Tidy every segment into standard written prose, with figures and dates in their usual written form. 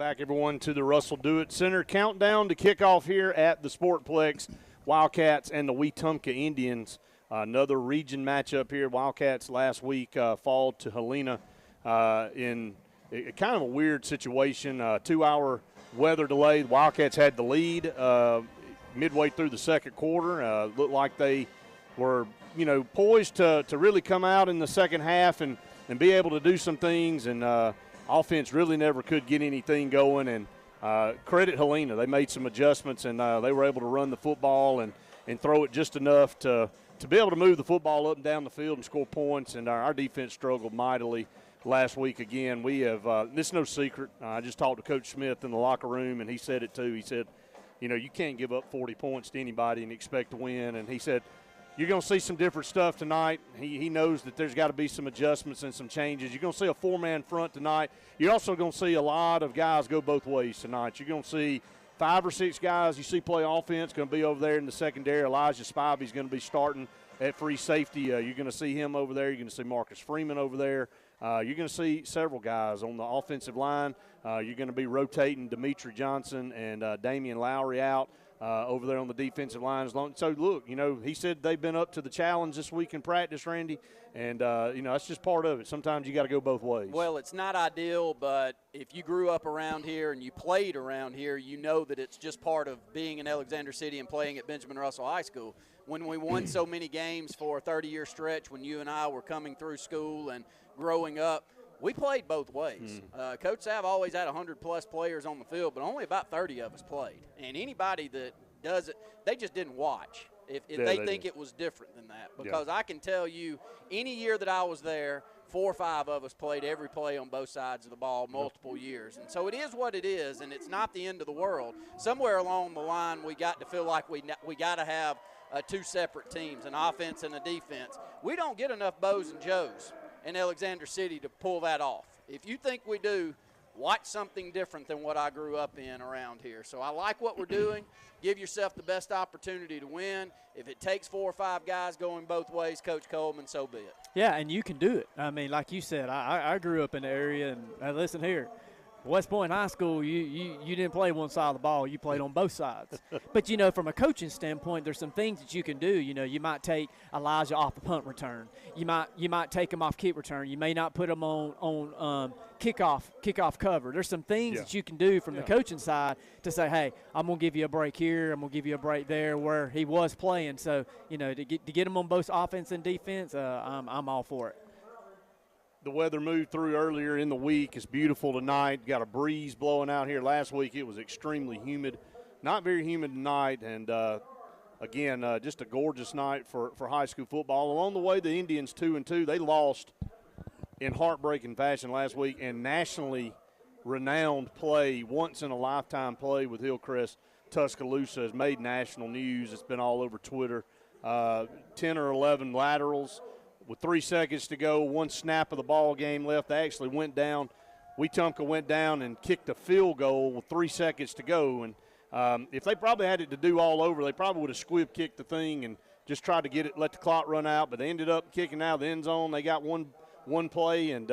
back, everyone, to the Russell Do-It Center. Countdown to kickoff here at the Sportplex. Wildcats and the Wetumpka Indians. Another region matchup here. Wildcats last week fall to Helena in kind of a weird situation. 2-hour weather delay. The Wildcats had the lead midway through the second quarter. Looked like they were, poised to really come out in the second half and be able to do some things. And offense really never could get anything going. And credit Helena. They made some adjustments, and they were able to run the football and throw it just enough to be able to move the football up and down the field and score points. And our defense struggled mightily last week again. We have this is no secret. I just talked to Coach Smith in the locker room, and he said it too. He said, you can't give up 40 points to anybody and expect to win. And he said, you're going to see some different stuff tonight. He knows that there's got to be some adjustments and some changes. You're going to see a four-man front tonight. You're also going to see a lot of guys go both ways tonight. You're going to see 5 or 6 guys you see play offense going to be over there in the secondary. Elijah Spivey's going to be starting at free safety. You're going to see him over there. You're going to see Marcus Freeman over there. You're going to see several guys on the offensive line. You're going to be rotating Demetri Johnson and Damian Lowry out over there on the defensive line. So, look, he said they've been up to the challenge this week in practice, Randy, and, that's just part of it. Sometimes you got to go both ways. Well, it's not ideal, but if you grew up around here and you played around here, you know that it's just part of being in Alexander City and playing at Benjamin Russell High School. When we won so many games for a 30-year stretch when you and I were coming through school and growing up, we played both ways. Coach Sav always had 100-plus players on the field, but only about 30 of us played. And anybody that does it, they just didn't watch if they think it was different than that. Because I can tell you, any year that I was there, 4 or 5 of us played every play on both sides of the ball multiple years. And so it is what it is, and it's not the end of the world. Somewhere along the line, we got to feel like we got to have 2 separate teams, an offense and a defense. We don't get enough Bows and Joes in Alexander City to pull that off. If you think we do, watch something different than what I grew up in around here. So I like what we're doing. Give yourself the best opportunity to win. If it takes 4 or 5 guys going both ways, Coach Coleman, so be it. Yeah, and you can do it. I mean, like you said, I grew up in the area, and listen here, West Point High School, you didn't play one side of the ball. You played on both sides. But, from a coaching standpoint, there's some things that you can do. You might take Elijah off the punt return. You might take him off kick return. You may not put him on kickoff cover. There's some things that you can do from the coaching side to say, hey, I'm going to give you a break here. I'm going to give you a break there where he was playing. So, to get him on both offense and defense, I'm all for it. The weather moved through earlier in the week. It's beautiful tonight. Got a breeze blowing out here. Last week it was extremely humid. Not very humid tonight. And, again, just a gorgeous night for high school football. Along the way, the Indians 2-2. They lost in heartbreaking fashion last week, and nationally renowned play, once-in-a-lifetime play with Hillcrest Tuscaloosa has made national news. It's been all over Twitter. 10 or 11 laterals. With 3 seconds to go, 1 snap of the ball game left, they actually went down. Wetumpka went down and kicked a field goal with 3 seconds to go. And if they probably had it to do all over, they probably would have squib kicked the thing and just tried to get it, let the clock run out. But they ended up kicking out of the end zone. They got one play, and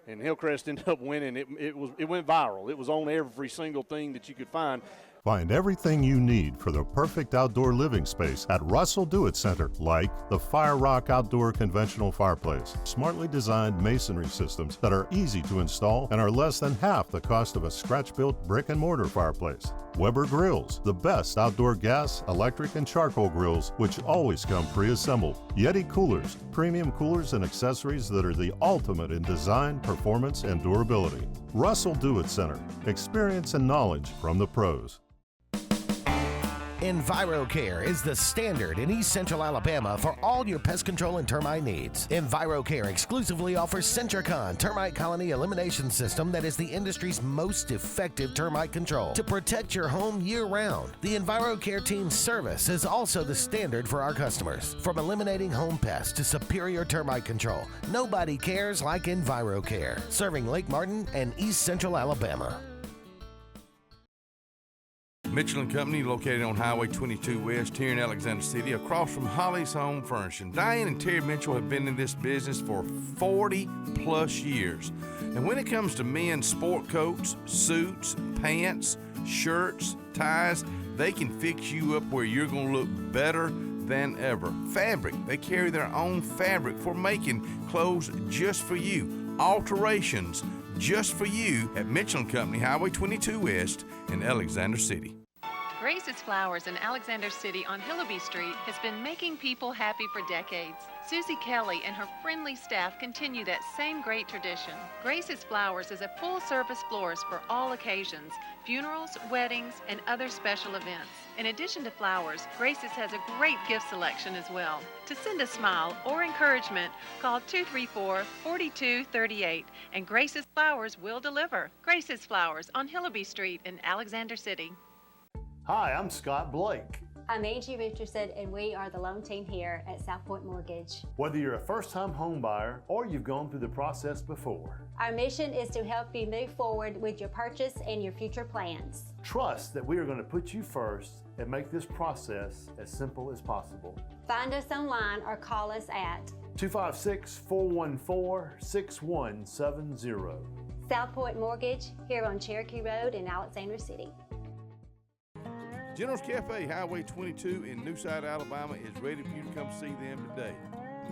Hillcrest ended up winning. It went viral. It was on every single thing that you could find. Find everything you need for the perfect outdoor living space at Russell Do-It Center, like the Fire Rock Outdoor Conventional Fireplace, smartly designed masonry systems that are easy to install and are less than half the cost of a scratch-built brick and mortar fireplace. Weber Grills, the best outdoor gas, electric, and charcoal grills, which always come pre-assembled. Yeti Coolers, premium coolers and accessories that are the ultimate in design, performance, and durability. Russell Do-It Center, experience and knowledge from the pros. EnviroCare is the standard in East Central Alabama for all your pest control and termite needs. EnviroCare exclusively offers Centricon termite colony elimination system that is the industry's most effective termite control to protect your home year-round. The EnviroCare team's service is also the standard for our customers. From eliminating home pests to superior termite control, nobody cares like EnviroCare. Serving Lake Martin and East Central Alabama. Mitchell & Company, located on Highway 22 West here in Alexander City, across from Holly's Home Furnishing. Diane and Terry Mitchell have been in this business for 40-plus years. And when it comes to men's sport coats, suits, pants, shirts, ties, they can fix you up where you're going to look better than ever. Fabric, they carry their own fabric for making clothes just for you. Alterations just for you at Mitchell & Company, Highway 22 West in Alexander City. Grace's Flowers in Alexander City on Hillaby Street has been making people happy for decades. Susie Kelly and her friendly staff continue that same great tradition. Grace's Flowers is a full-service florist for all occasions, funerals, weddings, and other special events. In addition to flowers, Grace's has a great gift selection as well. To send a smile or encouragement, call 234-4238, and Grace's Flowers will deliver. Grace's Flowers on Hillaby Street in Alexander City. Hi, I'm Scott Blake. I'm Angie Richardson, and we are the loan team here at South Point Mortgage. Whether you're a first-time home buyer or you've gone through the process before, our mission is to help you move forward with your purchase and your future plans. Trust that we are going to put you first and make this process as simple as possible. Find us online or call us at 256-414-6170. South Point Mortgage here on Cherokee Road in Alexander City. General's Cafe, Highway 22 in Newside, Alabama is ready for you to come see them today.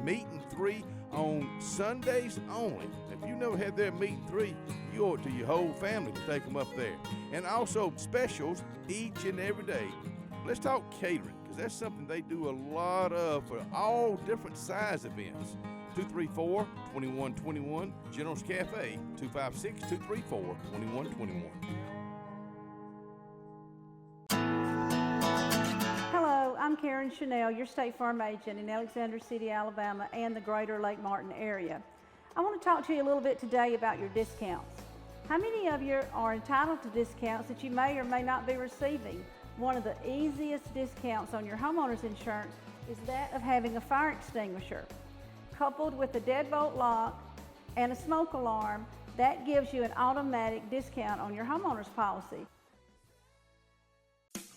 Meet and 3 on Sundays only. If you never had their meet and 3, you owe it to your whole family to take them up there. And also specials each and every day. Let's talk catering, because that's something they do a lot of for all different size events. 234-2121, General's Cafe, 256-234-2121. I'm Karen Chanel, your State Farm agent in Alexander City, Alabama, and the greater Lake Martin area. I want to talk to you a little bit today about your discounts. How many of you are entitled to discounts that you may or may not be receiving? One of the easiest discounts on your homeowner's insurance is that of having a fire extinguisher. Coupled with a deadbolt lock and a smoke alarm, that gives you an automatic discount on your homeowner's policy.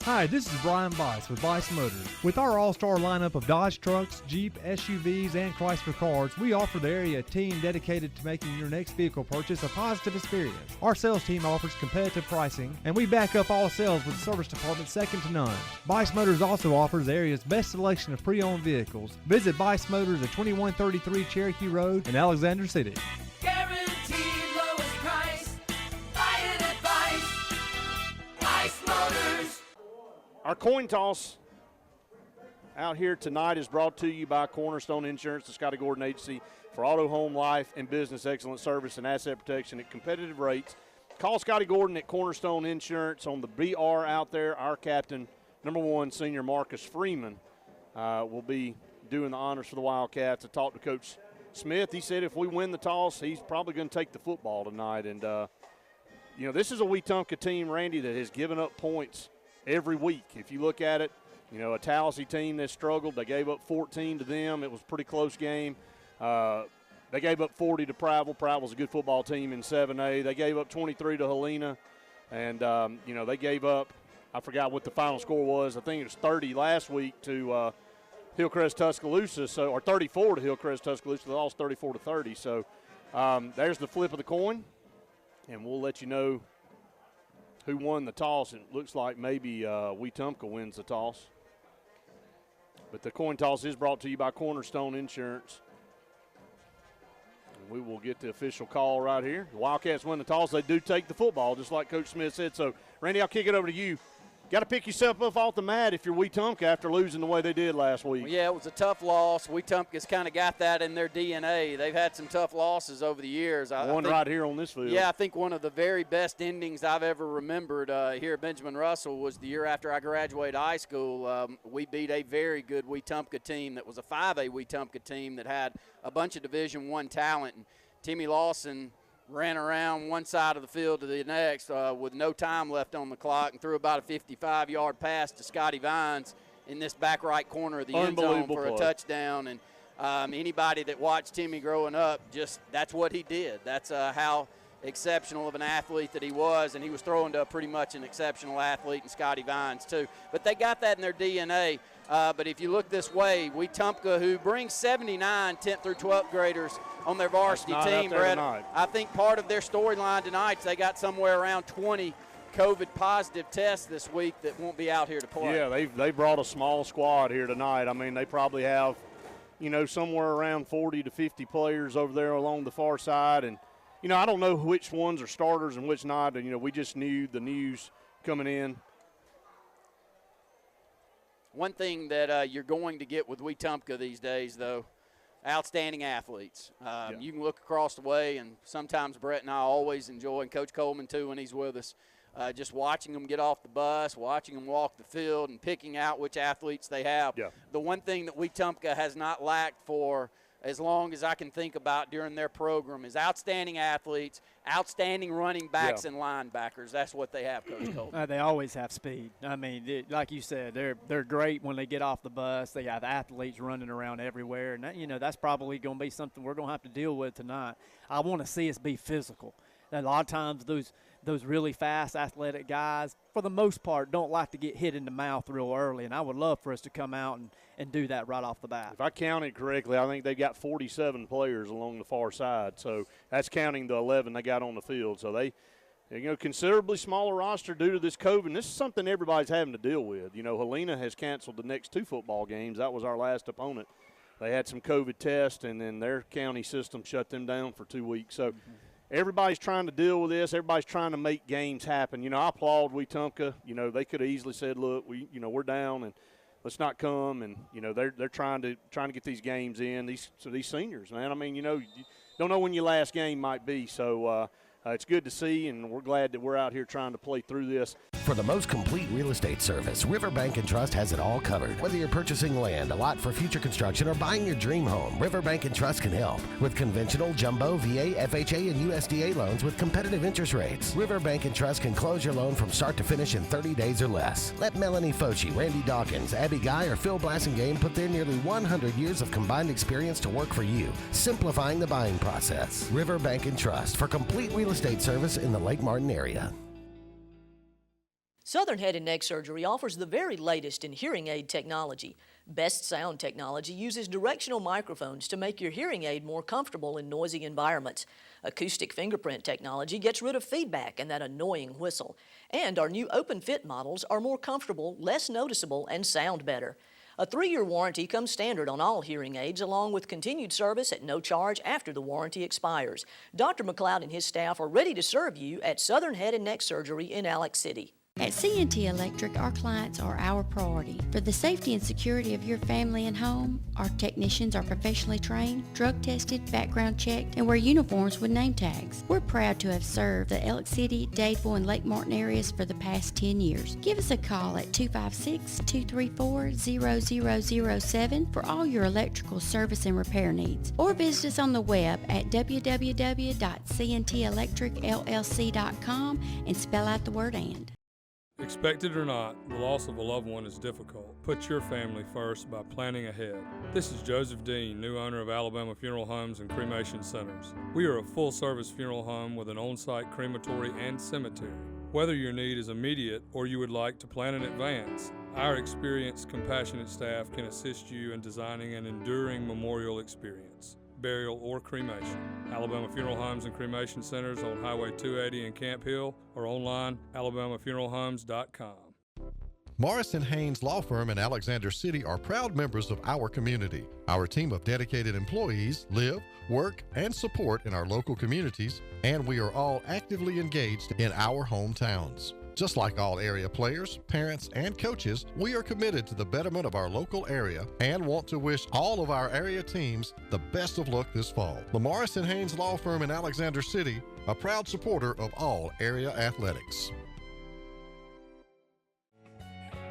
Hi, this is Brian Bice with Bice Motors. With our all-star lineup of Dodge trucks, Jeep, SUVs, and Chrysler cars, we offer the area a team dedicated to making your next vehicle purchase a positive experience. Our sales team offers competitive pricing, and we back up all sales with a service department second to none. Bice Motors also offers the area's best selection of pre-owned vehicles. Visit Bice Motors at 2133 Cherokee Road in Alexander City. Guaranteed lowest price. Buy it at Bice. Bice Motors. Our coin toss out here tonight is brought to you by Cornerstone Insurance, the Scotty Gordon Agency for auto, home, life, and business excellent service and asset protection at competitive rates. Call Scotty Gordon at Cornerstone Insurance on the BR out there. Our captain, number 1 senior Marcus Freeman, will be doing the honors for the Wildcats. I talked to Coach Smith. He said if we win the toss, he's probably going to take the football tonight. And, you know, this is a WETUMPKA team, Randy, that has given up points every week. If you look at it, you know, a Tallahassee team that struggled, they gave up 14 to them. It was a pretty close game. They gave up 40 to Prattville. Prattville's a good football team in 7A. They gave up 23 to Helena. And, you know, they gave up, I forgot what the final score was. I think it was 30 last week to Hillcrest Tuscaloosa, or 34 to Hillcrest Tuscaloosa. They lost 34 to 30. So there's the flip of the coin, and we'll let you know who won the toss. It looks like maybe WETUMPKA wins the toss. But the coin toss is brought to you by Cornerstone Insurance. And we will get the official call right here. The Wildcats win the toss. They do take the football, just like Coach Smith said. So, Randy, I'll kick it over to you. Got to pick yourself up off the mat if you're WETUMPKA after losing the way they did last week. Well, yeah, it was a tough loss. WETUMPKA's kind of got that in their DNA. They've had some tough losses over the years. One right here on this field. Yeah, I think one of the very best endings I've ever remembered here at Benjamin Russell was the year after I graduated high school. We beat a very good WETUMPKA team that was a 5A WETUMPKA team that had a bunch of Division I talent. And Timmy Lawson ran around one side of the field to the next with no time left on the clock and threw about a 55-yard pass to Scotty Vines in this back right corner of the end zone for a touchdown. And anybody that watched Timmy growing up, just that's what he did. That's how exceptional of an athlete that he was, and he was throwing to pretty much an exceptional athlete in Scotty Vines too. But they got that in their DNA. But if you look this way, WETUMPKA, who brings 79 10th through 12th graders on their varsity team, Brett, I think part of their storyline tonight is they got somewhere around 20 COVID positive tests this week that won't be out here to play. Yeah, they brought a small squad here tonight. I mean, they probably have, you know, somewhere around 40 to 50 players over there along the far side. And, you know, I don't know which ones are starters and which not. And, you know, we just knew the news coming in. One thing that you're going to get with WETUMPKA these days, though, outstanding athletes. You can look across the way, and sometimes Brett and I always enjoy, and Coach Coleman too when he's with us, just watching them get off the bus, watching them walk the field, and picking out which athletes they have. Yeah. The one thing that WETUMPKA has not lacked for as long as I can think about during their program is outstanding athletes, outstanding running backs and linebackers. That's what they have, Coach Coleman. They always have speed. I mean, like you said, they're great when they get off the bus. They have athletes running around everywhere, and that, you know, that's probably going to be something we're going to have to deal with tonight. I want to see us be physical. A lot of times those really fast, athletic guys, for the most part, don't like to get hit in the mouth real early, and I would love for us to come out and do that right off the bat. If I counted correctly, I think they've got 47 players along the far side, so that's counting the 11 they got on the field. So they, you know, considerably smaller roster due to this COVID. This is something everybody's having to deal with. You know, Helena has canceled the next 2 football games. That was our last opponent. They had some COVID tests, and then their county system shut them down for 2 weeks. So everybody's trying to deal with this. Everybody's trying to make games happen. You know, I applaud WETUMPKA. You know, they could have easily said, look, we're down and let's not come. And, you know, they're trying to get these games in. These seniors, man. I mean, you know, you don't know when your last game might be. So it's good to see, and we're glad that we're out here trying to play through this. For the most complete real estate service, Riverbank & Trust has it all covered. Whether you're purchasing land, a lot for future construction, or buying your dream home, Riverbank & Trust can help. With conventional, jumbo, VA, FHA, and USDA loans with competitive interest rates, Riverbank & Trust can close your loan from start to finish in 30 days or less. Let Melanie Foci, Randy Dawkins, Abby Guy, or Phil Blassingame put their nearly 100 years of combined experience to work for you, simplifying the buying process. Riverbank & Trust for complete real estate service in the Lake Martin area. Southern Head and Neck Surgery offers the very latest in hearing aid technology. Best Sound technology uses directional microphones to make your hearing aid more comfortable in noisy environments. Acoustic fingerprint technology gets rid of feedback and that annoying whistle. And our new open fit models are more comfortable, less noticeable, and sound better. A 3-year warranty comes standard on all hearing aids, along with continued service at no charge after the warranty expires. Dr. McLeod and his staff are ready to serve you at Southern Head and Neck Surgery in Alex City. At C&T Electric, our clients are our priority. For the safety and security of your family and home, our technicians are professionally trained, drug tested, background checked, and wear uniforms with name tags. We're proud to have served the Alex City, Dadeville, and Lake Martin areas for the past 10 years. Give us a call at 256-234-0007 for all your electrical service and repair needs, or visit us on the web at www.cntelectricllc.com and spell out the word "and." Expect it or not, the loss of a loved one is difficult. Put your family first by planning ahead. This is Joseph Dean, new owner of Alabama Funeral Homes and Cremation Centers. We are a full-service funeral home with an on-site crematory and cemetery. Whether your need is immediate or you would like to plan in advance, our experienced, compassionate staff can assist you in designing an enduring memorial experience, burial, or cremation. Alabama Funeral Homes and Cremation Centers on Highway 280 in Camp Hill, or online, alabamafuneralhomes.com. Morris & Haynes Law Firm in Alexander City are proud members of our community. Our team of dedicated employees live, work, and support in our local communities, and we are all actively engaged in our hometowns. Just like all area players, parents, and coaches, we are committed to the betterment of our local area and want to wish all of our area teams the best of luck this fall. The Morris & Haynes Law Firm in Alexander City, a proud supporter of all area athletics.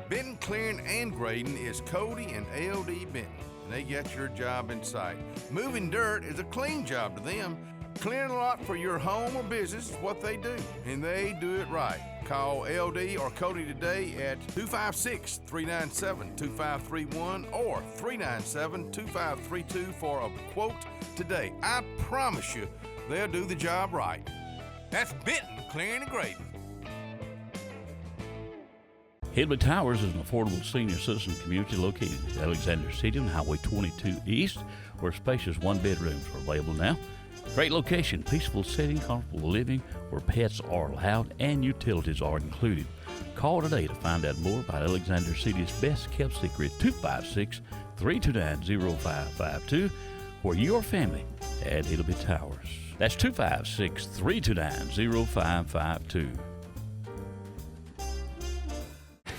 Benton Clearing and Grading is Cody and LD Benton, and they got your job in sight. Moving dirt is a clean job to them. Clearing a lot for your home or business is what they do, and they do it right. Call LD or Cody today at 256-397-2531 or 397-2532 for a quote today. I promise you, they'll do the job right. That's Benton clearing and grading. Hillby Towers is an affordable senior citizen community located in Alexander City on Highway 22 East, where spacious one-bedrooms are available now. Great location, peaceful setting, comfortable living, where pets are allowed and utilities are included. Call today to find out more about Alexander City's best-kept secret, 256-329-0552, where your family at Hillby Towers. That's 256-329-0552.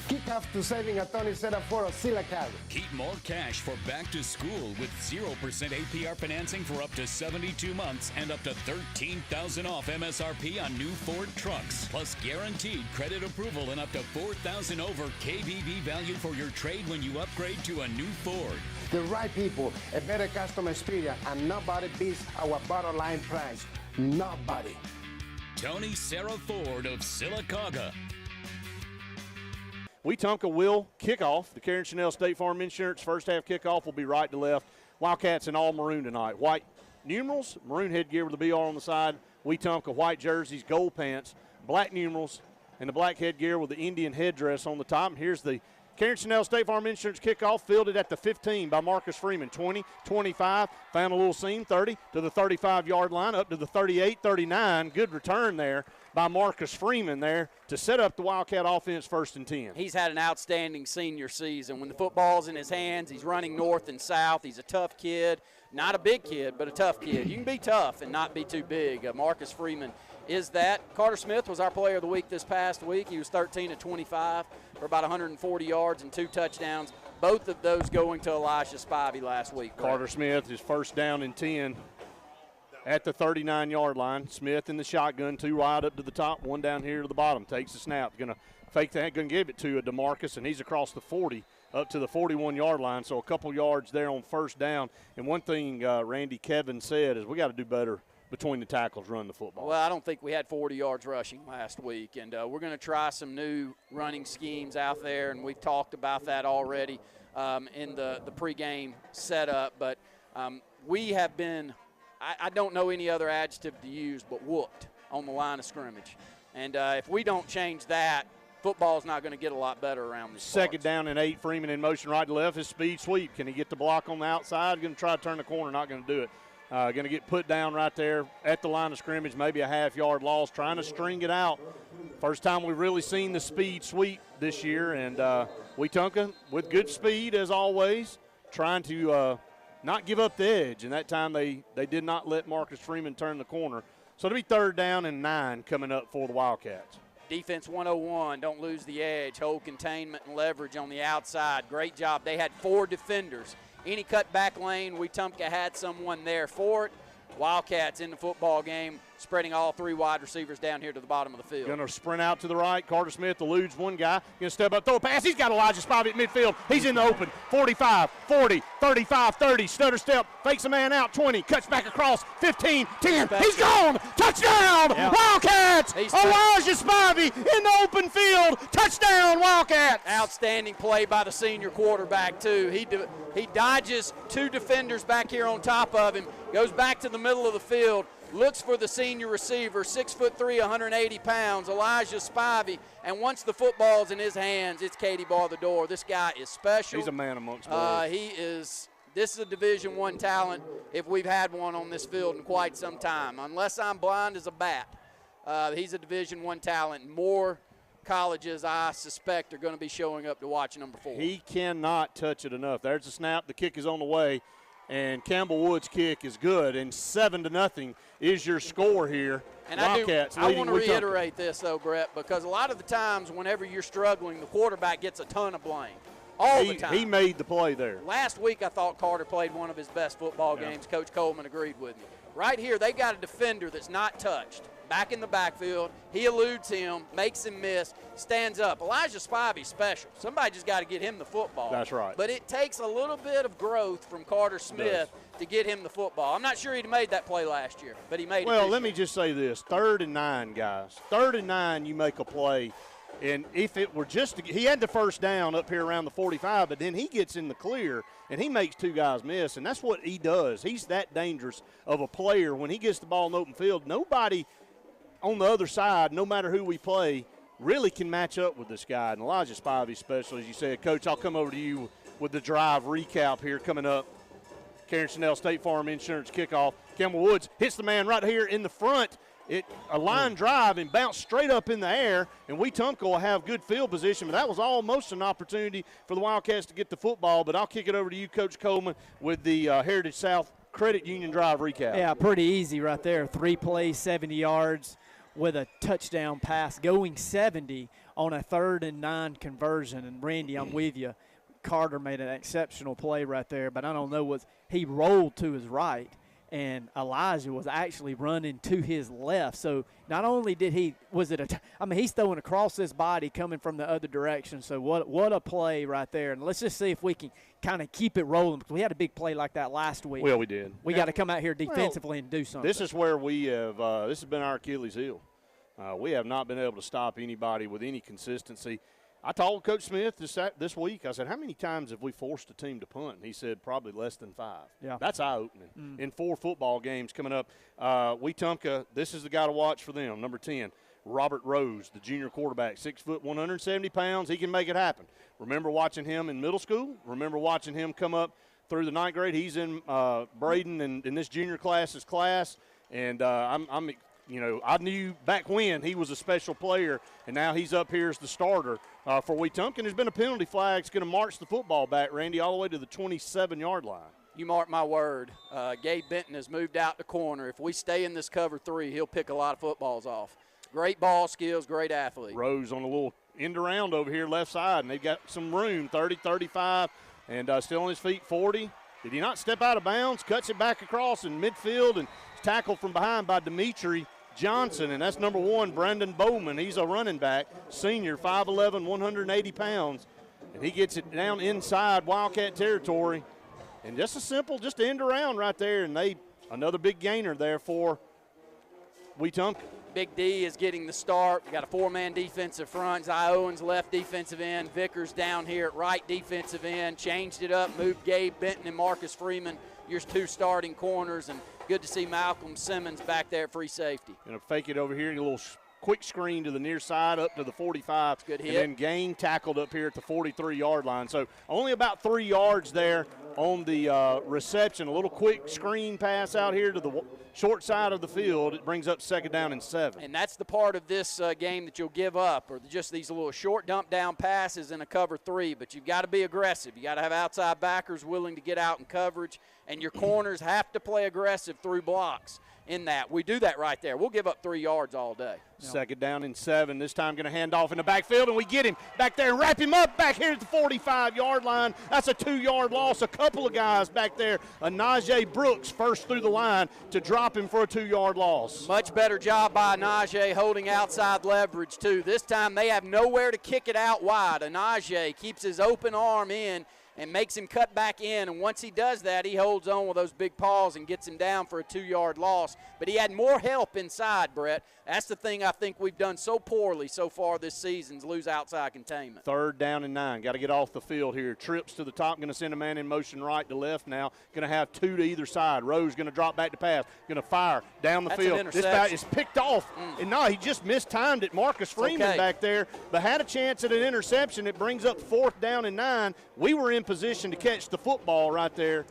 Kick off to saving at Tony Seraforo Silicon. Keep more cash for back to school with 0% APR financing for up to 72 months and up to $13,000 off MSRP on new Ford trucks. Plus guaranteed credit approval and up to $4,000 over KBB value for your trade when you upgrade to a new Ford. The right people, a better customer experience, and nobody beats our bottom line price. Nobody. Tony Sarah Ford of Sylacauga. Wetumpka will kick off. The Karen Chanel State Farm Insurance first half kickoff will be right to left. Wildcats in all maroon tonight. White numerals, maroon headgear with the BR on the side. Wetumpka white jerseys, gold pants, black numerals, and the black headgear with the Indian headdress on the top. And here's the Karen Chanel State Farm Insurance kickoff, fielded at the 15 by Marcus Freeman. 20, 25, found a little seam, 30 to the 35-yard line, up to the 38, 39. Good return there by Marcus Freeman there to set up the Wildcat offense 1st and 10. He's had an outstanding senior season. When the football's in his hands, he's running north and south. He's a tough kid. Not a big kid, but a tough kid. You can be tough and not be too big. Marcus Freeman is that. Carter Smith was our player of the week this past week. He was 13 of 25 for about 140 yards and 2 touchdowns. Both of those going to Elijah Spivey last week. Carter Smith, his first down and 10 at the 39-yard line. Smith in the shotgun, 2 wide up to the top, 1 down here to the bottom. Takes the snap, going to fake that, going to give it to DeMarcus, and he's across the 40 up to the 41-yard line. So a couple yards there on first down. And one thing Randy Kevin said is we got to do better between the tackles, run the football. Well, I don't think we had 40 yards rushing last week, and we're going to try some new running schemes out there, and we've talked about that already in the pregame setup. But we have been – I don't know any other adjective to use but whooped on the line of scrimmage. And if we don't change that, football's not going to get a lot better around this. Second down and 8, Freeman in motion right to left. His speed sweep. Can he get the block on the outside? Going to try to turn the corner, not going to do it. Going to get put down right there at the line of scrimmage, maybe a half-yard loss, trying to string it out. First time we've really seen the speed sweep this year, and Wetumpka with good speed as always, trying to not give up the edge, and that time they did not let Marcus Freeman turn the corner. So it'll be 3rd down and 9 coming up for the Wildcats. Defense 101, don't lose the edge, hold containment and leverage on the outside. Great job. They had 4 defenders. Any cut back lane, Wetumpka had someone there for it. Wildcats in the football game, spreading all 3 wide receivers down here to the bottom of the field. Going to sprint out to the right. Carter Smith eludes one guy. Going to step up, throw a pass. He's got Elijah Spivey at midfield. He's in the open. 45, 40, 35, 30. Stutter step, fakes a man out. 20, cuts back across. 15, 10. He's gone. Touchdown, yep. Wildcats. Elijah Spivey in the open field. Touchdown, Wildcats. Outstanding play by the senior quarterback, too. He dodges 2 defenders back here on top of him, goes back to the middle of the field, looks for the senior receiver, 6'3", 180 pounds, Elijah Spivey, and once the football's in his hands, it's Katie bar the door. This guy is special. He's a man amongst boys. This is a Division I talent if we've had one on this field in quite some time. Unless I'm blind as a bat, he's a Division I talent. More colleges, I suspect, are going to be showing up to watch number 4. He cannot touch it enough. There's the snap. The kick is on the way. And Campbell Wood's kick is good, and 7-0 is your score here. And Wildcats I want to reiterate this, though, Brett, because a lot of the times whenever you're struggling, the quarterback gets a ton of blame. All the time. He made the play there. Last week I thought Carter played one of his best football games. Coach Coleman agreed with me. Right here, they got a defender that's not touched. Back in the backfield, he eludes him, makes him miss, stands up. Elijah Spivey's special. Somebody just got to get him the football. That's right. But it takes a little bit of growth from Carter Smith to get him the football. I'm not sure he'd made that play last year, but he made it. Well, let me just say this. 3rd and 9, guys. 3rd and 9, you make a play. And if it were just – he had the first down up here around the 45, but then he gets in the clear, and he makes 2 guys miss, and that's what he does. He's that dangerous of a player. When he gets the ball in the open field, nobody – on the other side, no matter who we play, really can match up with this guy. And Elijah Spivey, especially, as you said. Coach, I'll come over to you with the drive recap here coming up. Karen Chanel, State Farm Insurance kickoff. Campbell Woods hits the man right here in the front. A line drive and bounce straight up in the air, and WETUMPKA will have good field position. But that was almost an opportunity for the Wildcats to get the football. But I'll kick it over to you, Coach Coleman, with the Heritage South Credit Union drive recap. Yeah, pretty easy right there. 3 plays, 70 yards with a touchdown pass, going 70 on a 3rd and 9 conversion. And, Randy, I'm with you. Carter made an exceptional play right there, but I don't know, he rolled to his right, and Elijah was actually running to his left. So not only did he's throwing across his body coming from the other direction. So what a play right there. And let's just see if we can kind of keep it rolling, because we had a big play like that last week. Well, we did. We got to come out here defensively and do something. This is where we have this has been our Achilles heel. We have not been able to stop anybody with any consistency. I told Coach Smith this week, I said, how many times have we forced a team to punt? And he said, probably less than 5. Yeah. That's eye-opening. In 4 football games coming up. WETUMPKA, this is the guy to watch for them, number 10. Robert Rose, the junior quarterback, 6 foot, 170 pounds. He can make it happen. Remember watching him in middle school? Remember watching him come up through the 9th grade? He's in Braden and in this junior class's class. And I knew back when he was a special player, and now he's up here as the starter for WETUMPKA. And there's been a penalty flag. It's going to march the football back, Randy, all the way to the 27-yard line. You mark my word. Gabe Benton has moved out the corner. If we stay in this cover 3, he'll pick a lot of footballs off. Great ball skills, great athlete. Rose on a little end around over here left side, and they've got some room, 30, 35, and still on his feet, 40. Did he not step out of bounds? Cuts it back across in midfield and tackled from behind by Dimitri Johnson, and that's number 1, Brandon Bowman. He's a running back, senior, 5'11", 180 pounds, and he gets it down inside Wildcat territory. And just end around right there, and another big gainer there for WETUMPKA. Big D is getting the start. We got a 4-man defensive front. Zy Owens left defensive end. Vickers down here at right defensive end. Changed it up, moved Gabe Benton and Marcus Freeman, your 2 starting corners, and good to see Malcolm Simmons back there at free safety. Going to fake it over here, a little quick screen to the near side up to the 45. Good hit. And then Gain tackled up here at the 43-yard line. So only about 3 yards there on the reception. A little quick screen pass out here to the short side of the field. It brings up 2nd down and 7. And that's the part of this game that you'll give up, or just these little short dump down passes in a cover 3. But you've got to be aggressive. You got to have outside backers willing to get out in coverage, and your corners have to play aggressive through blocks. In that, we do that right there. We'll give up 3 yards all day. 2nd down and 7. This time going to hand off in the backfield, and we get him back there and wrap him up back here at the 45-yard line. That's a 2-yard loss. A couple of guys back there. Najee Brooks first through the line to drop him for a 2-yard loss. Much better job by Najee holding outside leverage, too. This time they have nowhere to kick it out wide. Najee keeps his open arm in and makes him cut back in, and once he does that, he holds on with those big paws and gets him down for a 2-yard loss. But he had more help inside, Brett. That's the thing I think we've done so poorly so far this season, is lose outside containment. 3rd down and 9. Got to get off the field here. Trips to the top. Going to send a man in motion right to left now. Going to have 2 to either side. Rose going to drop back to pass. Going to fire down the field. This guy is picked off. And no, he just mistimed it. Marcus Freeman back there, but had a chance at an interception. It brings up 4th down and 9. We were in position to catch the football right there.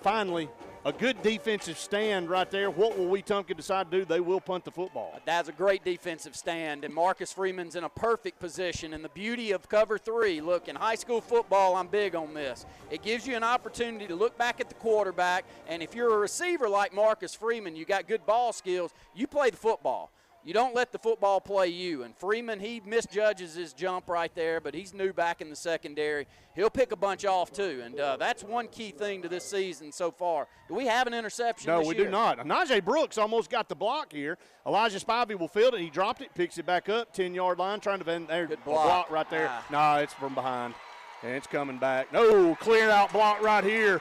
Finally, a good defensive stand right there. What will WETUMPKA decide to do? They will punt the football. That's a great defensive stand, and Marcus Freeman's in a perfect position. And the beauty of cover 3, look, in high school football, I'm big on this. It gives you an opportunity to look back at the quarterback, and if you're a receiver like Marcus Freeman, you got good ball skills, you play the football. You don't let the football play you. And Freeman, he misjudges his jump right there, but he's new back in the secondary. He'll pick a bunch off, too. And that's one key thing to this season so far. Do we have an interception this year? No, we do not. Najee Brooks almost got the block here. Elijah Spivey will field it. He dropped it, picks it back up, 10-yard line, trying to bend there. Good block. Right there. No, it's from behind. And it's coming back. No, clear out block right here.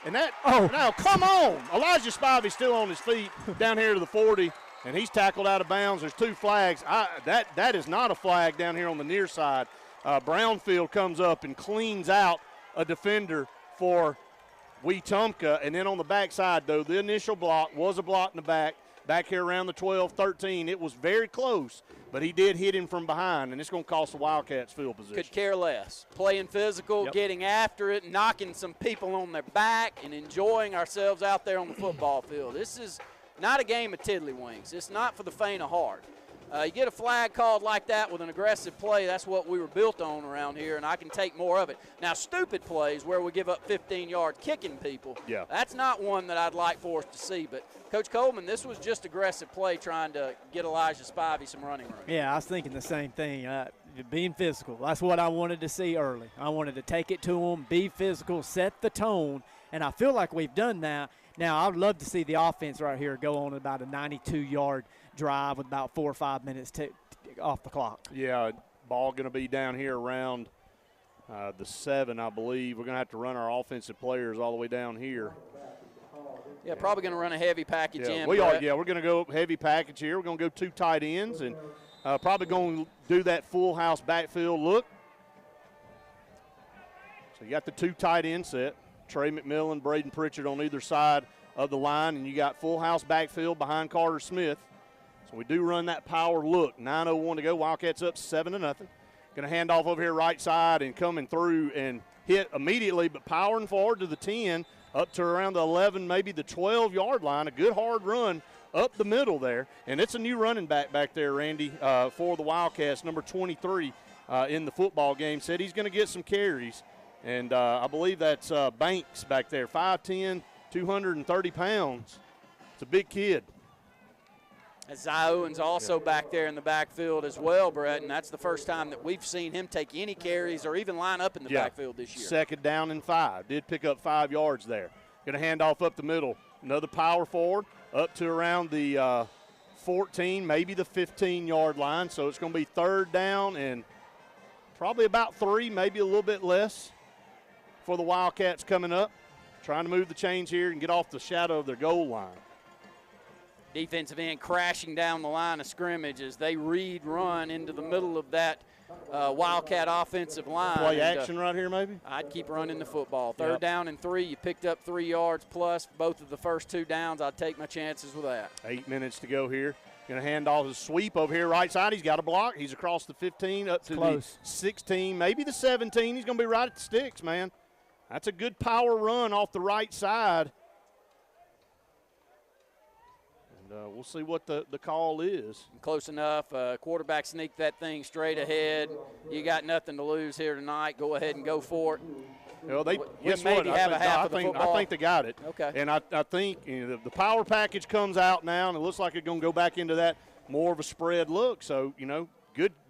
And that, now, come on. Elijah Spivey's still on his feet down here to the 40. And he's tackled out of bounds. There's 2 flags. That is not a flag down here on the near side. Brownfield comes up and cleans out a defender for WETUMPKA. And then on the backside, though, the initial block was a block in the back. back here around the 12, 13. It was very close, but he did hit him from behind, and it's going to cost the Wildcats field position. Could care less. Playing physical, Yep. getting after it, knocking some people on their back, and enjoying ourselves out there on the football field. This is not a game of tiddlywinks. It's not for the faint of heart. You get a flag called like that with an aggressive play, that's what we were built on around here, and I can take more of it. Now, stupid plays where we give up 15 yards kicking people, that's not one that I'd like for us to see. But, Coach Coleman, this was just aggressive play trying to get Elijah Spivey some running room. Yeah, I was thinking the same thing. Being physical, that's what I wanted to see early. I wanted to take it to them, be physical, set the tone, and I feel like we've done that. Now, I'd love to see the offense right here go on about a 92-yard drive with about 4 or 5 minutes off the clock. Yeah, ball going to be down here around the 7, I believe. We're going to have to run our offensive players all the way down here. Yeah, probably going to run a heavy package in. We are. Yeah, we're going to go heavy package here. We're going to go 2 tight ends and probably going to do that full house backfield look. So you got the 2 tight end set. Trey McMillan, Braden Pritchard on either side of the line, and you got full house backfield behind Carter Smith. So we do run that power look. 9:01 to go. Wildcats up 7-0. Going to hand off over here right side and coming through and hit immediately, but powering forward to the 10, up to around the 11, maybe the 12-yard line. A good hard run up the middle there. And it's a new running back there, Randy, for the Wildcats, number 23 in the football game. Said he's going to get some carries. And I believe that's Banks back there, 5'10", 230 pounds. It's a big kid. Zai Owens also back there in the backfield as well, Brett, and that's the first time that we've seen him take any carries or even line up in the backfield this year. 2nd down and 5. Did pick up 5 yards there. Going to hand off up the middle. Another power forward up to around the 14, maybe the 15-yard line. So it's going to be 3rd down and probably about 3, maybe a little bit less for the Wildcats coming up. Trying to move the chains here and get off the shadow of their goal line. Defensive end crashing down the line of scrimmage as they run into the middle of that Wildcat offensive line. Play action right here maybe? I'd keep running the football. 3rd down and 3. You picked up 3 yards plus both of the first 2 downs. I'd take my chances with that. 8 minutes to go here. Going to hand off his sweep over here right side. He's got a block. He's across the 15 up to the 16, maybe the 17. He's going to be right at the sticks, man. That's a good power run off the right side. And we'll see what the call is. Close enough. Quarterback sneaked that thing straight ahead. You got nothing to lose here tonight. Go ahead and go for it. Well, they guess maybe what? have a half of the I football. think they got it. Okay. And I think the power package comes out now, and it looks like it's going to go back into that more of a spread look. So,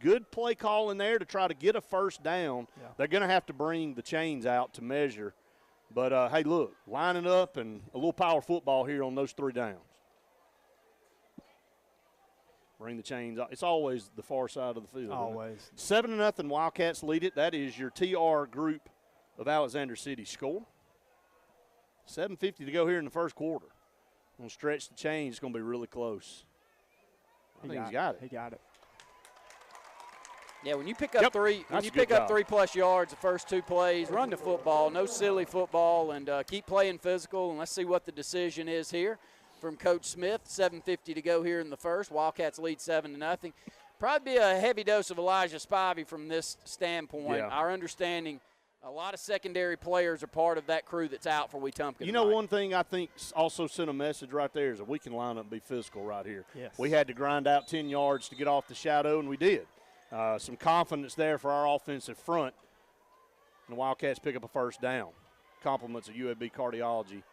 good play call in there to try to get a 1st down. Yeah. They're going to have to bring the chains out to measure. But, hey, look, lining up and a little power football here on those 3 downs. Bring the chains out. It's always the far side of the field. Always. 7-0, Wildcats lead it. That is your TR group of Alexander City score. 7:50 to go here in the 1st quarter. Going to stretch the chain. It's going to be really close. I think he's got it. He got it. Yeah, when you pick up 3, when you pick up 3+ yards the first 2 plays, run the football, no silly football, and keep playing physical. And let's see what the decision is here from Coach Smith. 7:50 to go here in the 1st. Wildcats lead 7-0. Probably be a heavy dose of Elijah Spivey from this standpoint. Yeah. Our understanding, a lot of secondary players are part of that crew that's out for WETUMPKA You know, tonight. one thing I think also sent a message right there is that we can line up and be physical right here. Yes. We had to grind out 10 yards to get off the shadow, and we did. Some confidence there for our offensive front. And the Wildcats pick up a 1st down. Compliments of UAB Cardiology.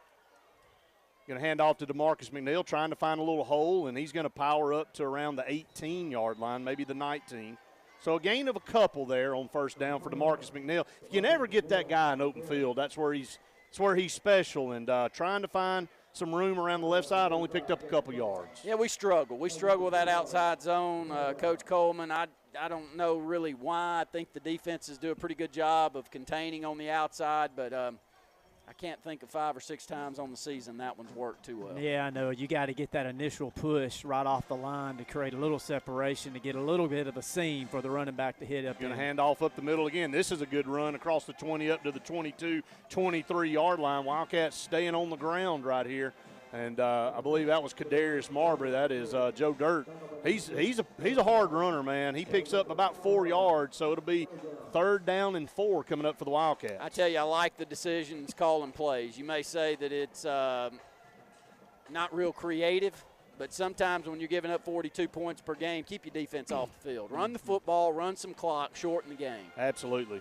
Going to hand off to DeMarcus McNeil, trying to find a little hole, and he's going to power up to around the 18-yard line, maybe the 19. So a gain of a couple there on 1st down for DeMarcus McNeil. If you never get that guy in open field, that's where he's special. And trying to find some room around the left side, only picked up a couple yards. Yeah, we struggle. We struggle with that outside zone. Coach Coleman, I don't know really why. I think the defenses do a pretty good job of containing on the outside, but I can't think of 5 or 6 times on the season that one's worked too well. Yeah, I know. You got to get that initial push right off the line to create a little separation, to get a little bit of a seam for the running back to hit up. Going to hand off up the middle again. This is a good run across the 20 up to the 22, 23-yard line. Wildcats staying on the ground right here. And I believe that was Kadarius Marbury. That is Joe Dirt. He's a hard runner, man. He picks up about 4 yards, so it'll be 3rd down and 4 coming up for the Wildcats. I tell you, I like the decisions calling plays. You may say that it's not real creative, but sometimes when you're giving up 42 points per game, keep your defense off the field. Run the football, run some clock, shorten the game. Absolutely.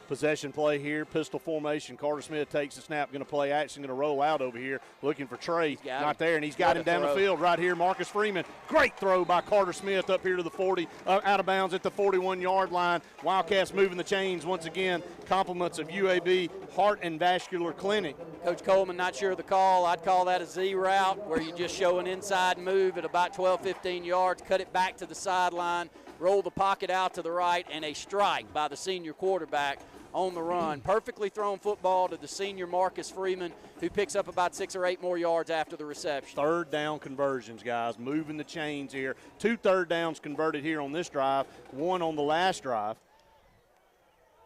Possession play here, pistol formation. Carter Smith takes the snap, going to play action, going to roll out over here, looking for Trey. Not there, and he's got him down the field right here. Marcus Freeman, great throw by Carter Smith up here to the 40, out of bounds at the 41-yard line. Wildcats moving the chains once again. Compliments of UAB Heart and Vascular Clinic. Coach Coleman not sure of the call. I'd call that a Z route where you just show an inside move at about 12, 15 yards, cut it back to the sideline, roll the pocket out to the right, and a strike by the senior quarterback on the run. Perfectly thrown football to the senior Marcus Freeman, who picks up about 6 or 8 more yards after the reception. 3rd down conversions, guys, moving the chains here. 2 third downs converted here on this drive, 1 on the last drive.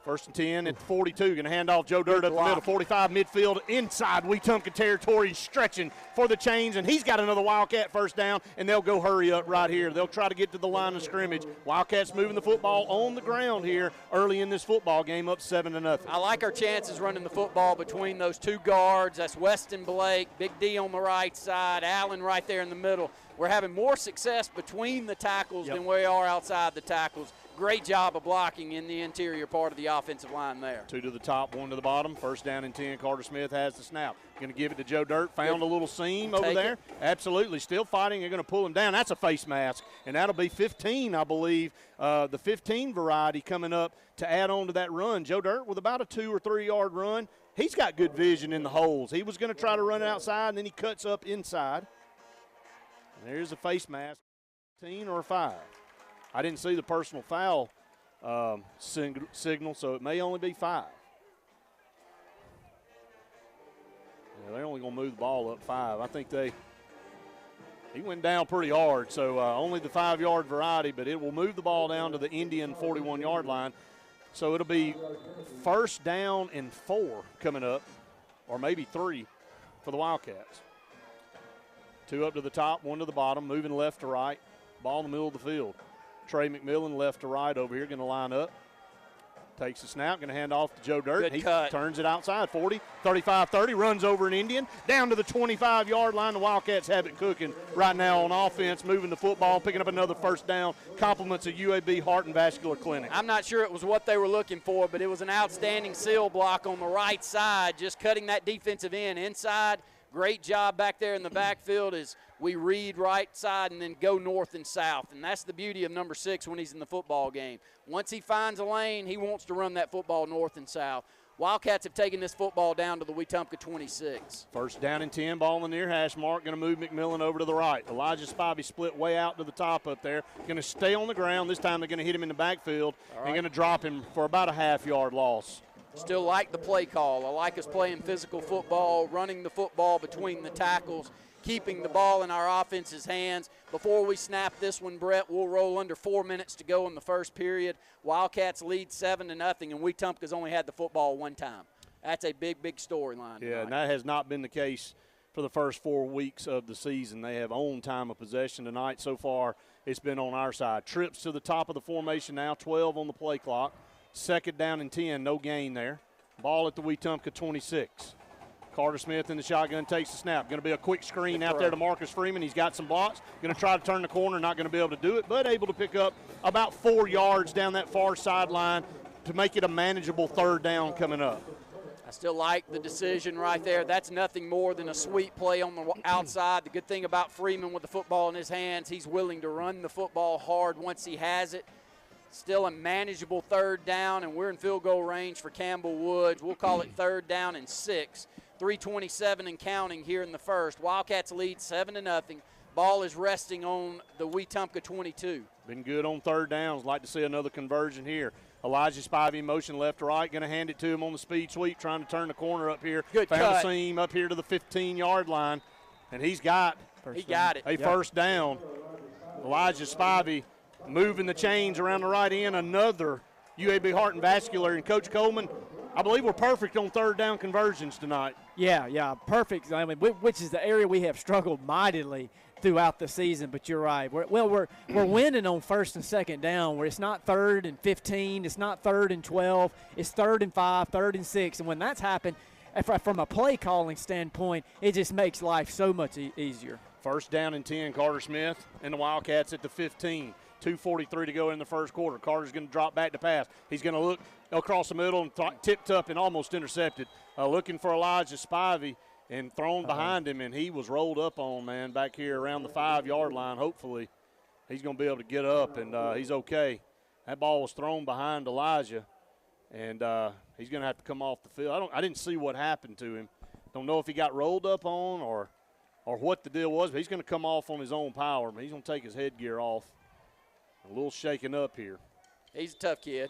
1st and 10 at 42. Going to hand off Joe Dirt up the middle. 45 midfield inside Wetumpka territory, stretching for the chains, and he's got another Wildcat 1st down, and they'll go hurry up right here. They'll try to get to the line of scrimmage. Wildcats moving the football on the ground here early in this football game, up 7-0. I like our chances running the football between those 2 guards. That's Weston Blake, Big D on the right side, Allen right there in the middle. We're having more success between the tackles than we are outside the tackles. Great job of blocking in the interior part of the offensive line there. 2 to the top, 1 to the bottom. 1st down and 10. Carter Smith has the snap. Going to give it to Joe Dirt. Found a little seam over there. Absolutely. Still fighting. They're going to pull him down. That's a face mask, and that'll be 15, I believe. The 15 variety coming up to add on to that run. Joe Dirt with about a 2 or 3 yard run. He's got good vision in the holes. He was going to try to run it outside, and then he cuts up inside. And there's a face mask. 15 or 5. I didn't see the personal foul signal, so it may only be 5. Yeah, they're only going to move the ball up 5. I think he went down pretty hard, so only the 5-yard variety, but it will move the ball down to the Indian 41-yard line. So it'll be 1st down and 4 coming up, or maybe 3 for the Wildcats. 2 up to the top, 1 to the bottom, moving left to right. Ball in the middle of the field. Trey McMillan left to right over here, going to line up. Takes the snap, going to hand off to Joe Dirt. Good cut. Turns it outside, 40, 35, 30, runs over an Indian. Down to the 25-yard line. The Wildcats have it cooking right now on offense, moving the football, picking up another 1st down. Compliments of UAB Heart and Vascular Clinic. I'm not sure it was what they were looking for, but it was an outstanding seal block on the right side, just cutting that defensive end inside. Great job back there in the backfield as we read right side and then go north and south. And that's the beauty of number 6 when he's in the football game. Once he finds a lane, he wants to run that football north and south. Wildcats have taken this football down to the Wetumpka 26. 1st down and 10, ball in the near hash mark. Going to move McMillan over to the right. Elijah Spivey split way out to the top up there. Going to stay on the ground. This time they're going to hit him in the backfield and going to drop him for about a half-yard loss. Still like the play call. I like us playing physical football, running the football between the tackles, keeping the ball in our offense's hands. Before we snap this one, Brett, we'll roll under 4 minutes to go in the first period. Wildcats lead 7-0, and Wetumpka's only had the football 1 time. That's a big, big storyline. Yeah, and that has not been the case for the first 4 weeks of the season. They have owned time of possession tonight. So far, it's been on our side. Trips to the top of the formation now, 12 on the play clock. 2nd down and 10, no gain there. Ball at the Wetumpka 26. Carter Smith in the shotgun takes the snap. Going to be a quick screen out there to Marcus Freeman. He's got some blocks. Going to try to turn the corner, not going to be able to do it, but able to pick up about 4 yards down that far sideline to make it a manageable 3rd down coming up. I still like the decision right there. That's nothing more than a sweet play on the outside. The good thing about Freeman with the football in his hands, he's willing to run the football hard once he has it. Still a manageable 3rd down, and we're in field goal range for Campbell Woods. We'll call it 3rd down and 6. 3:27 and counting here in the first. Wildcats lead 7-0. Ball is resting on the Wetumpka 22. Been good on 3rd downs. Like to see another conversion here. Elijah Spivey motion left to right. Going to hand it to him on the speed sweep, trying to turn the corner up here. Good Found cut. a seam up here to the 15-yard line, and he's got it. a 1st down. Elijah Spivey moving the chains around the right end. Another UAB Heart and Vascular. And Coach Coleman, I believe we're perfect on third down conversions tonight. Yeah, perfect. I mean, which is the area we have struggled mightily throughout the season. But you're right. We're winning on first and second down, where it's not 3rd and 15, it's not 3rd and 12, it's 3rd and 5, 3rd and 6, and when that's happened, from a play calling standpoint, it just makes life so much easier. First down and 10, Carter Smith and the Wildcats at the 15. 2:43 to go in the first quarter. Carter's going to drop back to pass. He's going to look across the middle and tipped up and almost intercepted. Looking for Elijah Spivey and thrown behind him, and he was rolled up on, man, back here around the 5-yard line. Hopefully he's going to be able to get up, and he's okay. That ball was thrown behind Elijah, and he's going to have to come off the field. I didn't see what happened to him. Don't know if he got rolled up on or what the deal was, but he's going to come off on his own power. He's going to take his headgear off. A little shaken up here. He's a tough kid.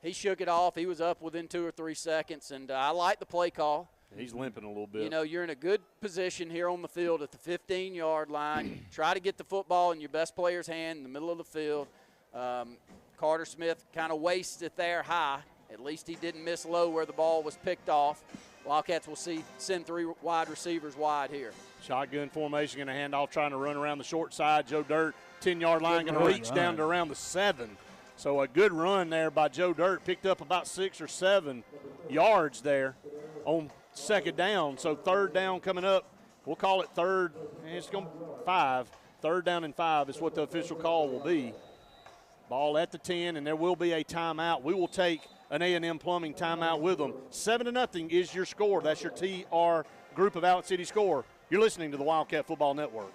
He shook it off. He was up within 2 or 3 seconds, and I like the play call. He's limping a little bit. You know, you're in a good position here on the field at the 15-yard line. Try to get the football in your best player's hand in the middle of the field. Carter Smith kind of wastes it there high. At least he didn't miss low where the ball was picked off. Wildcats will send 3 wide receivers wide here. Shotgun formation, going to hand off, trying to run around the short side. Joe Dirt, 10-yard line, going to reach down to around the 7. So a good run there by Joe Dirt. Picked up about 6 or 7 yards there on second down. So third down coming up. We'll call it third. It's going to 5. Third down and 5 is what the official call will be. Ball at the 10, and there will be a timeout. We will take an A&M Plumbing timeout with them. 7-0 is your score. That's your TR Group of Allen City score. You're listening to the Wildcat Football Network.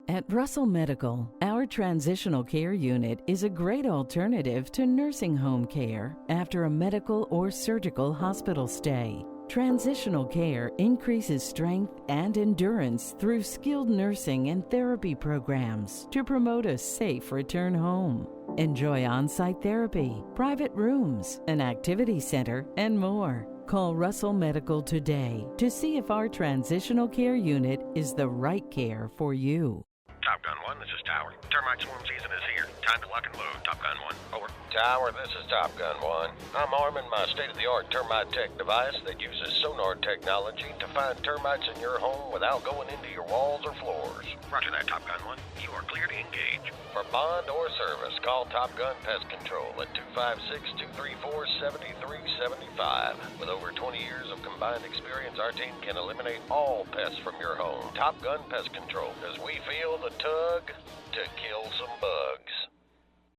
At Russell Medical, our transitional care unit is a great alternative to nursing home care after a medical or surgical hospital stay. Transitional care increases strength and endurance through skilled nursing and therapy programs to promote a safe return home. Enjoy on-site therapy, private rooms, an activity center, and more. Call Russell Medical today to see if our transitional care unit is the right care for you. Top Gun 1, this is Tower. Termite swarm season is here. Time to lock and load. Top Gun 1, over. Tower, this is Top Gun 1. I'm arming my state-of-the-art termite tech device that uses sonar technology to find termites in your home without going into your walls or floors. Roger that, Top Gun 1. You are clear to engage. For bond or service, call Top Gun Pest Control at 256-234-7375. With over 20 years of combined experience, our team can eliminate all pests from your home. Top Gun Pest Control, because we feel the tug to kill some bugs.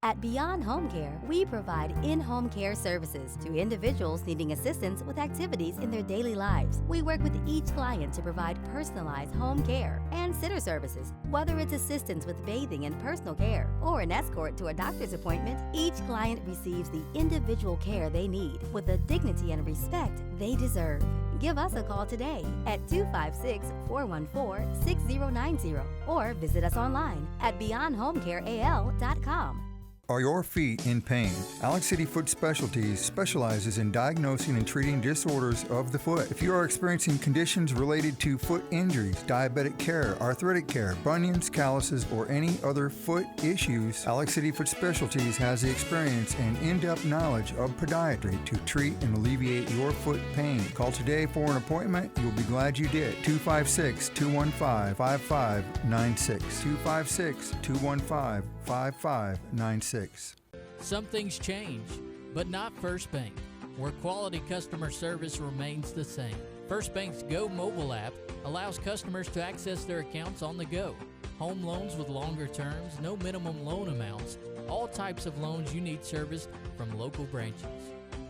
At Beyond Home Care, we provide in-home care services to individuals needing assistance with activities in their daily lives. We work with each client to provide personalized home care and sitter services. Whether it's assistance with bathing and personal care or an escort to a doctor's appointment, each client receives the individual care they need with the dignity and respect they deserve. Give us a call today at 256-414-6090 or visit us online at beyondhomecareal.com. Are your feet in pain? Alex City Foot Specialties specializes in diagnosing and treating disorders of the foot. If you are experiencing conditions related to foot injuries, diabetic care, arthritic care, bunions, calluses, or any other foot issues, Alex City Foot Specialties has the experience and in-depth knowledge of podiatry to treat and alleviate your foot pain. Call today for an appointment. You'll be glad you did. 256-215-5596. 256-215-5596. Some things change, but not First Bank, where quality customer service remains the same. First Bank's Go mobile app allows customers to access their accounts on the go. Home loans with longer terms, no minimum loan amounts, all types of loans you need serviced from local branches.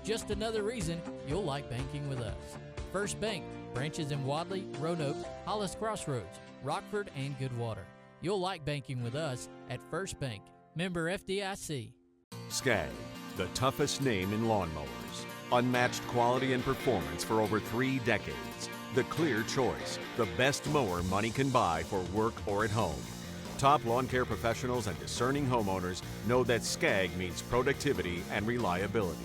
Just another reason you'll like banking with us. First Bank, branches in Wadley, Roanoke, Hollis Crossroads, Rockford, and Goodwater. You'll like banking with us at First Bank. Member FDIC. Skag, the toughest name in lawnmowers. Unmatched quality and performance for over 3 decades. The clear choice, the best mower money can buy for work or at home. Top lawn care professionals and discerning homeowners know that Skag means productivity and reliability.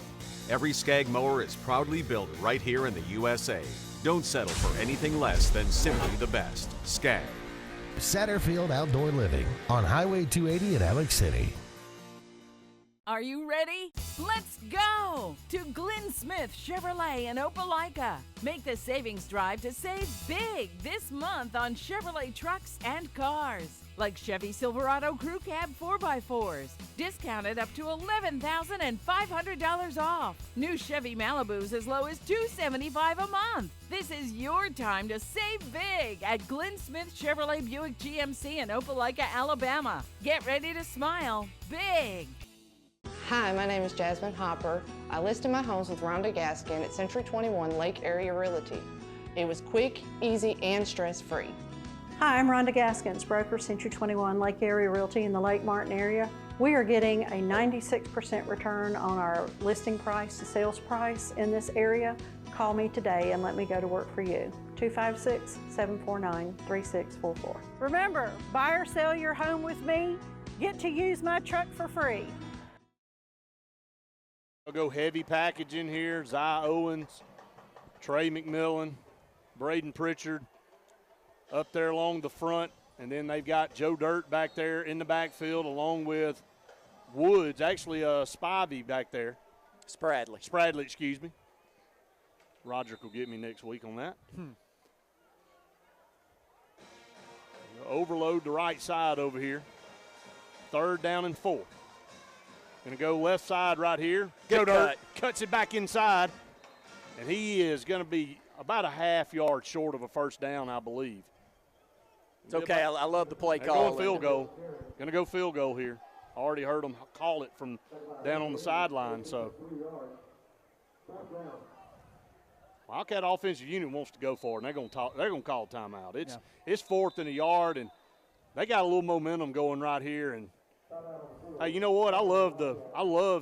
Every Skag mower is proudly built right here in the USA. Don't settle for anything less than simply the best. Skag. Satterfield Outdoor Living on Highway 280 in Alex City. Are you ready? Let's go to Glenn Smith Chevrolet in Opelika. Make the savings drive to save big this month on Chevrolet trucks and cars. Like Chevy Silverado Crew Cab 4x4s, discounted up to $11,500 off. New Chevy Malibus as low as $275 a month. This is your time to save big at Glenn Smith Chevrolet Buick GMC in Opelika, Alabama. Get ready to smile big. Hi, my name is Jasmine Hopper. I listed my homes with Rhonda Gaskin at Century 21 Lake Area Realty. It was quick, easy, and stress-free. Hi, I'm Rhonda Gaskins, broker, Century 21 Lake Area Realty in the Lake Martin area. We are getting a 96% return on our listing price to sales price in this area. Call me today and let me go to work for you. 256-749-3644. Remember, buy or sell your home with me, get to use my truck for free. I'll go heavy package in here. Zy Owens, Trey McMillan, Braden Pritchard up there along the front. And then they've got Joe Dirt back there in the backfield along with Woods. Actually, Spivey back there. Spradley, excuse me. Roderick will get me next week on that. Overload the right side over here. 3rd down and 4. Going to go left side right here. Joe Dirt cuts it back inside. And he is going to be about a half yard short of a first down, I believe. It's okay. I love the play call. Going field goal. Going to go field goal here. I already heard them call it from down on the sideline. So Wildcat offensive unit wants to go for it, and they're going to call timeout. It's 4th and a yard, and they got a little momentum going right here. And hey, you know what? I love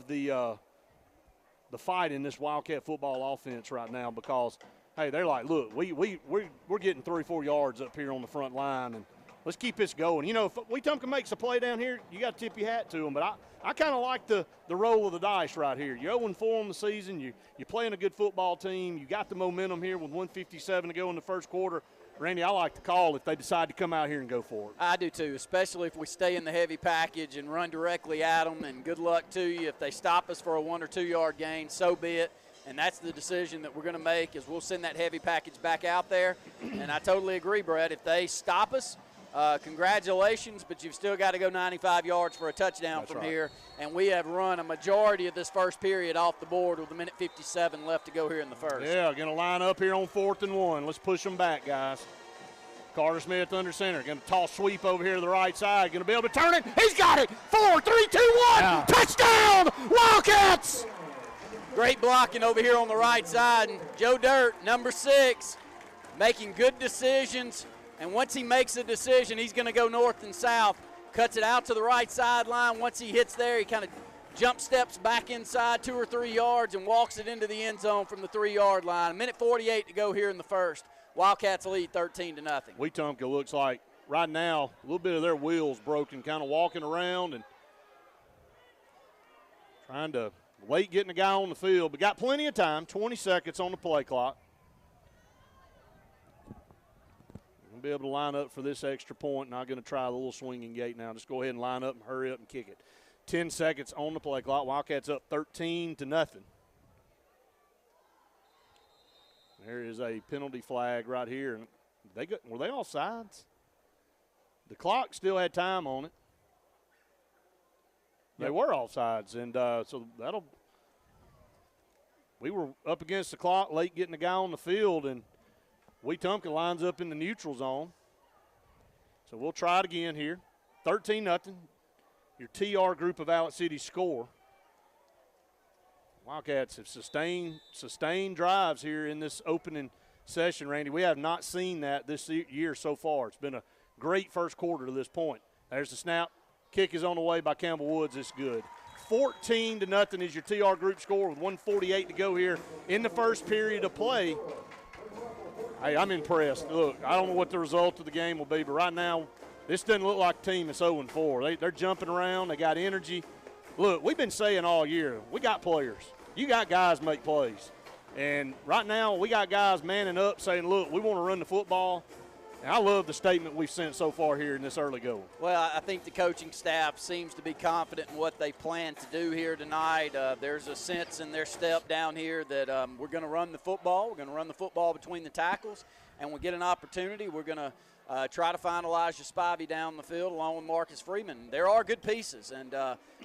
the fight in this Wildcat football offense right now because, hey, they're like, look, we're getting 3 or 4 yards up here on the front line, and let's keep this going. You know, if WETUMPKA makes a play down here, you got to tip your hat to them. But I kind of like the roll of the dice right here. You're 0-4 on the season. You're playing a good football team. You got the momentum here with 1:57 to go in the first quarter. Randy, I like the call if they decide to come out here and go for it. I do too, especially if we stay in the heavy package and run directly at them, and good luck to you. If they stop us for a 1 or 2 yard gain, so be it. And that's the decision that we're going to make is we'll send that heavy package back out there. And I totally agree, Brett. If they stop us, congratulations, but you've still got to go 95 yards for a touchdown from here. And we have run a majority of this first period off the board with 1:57 left to go here in the first. Yeah, going to line up here on 4th and 1. Let's push them back, guys. Carter Smith under center. Going to toss sweep over here to the right side. Going to be able to turn it. He's got it. 4, 3, 2, 1. Yeah. Touchdown, Wildcats. Great blocking over here on the right side. And Joe Dirt, number 6, making good decisions. And once he makes a decision, he's going to go north and south. Cuts it out to the right sideline. Once he hits there, he kind of jump steps back inside 2 or 3 yards and walks it into the end zone from the 3-yard line. 1:48 to go here in the first. Wildcats lead 13-0. WETUMPKA looks like right now a little bit of their wheels broken, kind of walking around and trying to late getting a guy on the field, but got plenty of time, 20 seconds on the play clock. Be able to line up for this extra point. Not going to try a little swinging gate now. Just go ahead and line up and hurry up and kick it. 10 seconds on the play clock. Wildcats up 13-0. There is a penalty flag right here. Were they all sides? The clock still had time on it. They were all sides, and so we were up against the clock, late getting the guy on the field, and WETUMPKA lines up in the neutral zone. So we'll try it again here. 13-0. Your TR group of Allen City score. Wildcats have sustained drives here in this opening session, Randy. We have not seen that this year so far. It's been a great first quarter to this point. There's the snap. Kick is on the way by Campbell Woods. It's good. 14-0 is your TR group score with 1:48 to go here in the first period of play. Hey, I'm impressed. Look, I don't know what the result of the game will be, but right now, this doesn't look like a team that's 0-4. They're jumping around. They got energy. Look, we've been saying all year, we got players. You got guys make plays. And right now, we got guys manning up saying, look, we want to run the football. And I love the statement we've sent so far here in this early goal. Well, I think the coaching staff seems to be confident in what they plan to do here tonight. There's a sense in their step down here that we're going to run the football. We're going to run the football between the tackles, and when we get an opportunity, we're going to try to find Elijah Spivey down the field along with Marcus Freeman. There are good pieces, and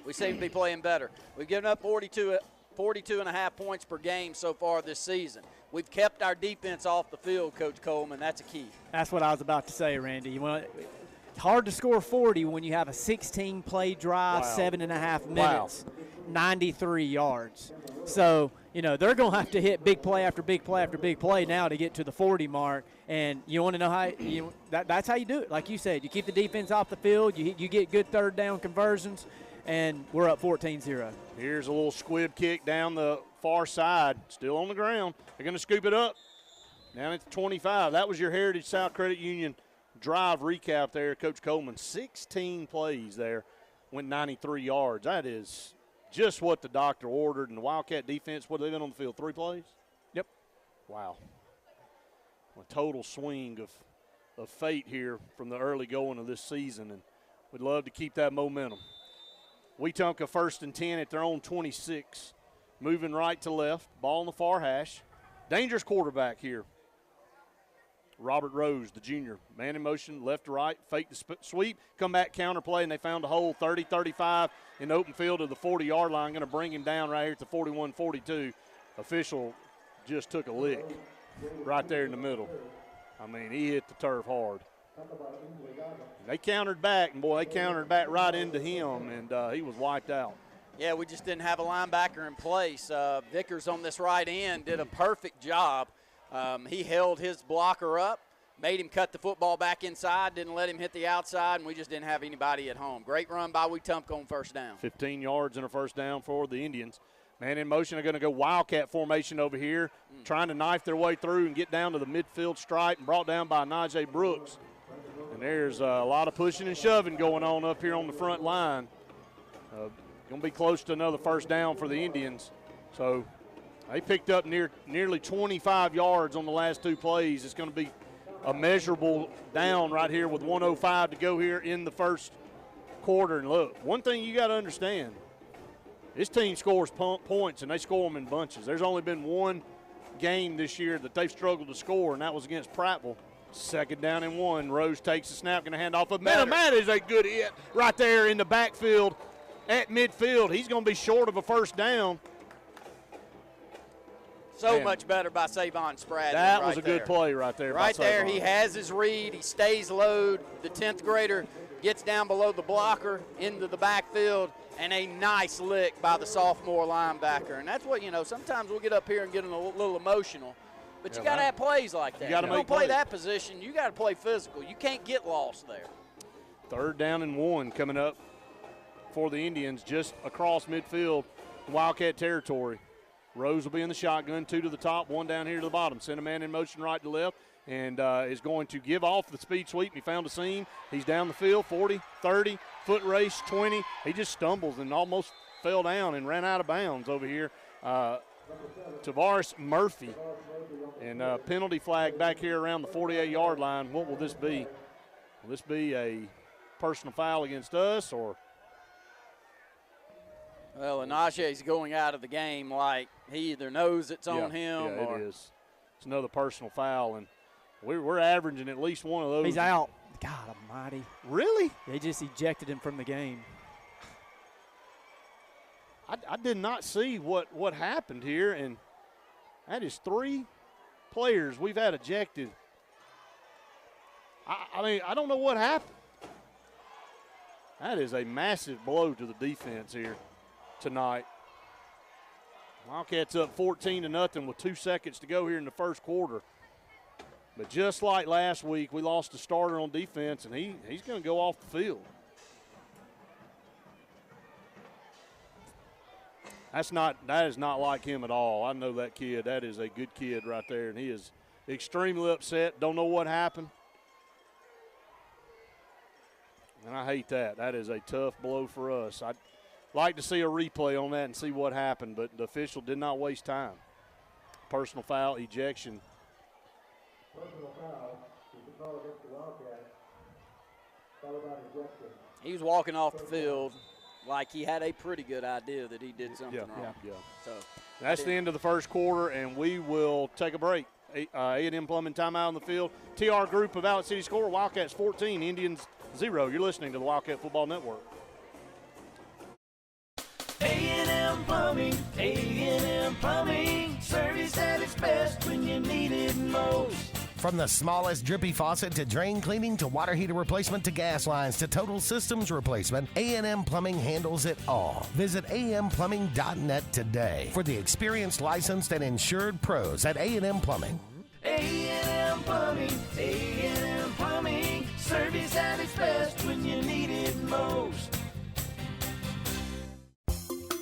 we seem to be playing better. We've given up 42.5 points per game so far this season. We've kept our defense off the field, Coach Coleman. That's a key. That's what I was about to say, Randy. It's hard to score 40 when you have a 16-play drive, 7.5 minutes, 93 yards. So, they're going to have to hit big play after big play after big play now to get to the 40 mark. And you want to know how that's how you do it. Like you said, you keep the defense off the field, you get good third down conversions, and we're up 14-0. Here's a little squib kick down the far side, still on the ground. They're going to scoop it up down at the 25. That was your Heritage South Credit Union drive recap there, Coach Coleman. 16 plays there, went 93 yards. That is just what the doctor ordered. And the Wildcat defense, what have they been on the field, 3 plays? Yep. Wow. A total swing of fate here from the early going of this season, and we'd love to keep that momentum. Wetumpka 1st and 10 at their own 26. Moving right to left, ball on the far hash. Dangerous quarterback here. Robert Rose, the junior. Man in motion, left to right, fake the sweep, come back, counter play, and they found a hole 30-35 in the open field of the 40-yard line. Going to bring him down right here at the 41-42. Official just took a lick right there in the middle. I mean, he hit the turf hard. They countered back, and, boy, they countered back right into him, and he was wiped out. Yeah, we just didn't have a linebacker in place. Vickers on this right end did a perfect job. He held his blocker up, made him cut the football back inside, didn't let him hit the outside, and we just didn't have anybody at home. Great run by Wetumpka on first down. 15 yards and a first down for the Indians. Man in motion, they're going to go Wildcat formation over here, trying to knife their way through and get down to the midfield stripe, and brought down by Najee Brooks. And there's a lot of pushing and shoving going on up here on the front line. Going to be close to another first down for the Indians. So they picked up nearly 25 yards on the last 2 plays. It's going to be a measurable down right here with 1:05 to go here in the first quarter. And look, one thing you got to understand, this team scores points, and they score them in bunches. There's only been one game this year that they've struggled to score, and that was against Prattville. 2nd down and 1. Rose takes the snap, going to hand off. But Matt is a good hit right there in the backfield at midfield. He's going to be short of a first down. So much better by Savon Spratt. That was a good play right there. Right there, he has his read. He stays low. The 10th grader gets down below the blocker into the backfield, and a nice lick by the sophomore linebacker. And that's what, sometimes we'll get up here and get a little emotional. But you got to have plays like that. You don't play that position, you got to play physical. You can't get lost there. 3rd down and 1 coming up for the Indians just across midfield, Wildcat territory. Rose will be in the shotgun, 2 to the top, 1 down here to the bottom. Send a man in motion right to left, and is going to give off the speed sweep. He found a seam. He's down the field, 40, 30, foot race, 20. He just stumbles and almost fell down and ran out of bounds over here. Tavares Murphy, and penalty flag back here around the 48-yard line. What will this be? Will this be a personal foul against us, or? Well, Anache's going out of the game like he either knows it's on him or. It is. It's another personal foul, and we're averaging at least one of those. He's out. God almighty. Really? They just ejected him from the game. I did not see what happened here, and that is 3 players we've had ejected. I mean, I don't know what happened. That is a massive blow to the defense here tonight. Wildcats up 14-0 with 2 seconds to go here in the first quarter. But just like last week, we lost a starter on defense, and he's going to go off the field. That is not like him at all. I know that kid. That is a good kid right there, and he is extremely upset. Don't know what happened. And I hate that. That is a tough blow for us. I'd like to see a replay on that and see what happened, but the official did not waste time. Personal foul, ejection. He was walking off the field like he had a pretty good idea that he did something wrong. Yeah. So that's the end of the first quarter, and we will take a break. A&M Plumbing timeout on the field. TR Group of Valley City score, Wildcats 14, Indians 0. You're listening to the Wildcat Football Network. A&M Plumbing, A&M Plumbing, service at its best when you need it most. From the smallest drippy faucet to drain cleaning to water heater replacement to gas lines to total systems replacement, A&M Plumbing handles it all. Visit amplumbing.net today for the experienced, licensed, and insured pros at A&M Plumbing. A&M Plumbing, A&M Plumbing, service at its best when you need it most.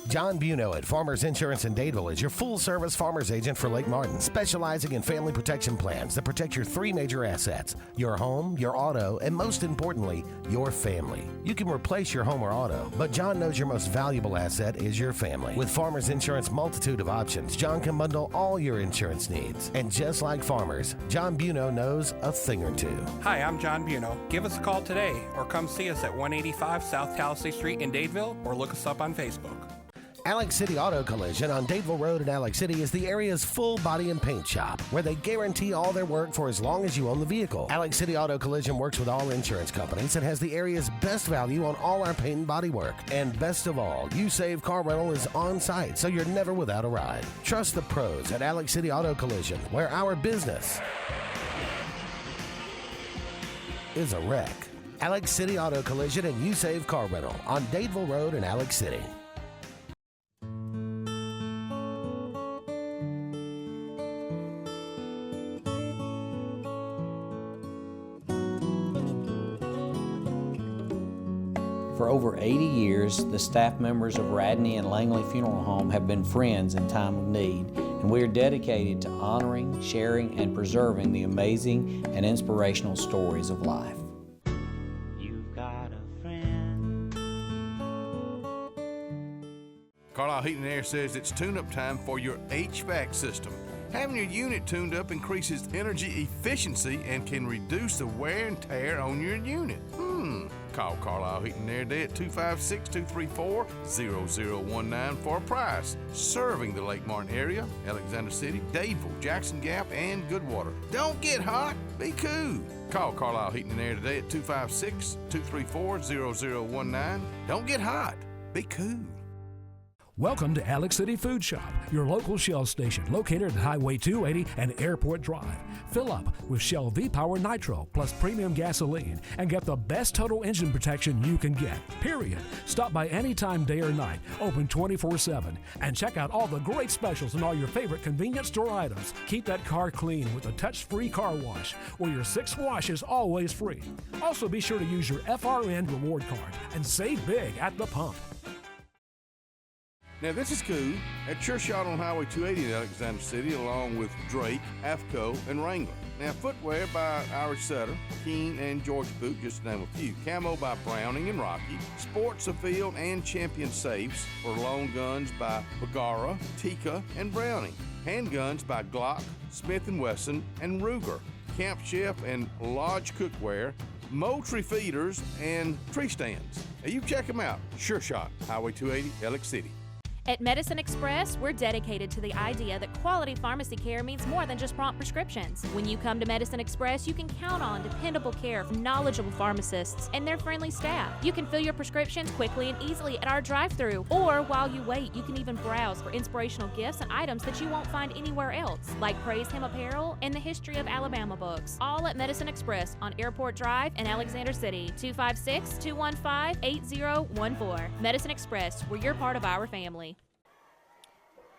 John Buno at Farmers Insurance in Dadeville is your full-service farmer's agent for Lake Martin, specializing in family protection plans that protect your three major assets: your home, your auto, and most importantly, your family. You can replace your home or auto, but John knows your most valuable asset is your family. With Farmers Insurance multitude of options, John can bundle all your insurance needs. And just like Farmers, John Buno knows a thing or two. Hi, I'm John Buno. Give us a call today or come see us at 185 South Tallahassee Street in Dadeville or look us up on Facebook. Alex City Auto Collision on Dadeville Road in Alex City is the area's full body and paint shop, where they guarantee all their work for as long as you own the vehicle. Alex City Auto Collision works with all insurance companies and has the area's best value on all our paint and body work. And best of all, U-Save Car Rental is on site, so you're never without a ride. Trust the pros at Alex City Auto Collision, where our business is a wreck. Alex City Auto Collision and U-Save Car Rental on Dadeville Road in Alex City. For over 80 years, the staff members of Radney and Langley Funeral Home have been friends in time of need, and we are dedicated to honoring, sharing, and preserving the amazing and inspirational stories of life. You've got a friend. Carlisle Heating and Air says it's tune-up time for your HVAC system. Having your unit tuned up increases energy efficiency and can reduce the wear and tear on your unit. Call Carlisle Heating and Air today at 256-234-0019 for a price. Serving the Lake Martin area, Alexander City, Dadeville, Jackson Gap, and Goodwater. Don't get hot, be cool. Call Carlisle Heating and Air today at 256-234-0019. Don't get hot, be cool. Welcome to Alex City Food Shop, your local Shell station located at Highway 280 and Airport Drive. Fill up with Shell V-Power Nitro plus premium gasoline and get the best total engine protection you can get, period. Stop by anytime, day or night, open 24/7, and check out all the great specials and all your favorite convenience store items. Keep that car clean with a touch-free car wash, where your 6th wash is always free. Also, be sure to use your FRN reward card and save big at the pump. Now this is cool. At Sure Shot on Highway 280 in Alexander City, along with Drake, AFCO, and Wrangler. Now footwear by Irish Setter, Keen, and Georgia Boot, just to name a few. Camo by Browning and Rocky. Sports Field and Champion Safes for long guns by Bagara, Tika, and Browning. Handguns by Glock, Smith & Wesson, and Ruger. Camp Chef and Lodge Cookware, Moultrie Feeders, and Tree Stands. Now you check them out. Sure Shot, Highway 280, Alex City. At Medicine Express, we're dedicated to the idea that quality pharmacy care means more than just prompt prescriptions. When you come to Medicine Express, you can count on dependable care from knowledgeable pharmacists and their friendly staff. You can fill your prescriptions quickly and easily at our drive-thru, or while you wait, you can even browse for inspirational gifts and items that you won't find anywhere else, like Praise Him apparel and the History of Alabama books. All at Medicine Express on Airport Drive in Alexander City, 256-215-8014. Medicine Express, where you're part of our family.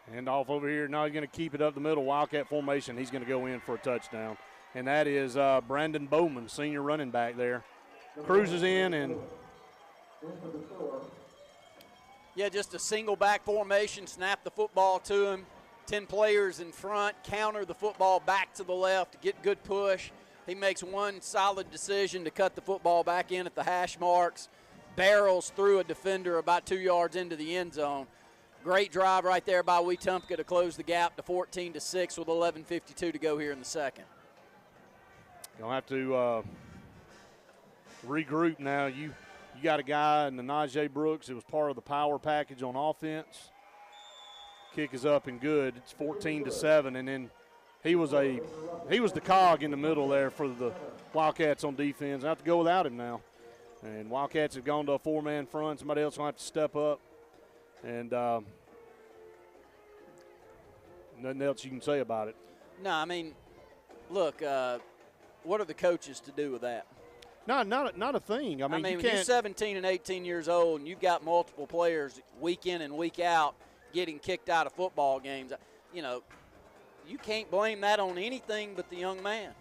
And off over here. Now he's going to keep it up the middle. Wildcat formation. He's going to go in for a touchdown. And that is Brandon Bowman, senior running back there. Cruises in and. Yeah, just a single back formation. Snap the football to him. 10 players in front. Counter the football back to the left. Get good push. He makes one solid decision to cut the football back in at the hash marks. Barrels through a defender about 2 yards into the end zone. Great drive right there by Wetumpka to close the gap to 14-6 with 11:52 to go here in the second. Going to have to regroup now. You got a guy in the Najee Brooks. It was part of the power package on offense. Kick is up and good. It's 14-7, and then he was the cog in the middle there for the Wildcats on defense. I have to go without him now. And Wildcats have gone to a four-man front. Somebody else will have to step up. And nothing else you can say about it. No, I mean, look, what are the coaches to do with that? No, not a thing. I mean when you're 17 and 18 years old and you've got multiple players week in and week out getting kicked out of football games, you know, you can't blame that on anything but the young man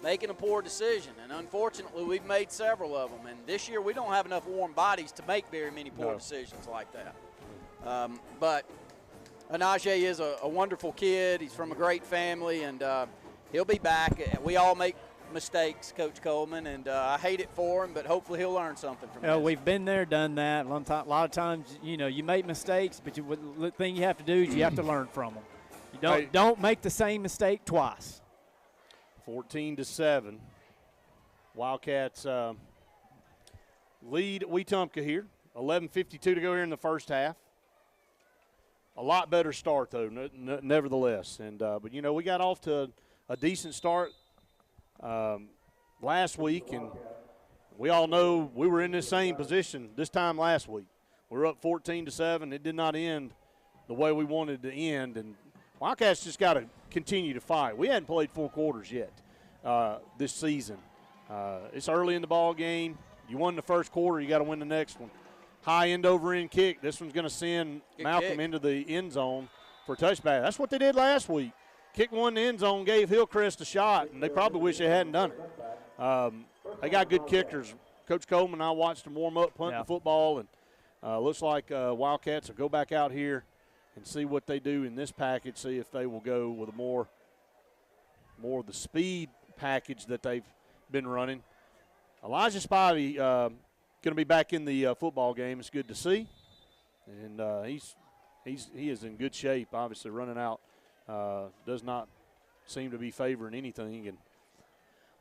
making a poor decision. And unfortunately, we've made several of them. And this year we don't have enough warm bodies to make very many poor decisions like that. But Najee is a wonderful kid. He's from a great family, and he'll be back. We all make mistakes, Coach Coleman, and I hate it for him, but hopefully he'll learn something from this. We've been there, done that. A lot of times, you know, you make mistakes, but the thing you have to do is you have to learn from them. You don't make the same mistake twice. 14-7. Wildcats lead Wetumpka here. 11:52 to go here in the first half. A lot better start, though, nevertheless. And but, you know, we got off to a decent start last week, and we all know we were in this same position this time last week. We were up 14-7. It did not end the way we wanted to end, and Wildcats just got to continue to fight. We hadn't played 4 quarters yet this season. It's early in the ball game. You won the first quarter, you got to win the next one. High end over end kick. This one's going to send Malcolm into the end zone for a touchback. That's what they did last week. Kicked one in the end zone, gave Hillcrest a shot, and they probably wish they hadn't done it. They got good kickers. Coach Coleman and I watched them warm up, punting the football, and looks like Wildcats will go back out here and see what they do in this package, see if they will go with a more of the speed package that they've been running. Elijah Spivey going to be back in the football game. It's good to see, and he is in good shape. Obviously, running out does not seem to be favoring anything. And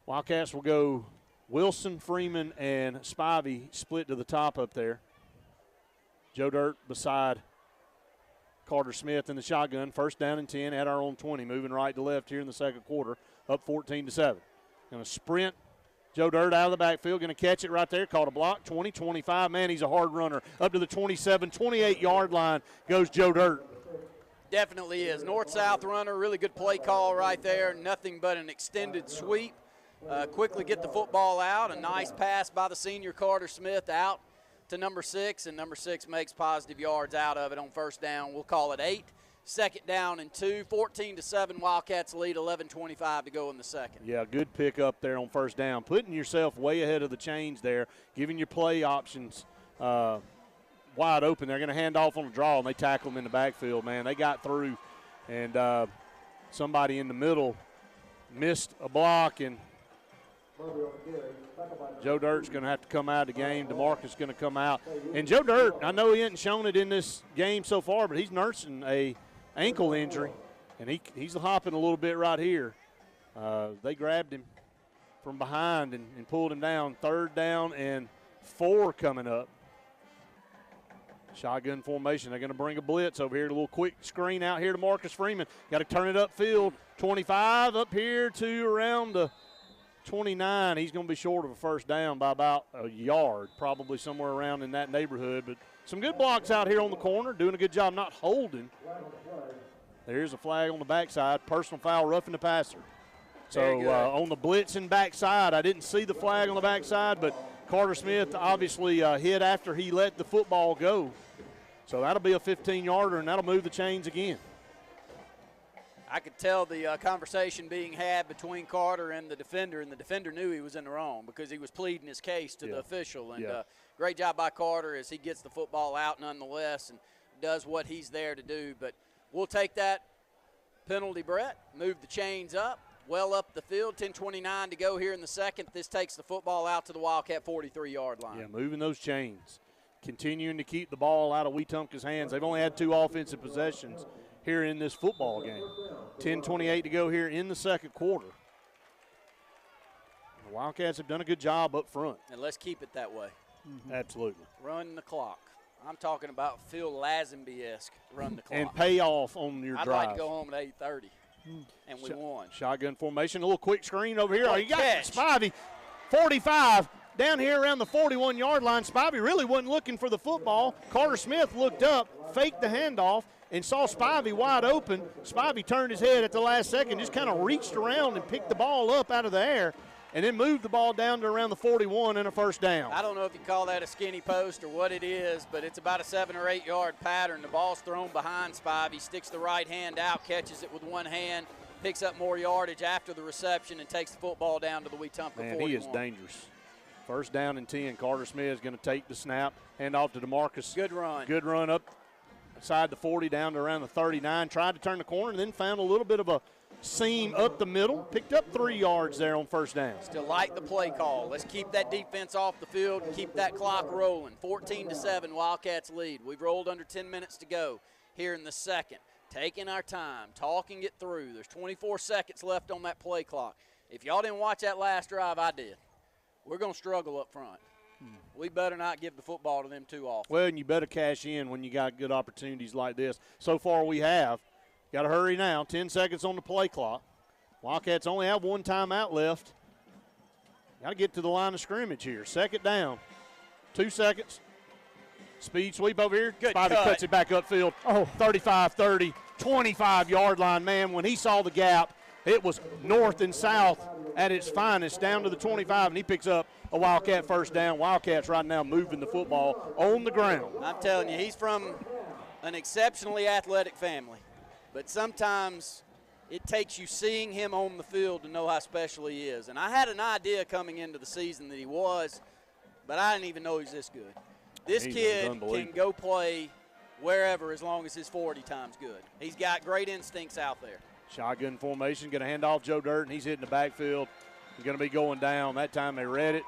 Wildcats will go Wilson, Freeman, and Spivey split to the top up there. Joe Dirt beside Carter Smith in the shotgun. First down and 10 at our own 20, moving right to left here in the second quarter, up 14-7. Going to sprint. Joe Dirt out of the backfield, going to catch it right there. Caught a block, 20, 25. Man, he's a hard runner. Up to the 27, 28-yard line goes Joe Dirt. Definitely is. North-south runner, really good play call right there. Nothing but an extended sweep. Quickly get the football out. A nice pass by the senior Carter Smith out to number 6, and number 6 makes positive yards out of it on first down. We'll call it 8. Second down and 2, 14-7. Wildcats lead, 11:25 to go in the second. Yeah, good pick up there on first down. Putting yourself way ahead of the chains there, giving your play options wide open. They're going to hand off on a draw, and they tackle them in the backfield, man. They got through, and somebody in the middle missed a block, and Joe Dirt's going to have to come out of the game. DeMarcus is going to come out. And Joe Dirt, I know he hasn't shown it in this game so far, but he's nursing a ankle injury, and he's hopping a little bit right here. They grabbed him from behind and pulled him down. 3rd down and 4 coming up. Shotgun formation. They're going to bring a blitz over here. A little quick screen out here to Marcus Freeman. Got to turn it upfield. 25 up here to around the 29. He's going to be short of a first down by about a yard, probably somewhere around in that neighborhood. But some good blocks out here on the corner, doing a good job not holding. There's a flag on the backside, personal foul, roughing the passer. So on the blitzing backside, I didn't see the flag on the backside, but Carter Smith obviously hit after he let the football go. So that'll be a 15-yarder, and that'll move the chains again. I could tell the conversation being had between Carter and the defender knew he was in the wrong because he was pleading his case to the official. And great job by Carter as he gets the football out nonetheless and does what he's there to do. But we'll take that penalty, Brett, move the chains up, well up the field, 10:29 to go here in the second. This takes the football out to the Wildcat 43-yard line. Yeah, moving those chains, continuing to keep the ball out of Wetumpka's hands. They've only had 2 offensive possessions here in this football game. 10:28 to go here in the second quarter. The Wildcats have done a good job up front. And let's keep it that way. Absolutely. Run the clock. I'm talking about Phil Lazenby-esque run the clock. And pay off on your I'd drive. like to go home at 8:30, and we won. Shotgun formation, a little quick screen over here. What Oh, you got catch. Spivey, 45, down here around the 41-yard line. Spivey really wasn't looking for the football. Carter Smith looked up, faked the handoff, and saw Spivey wide open. Spivey turned his head at the last second, just kind of reached around and picked the ball up out of the air, and then moved the ball down to around the 41 and a first down. I don't know if you call that a skinny post or what it is, but it's about a 7 or 8 yard pattern. The ball's thrown behind Spivey, sticks the right hand out, catches it with one hand, picks up more yardage after the reception, and takes the football down to the WETUMPKA 41. Man, he is dangerous. First down and 10. Carter Smith is going to take the snap, hand off to DeMarcus. Good run. Good run up inside the 40 down to around the 39. Tried to turn the corner and then found a little bit of a seam up the middle. Picked up 3 yards there on first down. Still like the play call. Let's keep that defense off the field and keep that clock rolling. 14-7, Wildcats lead. We've rolled under 10 minutes to go here in the second. Taking our time, talking it through. There's 24 seconds left on that play clock. If y'all didn't watch that last drive, I did. We're going to struggle up front. We better not give the football to them too often. Well, and you better cash in when you got good opportunities like this. So far we have. Got to hurry now. 10 seconds on the play clock. Wildcats only have one timeout left. Got to get to the line of scrimmage here. Second down. 2 seconds. Speed sweep over here. Good Spivey cut. cuts it back upfield. 35-30, 25-yard line. Man, when he saw the gap, it was north and south at its finest down to the 25, and he picks up a Wildcat first down. Wildcats right now moving the football on the ground. I'm telling you, he's from an exceptionally athletic family. But sometimes it takes you seeing him on the field to know how special he is. And I had an idea coming into the season that he was, but I didn't even know he was this good. This kid can go play wherever as long as his 40 time's good. He's got great instincts out there. Shotgun formation, going to hand off Joe Dirt, and he's hitting the backfield. He's going to be going down. That time they read it.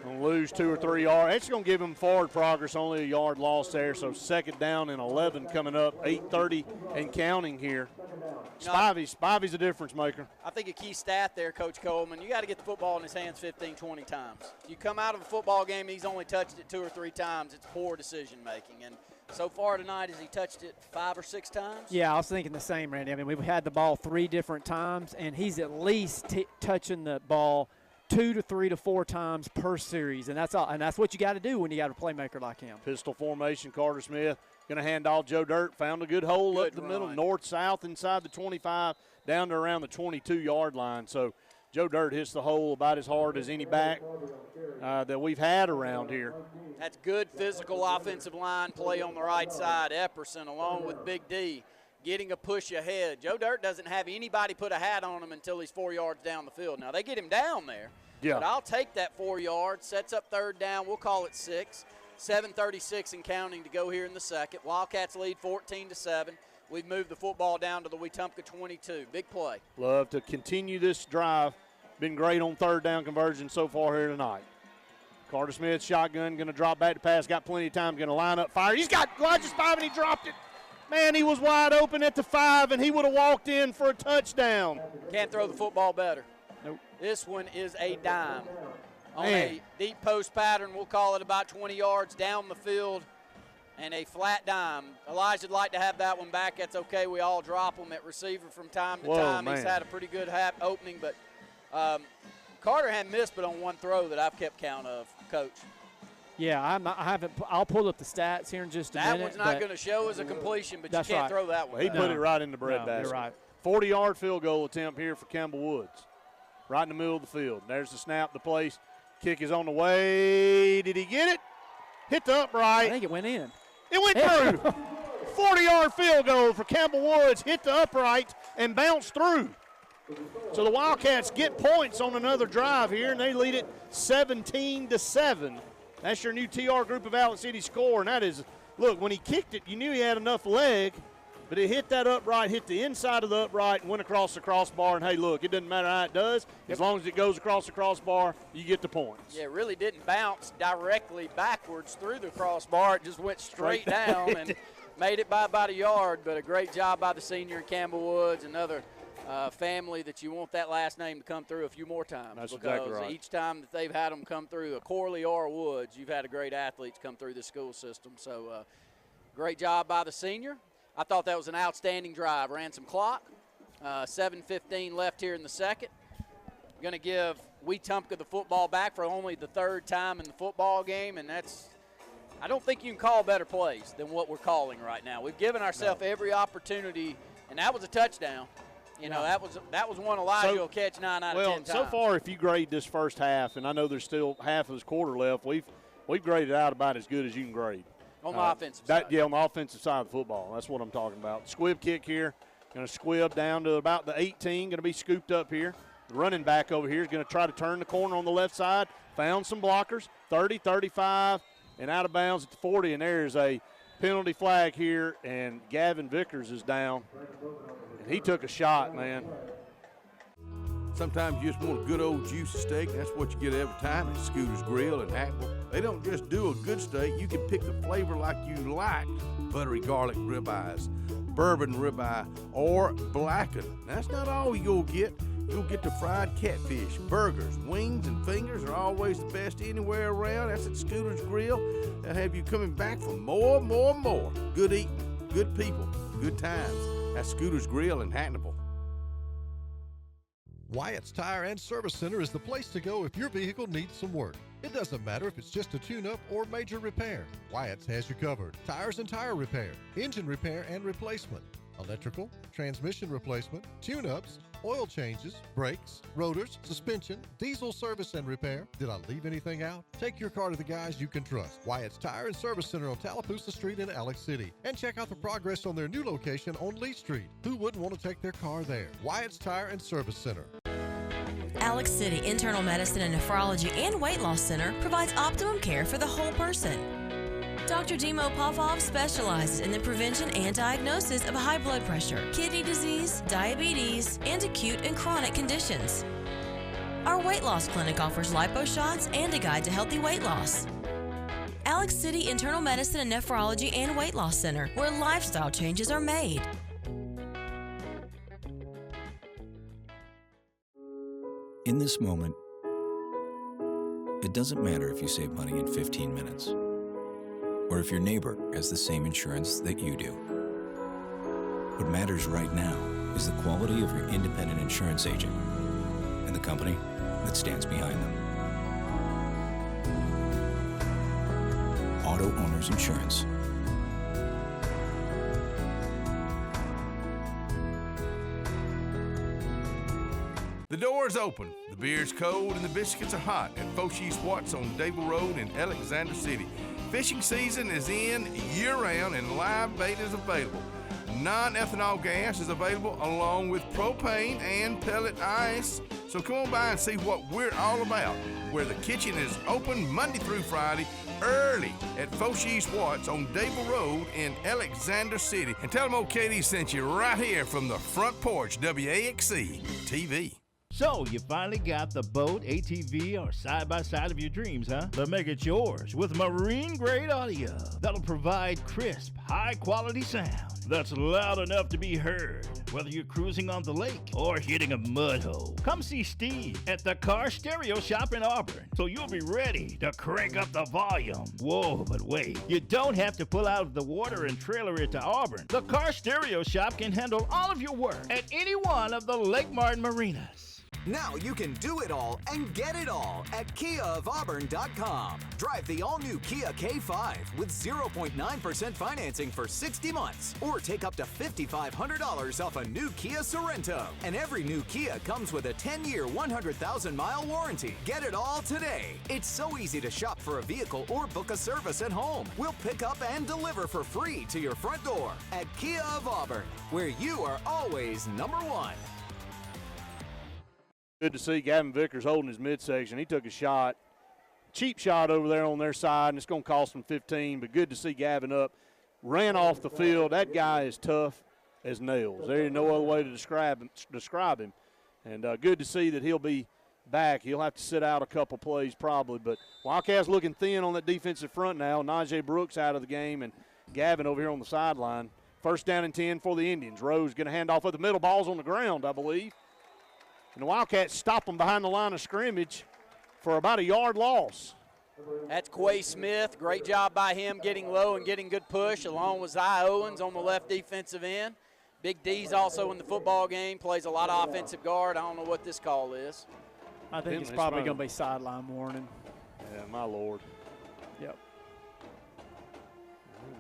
Going to lose 2 or 3 yards. It's going to give him forward progress, only a yard lost there. So second down and 11 coming up, 8:30 and counting here. Spivey's a difference maker. I think a key stat there, Coach Coleman, you got to get the football in his hands 15, 20 times. You come out of a football game, he's only touched it 2 or 3 times. It's poor decision making. And so far tonight, has he touched it 5 or 6 times? Yeah, I was thinking the same, Randy. I mean, we've had the ball 3 different times, and he's at least touching the ball 2 to 3 to 4 times per series, and that's all. And that's what you got to do when you got a playmaker like him. Pistol formation, Carter Smith going to hand off Joe Dirt. Found a good hole up the middle, north-south inside the 25, down to around the 22-yard line. So Joe Dirt hits the hole about as hard as any back that we've had around here. That's good physical offensive line play on the right side. Epperson along with Big D getting a push ahead. Joe Dirt doesn't have anybody put a hat on him until he's 4 yards down the field. Now, they get him down there, but I'll take that 4 yards, sets up third down. We'll call it 6. 7:36 and counting to go here in the second. Wildcats lead 14-7. We've moved the football down to the WETUMPKA 22. Big play. Love to continue this drive. Been great on third down conversion so far here tonight. Carter Smith, shotgun, going to drop back to pass. Got plenty of time, going to line up, fire. He's got Elijah Spivey, and he dropped it. Man, he was wide open at the 5, and he would have walked in for a touchdown. Can't throw the football better. Nope. This one is a dime. On a deep post pattern, we'll call it about 20 yards down the field, and a flat dime. Elijah'd like to have that one back. That's okay. We all drop them at receiver from time to time. He's had a pretty good opening, but Carter hadn't missed but on one throw that I've kept count of, Coach. Yeah, I haven't. I'll pull up the stats here in just a minute. That one's not going to show as a completion, but you can't throw that one. Well, he put it right in the breadbasket. You're right. 40-yard field goal attempt here for Campbell Woods. Right in the middle of the field. There's the snap, the place. Kick is on the way. Did he get it? Hit the upright. I think it went in. It went through. 40-yard field goal for Campbell Woods. Hit the upright and bounced through. So the Wildcats get points on another drive here, and they lead it 17-7. That's your new TR Group of Allen City score, and that is, look, when he kicked it, you knew he had enough leg, but it hit that upright, hit the inside of the upright, and went across the crossbar. And, hey, look, it doesn't matter how it does. As long as it goes across the crossbar, you get the points. Yeah, it really didn't bounce directly backwards through the crossbar. It just went straight down and made it by about a yard. But a great job by the senior Campbell Woods. Another family that you want that last name to come through a few more times. That's because exactly right. each time that they've had them come through, a Corley or a Woods, you've had a great athletes come through the school system. So great job by the senior. I thought that was an outstanding drive. Ran some clock. 7:15 left here in the second. Going to give Wetumpka the football back for only the third time in the football game, and I don't think you can call better plays than what we're calling right now. We've given ourselves every opportunity, and that was a touchdown. You know, that was one Elijah will catch 9 out of 10 times. So far, if you grade this first half, and I know there's still half of this quarter left, we've graded out about as good as you can grade. On the offensive side. Yeah, on the offensive side of the football. That's what I'm talking about. Squib kick here. Going to squib down to about the 18. Going to be scooped up here. The running back over here is going to try to turn the corner on the left side. Found some blockers. 30, 35, and out of bounds at the 40. And there's a penalty flag here, and Gavin Vickers is down. And he took a shot, man. Sometimes you just want a good old juicy steak. That's what you get every time at Scooter's Grill in Hackville. They don't just do a good steak. You can pick the flavor like you like. Buttery garlic ribeyes, bourbon ribeye, or blackened. That's not all you'll get. You'll get the fried catfish, burgers, wings, and fingers are always the best anywhere around. That's at Scooter's Grill. They'll have you coming back for more. Good eating, good people, good times. That's Scooter's Grill in Hackneville. Wyatt's Tire and Service Center is the place to go if your vehicle needs some work. It doesn't matter if it's just a tune-up or major repair. Wyatt's has you covered. Tires and tire repair, engine repair and replacement, electrical, transmission replacement, tune-ups, oil changes, brakes, rotors, suspension, diesel service and repair. Did I leave anything out? Take your car to the guys you can trust. Wyatt's Tire and Service Center on Tallapoosa Street in Alex City. And check out the progress on their new location on Lee Street. Who wouldn't want to take their car there? Wyatt's Tire and Service Center. Alex City Internal Medicine and Nephrology and Weight Loss Center provides optimum care for the whole person. Dr. Dimo Popov specializes in the prevention and diagnosis of high blood pressure, kidney disease, diabetes, and acute and chronic conditions. Our weight loss clinic offers lipo shots and a guide to healthy weight loss. Alex City Internal Medicine and Nephrology and Weight Loss Center, where lifestyle changes are made. In this moment, it doesn't matter if you save money in 15 minutes or if your neighbor has the same insurance that you do. What matters right now is the quality of your independent insurance agent and the company that stands behind them. Auto Owners Insurance. The door's open, the beer's cold, and the biscuits are hot at Foshee Swats on Dable Road in Alexander City. Fishing season is in year-round and live bait is available. Non-ethanol gas is available along with propane and pellet ice. So come on by and see what we're all about, where the kitchen is open Monday through Friday early at Foshee Swats on Dable Road in Alexander City. And tell them old Katie sent you right here from the front porch, WAXC-TV. So, you finally got the boat, ATV, or side-by-side of your dreams, huh? Then make it yours with marine-grade audio that'll provide crisp, high-quality sound that's loud enough to be heard, whether you're cruising on the lake or hitting a mud hole. Come see Steve at the Car Stereo Shop in Auburn, so you'll be ready to crank up the volume. Whoa, but wait, you don't have to pull out of the water and trailer it to Auburn. The Car Stereo Shop can handle all of your work at any one of the Lake Martin marinas. Now you can do it all and get it all at KiaofAuburn.com. Drive the all-new Kia K5 with 0.9% financing for 60 months, or take up to $5,500 off a new Kia Sorento. And every new Kia comes with a 10-year, 100,000-mile warranty. Get it all today. It's so easy to shop for a vehicle or book a service at home. We'll pick up and deliver for free to your front door at Kia of Auburn, where you are always number one. Good to see Gavin Vickers holding his midsection. He took a shot, cheap shot over there on their side, and it's going to cost him 15, but good to see Gavin up. Ran off the field. That guy is tough as nails. There ain't no other way to describe him. And good to see that he'll be back. He'll have to sit out a couple plays probably, but Wildcats looking thin on that defensive front now. Najee Brooks out of the game, and Gavin over here on the sideline. First down and 10 for the Indians. Rose going to hand off at the middle. Ball's on the ground, I believe. And the Wildcats stop them behind the line of scrimmage for about a yard loss. That's Quay Smith. Great job by him getting low and getting good push, along with Zy Owens on the left defensive end. Big D's also in the football game, plays a lot of offensive guard. I don't know what this call is. I think it's probably going to be sideline warning. Yeah, my Lord. Yep.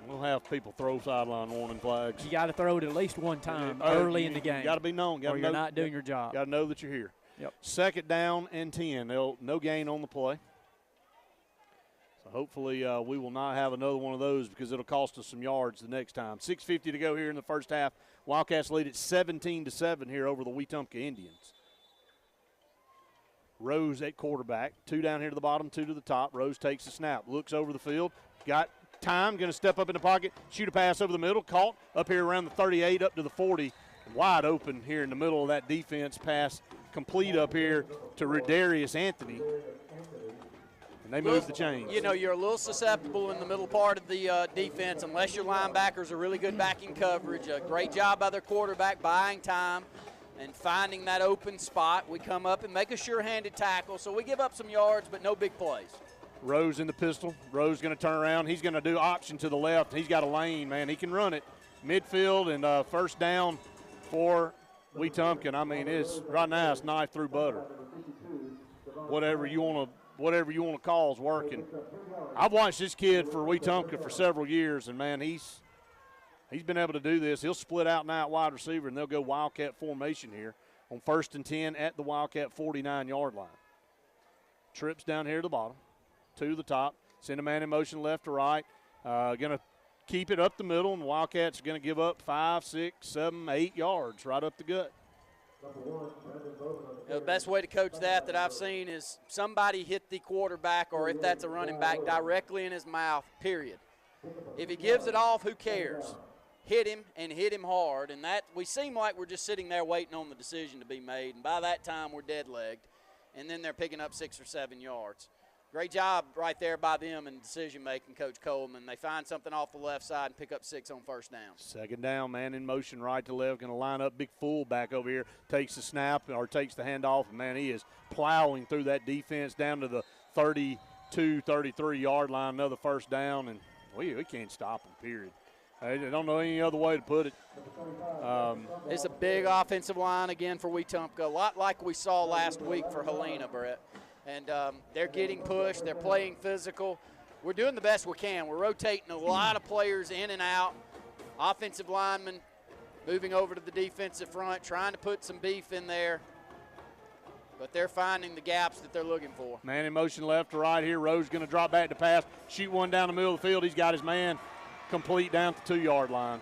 We'll have people throw sideline warning flags. You got to throw it at least one time early in the game. You got to be known. Or you're not doing your job. Got to know that you're here. Yep. Second down and 10. No gain on the play. So hopefully we will not have another one of those because it'll cost us some yards the next time. 6:50 to go here in the first half. Wildcats lead at 17-7 here over the Wetumpka Indians. Rose at quarterback. 2 down here to the bottom, 2 to the top. Rose takes the snap, looks over the field, got time, going to step up in the pocket, shoot a pass over the middle, caught up here around the 38 up to the 40. Wide open here in the middle of that defense, pass complete up here to Redarius Anthony. And they move the chains. You know, you're a little susceptible in the middle part of the defense unless your linebackers are really good backing coverage. A great job by their quarterback buying time and finding that open spot. We come up and make a sure-handed tackle, so we give up some yards, but no big plays. Rose in the pistol. Rose going to turn around. He's going to do option to the left. He's got a lane, man. He can run it. Midfield and first down for Wetumpka. I mean, right now it's knife through butter. Whatever you want to call is working. I've watched this kid for Wetumpka for several years, and, man, he's been able to do this. He'll split out and out wide receiver, and they'll go Wildcat formation here on 1st and 10 at the Wildcat 49-yard line. Trips down here to the bottom, 2 to the top. Send a man in motion left to right. Going to keep it up the middle, and the Wildcats are going to give up 5, 6, 7, 8 yards right up the gut. The best way to coach that I've seen is somebody hit the quarterback, or if that's a running back, directly in his mouth, period. If he gives it off, who cares? Hit him and hit him hard, and that we seem like we're just sitting there waiting on the decision to be made, and by that time we're dead-legged, and then they're picking up 6 or 7 yards. Great job right there by them in decision-making, Coach Coleman. They find something off the left side and pick up 6 on first down. Second down, man in motion right to left, going to line up. Big fullback over here, takes the snap or takes the handoff, and, man, he is plowing through that defense down to the 32, 33-yard line, another first down, and we can't stop him, period. I don't know any other way to put it. It's a big offensive line again for Wetumpka, a lot like we saw last week for Helena, Brett. And they're getting pushed. They're playing physical. We're doing the best we can. We're rotating a lot of players in and out. Offensive linemen moving over to the defensive front, trying to put some beef in there. But they're finding the gaps that they're looking for. Man in motion left to right here. Rose going to drop back to pass, shoot one down the middle of the field. He's got his man complete down to the 2-yard line.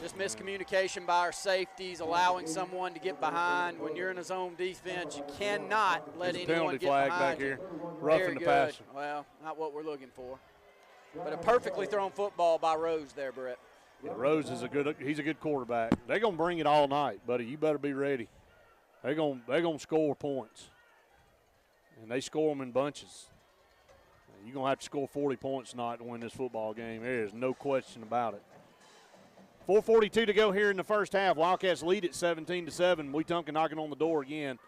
Just miscommunication by our safeties, allowing someone to get behind. When you're in a zone defense, you cannot let anyone get behind you. Penalty flag back here, roughing the passer. Well, not what we're looking for. But a perfectly thrown football by Rose there, Brett. Yeah, Rose is he's a good quarterback. They're going to bring it all night, buddy. You better be ready. They're going to score points. And they score them in bunches. You're going to have to score 40 points tonight to win this football game. There is no question about it. 4:42 to go here in the first half. Wildcats lead at 17-7. Wetumpka knocking on the door again.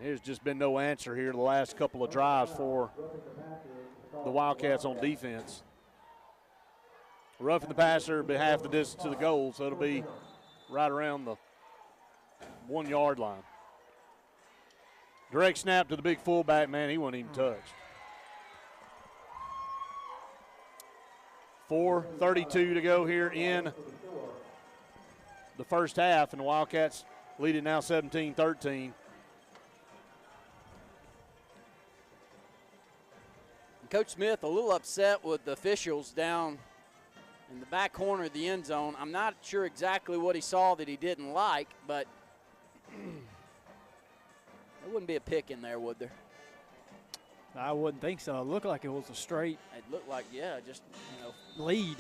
There's just been no answer here the last couple of drives for the Wildcats on defense. Roughing the passer, be half the distance to the goal, so it'll be right around the 1-yard line. Direct snap to the big fullback, man, he wasn't even touched. 4:32 to go here in the first half, and the Wildcats lead it now 17-13. Coach Smith a little upset with the officials down in the back corner of the end zone. I'm not sure exactly what he saw that he didn't like, but there wouldn't be a pick in there, would there? I wouldn't think so. It looked like it was a straight. It looked like, yeah, just, lead.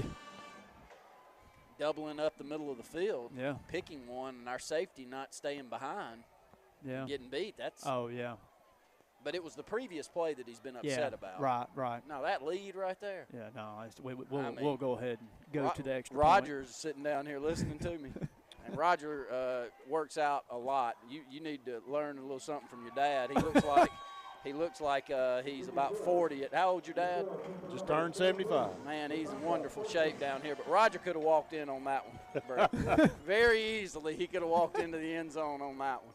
Doubling up the middle of the field. Yeah. Picking one, and our safety not staying behind. Yeah. Getting beat. That's. Oh, yeah. But it was the previous play that he's been upset about. Right. Now, that lead right there. Yeah, no, we'll go ahead and go to the extra Roger's point. sitting down here listening to me. And Roger works out a lot. You need to learn a little something from your dad. He looks like he's about 40. How old's your dad? Just turned 75. Man, he's in wonderful shape down here. But Roger could have walked in on that one, Bert. Very easily, he could have walked into the end zone on that one.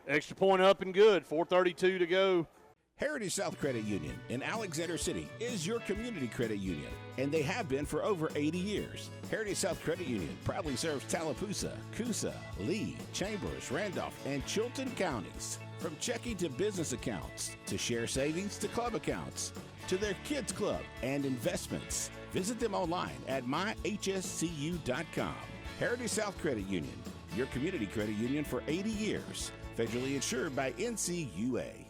Extra point up and good. 4:32 to go. Heritage South Credit Union in Alexander City is your community credit union, and they have been for over 80 years. Heritage South Credit Union proudly serves Tallapoosa, Coosa, Lee, Chambers, Randolph, and Chilton counties. From checking to business accounts, to share savings to club accounts, to their kids club and investments. Visit them online at myhscu.com. Heritage South Credit Union, your community credit union for 80 years. Federally insured by NCUA.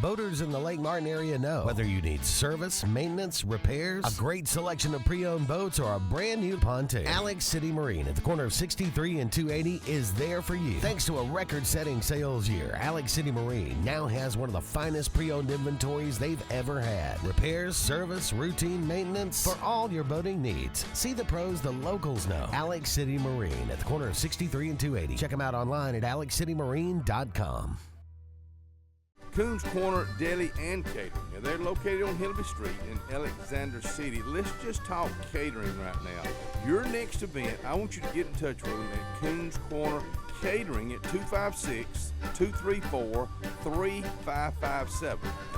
Boaters in the Lake Martin area know whether you need service, maintenance, repairs, a great selection of pre-owned boats, or a brand new pontoon. Alex City Marine at the corner of 63 and 280 is there for you. Thanks to a record-setting sales year, Alex City Marine now has one of the finest pre-owned inventories they've ever had. Repairs, service, routine maintenance for all your boating needs. See the pros the locals know. Alex City Marine at the corner of 63 and 280. Check them out online at alexcitymarine.com. Coons Corner Deli and Catering. Now, they're located on Hillby Street in Alexander City. Let's just talk catering right now. Your next event, I want you to get in touch with them at Coons Corner Catering at 256-234-3557. Now,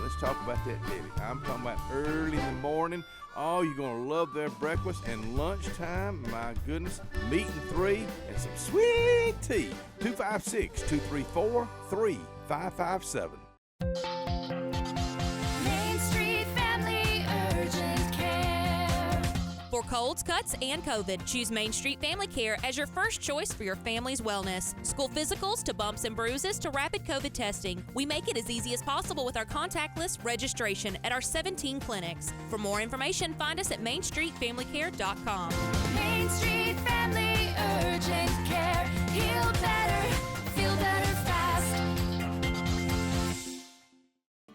let's talk about that deli. I'm talking about early in the morning. Oh, you're going to love their breakfast, and lunchtime, my goodness, meat and 3 and some sweet tea. 256-234-3557. Main Street Family Urgent Care. For colds, cuts, and COVID, choose Main Street Family Care as your first choice for your family's wellness. School physicals to bumps and bruises to rapid COVID testing. We make it as easy as possible with our contactless registration at our 17 clinics. For more information, find us at mainstreetfamilycare.com. Main Street Family Urgent Care. Heal better, feel better fast.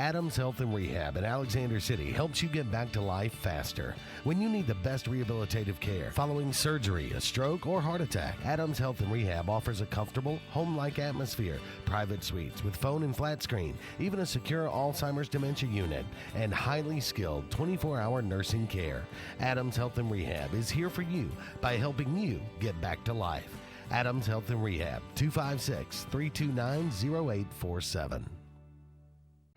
Adams Health and Rehab in Alexander City helps you get back to life faster. When you need the best rehabilitative care following surgery, a stroke, or heart attack, Adams Health and Rehab offers a comfortable, home-like atmosphere, private suites with phone and flat screen, even a secure Alzheimer's dementia unit, and highly skilled 24-hour nursing care. Adams Health and Rehab is here for you by helping you get back to life. Adams Health and Rehab, 256-329-0847.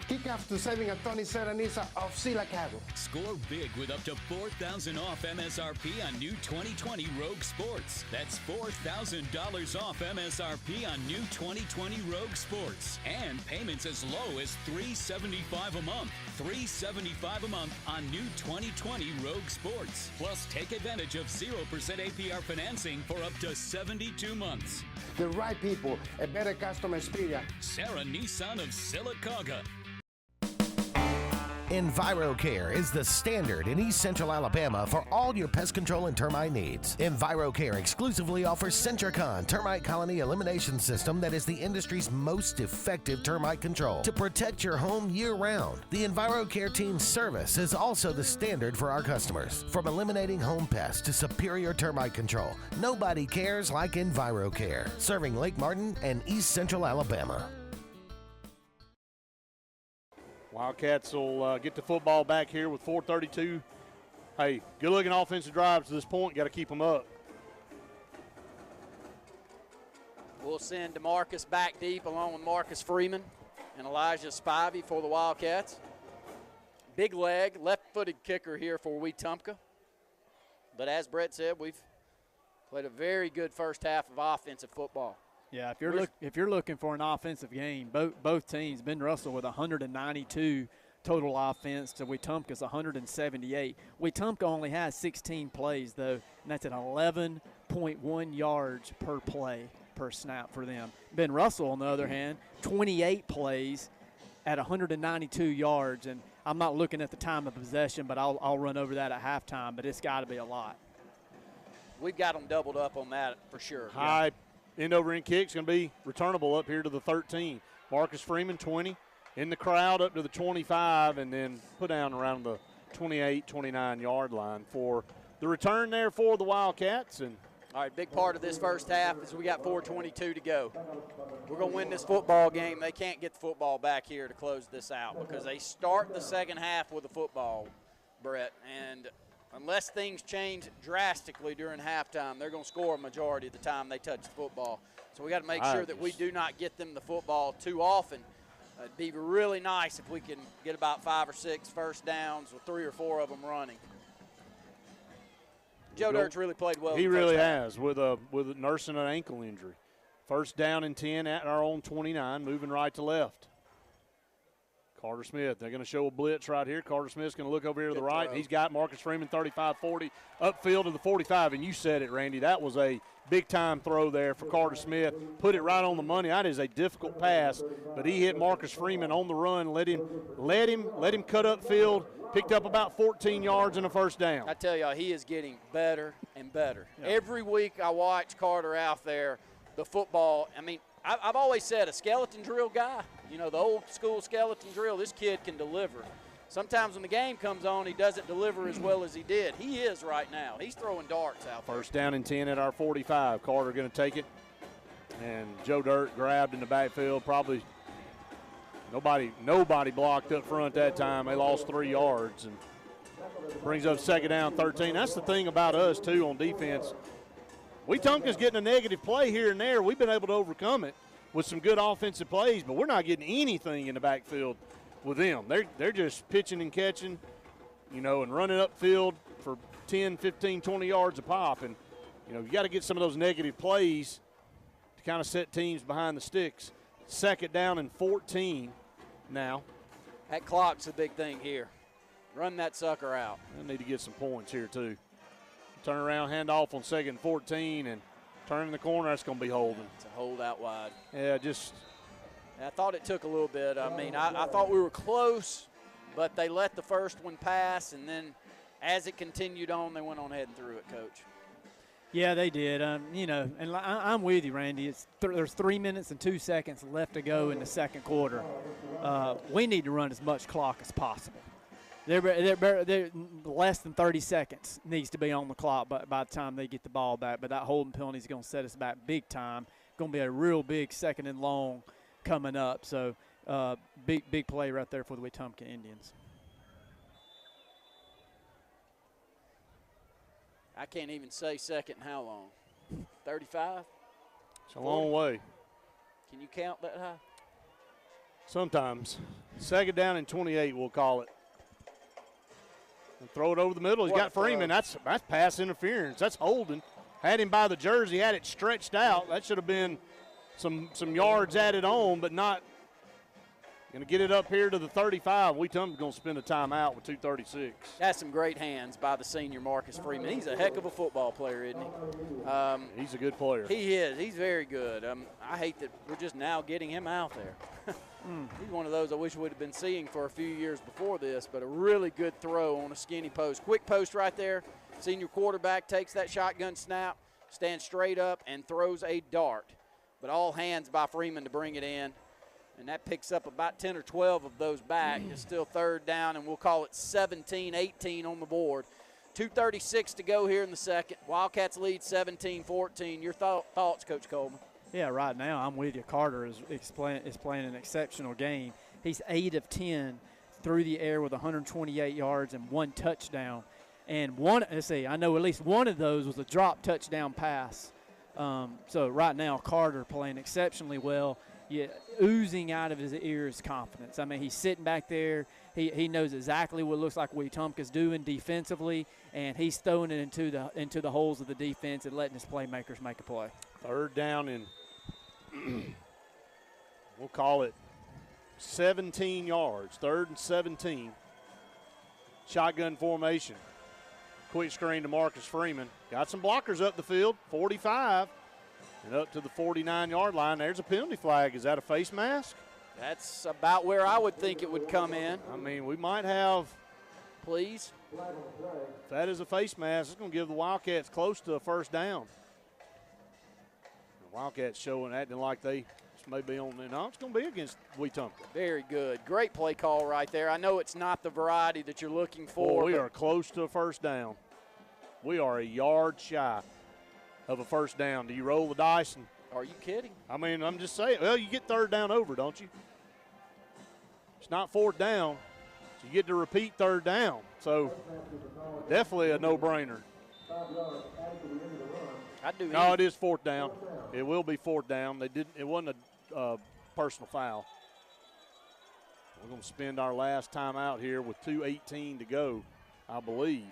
Kick off to saving at Tony Serenisa of Silicago. Score big with up to $4,000 off MSRP on new 2020 Rogue Sports. That's $4,000 off MSRP on new 2020 Rogue Sports. And payments as low as $375 a month. $375 a month on new 2020 Rogue Sports. Plus, take advantage of 0% APR financing for up to 72 months. The right people, a better customer experience. Sarah Nissan of Sylacauga. EnviroCare is the standard in East Central Alabama for all your pest control and termite needs. EnviroCare exclusively offers Centricon termite colony elimination system that is the industry's most effective termite control to protect your home year-round. The EnviroCare team's service is also the standard for our customers. From eliminating home pests to superior termite control, nobody cares like EnviroCare, serving Lake Martin and East Central Alabama. Wildcats will get the football back here with 4:32. Hey, good-looking offensive drives to this point. Got to keep them up. We'll send DeMarcus back deep along with Marcus Freeman and Elijah Spivey for the Wildcats. Big leg, left-footed kicker here for WETUMPKA. But as Brett said, we've played a very good first half of offensive football. Yeah, if you're looking for an offensive game, both teams, Ben Russell with 192 total offense to WETUMPKA's 178. WETUMPKA only has 16 plays, though, and that's at 11.1 yards per play per snap for them. Ben Russell, on the other hand, 28 plays at 192 yards, and I'm not looking at the time of possession, but I'll run over that at halftime, but it's got to be a lot. We've got them doubled up on that for sure. High end-over-end kick's going to be returnable up here to the 13. Marcus Freeman, 20. In the crowd up to the 25, and then put down around the 28, 29-yard line for the return there for the Wildcats. And all right, big part of this first half is we got 4:22 to go. We're going to win this football game. They can't get the football back here to close this out because they start the second half with a football, Brett. And unless things change drastically during halftime, they're going to score a majority of the time they touch the football. So we got to make sure that we do not get them the football too often. It'd be really nice if we can get about 5 or 6 first downs with 3 or 4 of them running. Joe Dirt's really played well. He really has with nursing an ankle injury. First down and 10 at our own 29, moving right to left. Carter Smith, they're going to show a blitz right here. Carter Smith's going to look over here to the right. He's got Marcus Freeman 35-40 upfield to the 45, and you said it, Randy. That was a big-time throw there for Carter Smith. Put it right on the money. That is a difficult pass, but he hit Marcus Freeman on the run, let him cut upfield, picked up about 14 yards and a first down. I tell you, he is getting better and better. Yeah. Every week I watch Carter out there, the football. I mean, I've always said a skeleton drill guy, you know, the old school skeleton drill, this kid can deliver. Sometimes when the game comes on, he doesn't deliver as well as he did. He is right now. He's throwing darts out there. First down and 10 at our 45. Carter going to take it. And Joe Dirt grabbed in the backfield. Probably nobody blocked up front that time. They lost 3 yards and brings up second down, 13. That's the thing about us, too, on defense. Wetumpka's getting a negative play here and there. We've been able to overcome it with some good offensive plays, but we're not getting anything in the backfield with them. They're just pitching and catching, you know, and running upfield for 10, 15, 20 yards a pop. And, you know, you got to get some of those negative plays to kind of set teams behind the sticks. Second down and 14 now. That clock's a big thing here. Run that sucker out. They need to get some points here, too. Turn around, hand off on second and 14, and turn in the corner. That's going to be holding. It's a hold out wide. Yeah, just. I thought it took a little bit. I mean, I thought we were close, but they let the first one pass, and then as it continued on, they went on ahead and threw it, Coach. Yeah, they did. You know, and I'm with you, Randy. There's 3 minutes and 2 seconds left to go in the second quarter. We need to run as much clock as possible. They're less than 30 seconds needs to be on the clock by the time they get the ball back. But that holding penalty is going to set us back big time. Going to be a real big second and long coming up. So big play right there for the Wetumpka Indians. I can't even say second how long. 35? It's a long way. Can you count that high? Sometimes. Second down and 28, we'll call it. And throw it over the middle. He's got Freeman. That's pass interference. That's holding. Had him by the jersey, had it stretched out. That should have been some yards added on, but not going to get it up here to the 35. Wetumpka's going to spend a timeout with 2:36. That's some great hands by the senior Marcus Freeman. He's a heck of a football player, isn't he? He's a good player. He is. He's very good. I hate that we're just now getting him out there. He's one of those I wish we'd have been seeing for a few years before this, but a really good throw on a skinny post. Quick post right there. Senior quarterback takes that shotgun snap, stands straight up, and throws a dart. But all hands by Freeman to bring it in. And that picks up about 10 or 12 of those back. It's still third down, and we'll call it 17-18 on the board. 2:36 to go here in the second. Wildcats lead 17-14. Your thoughts, Coach Coleman? Yeah, right now I'm with you. Carter is playing an exceptional game. He's 8 of 10 through the air with 128 yards and 1 touchdown. And I know at least one of those was a drop touchdown pass. So right now Carter playing exceptionally well. Yeah, oozing out of his ears confidence. I mean, he's sitting back there. He knows exactly what it looks like Wetumpka's doing defensively, and he's throwing it into the holes of the defense and letting his playmakers make a play. Third down and we'll call it 17 yards. 3rd and 17. Shotgun formation. Quick screen to Marcus Freeman. Got some blockers up the field. 45. And up to the 49-yard line. There's a penalty flag. Is that a face mask? That's about where I would think it would come in. I mean, we might have. Please. If that is a face mask, it's going to give the Wildcats close to a first down. The Wildcats acting like they may be on there. No, it's going to be against WETUMPKA. Very good. Great play call right there. I know it's not the variety that you're looking for. We are close to a first down. We are a yard shy of a first down. Do you roll the dice? And are you kidding? I mean, I'm just saying. Well, you get third down over, don't you? It's not fourth down, so you get to repeat third down. So definitely a no-brainer. No, it is fourth down. It will be fourth down. It wasn't a personal foul. We're going to spend our last timeout here with 2:18 to go, I believe.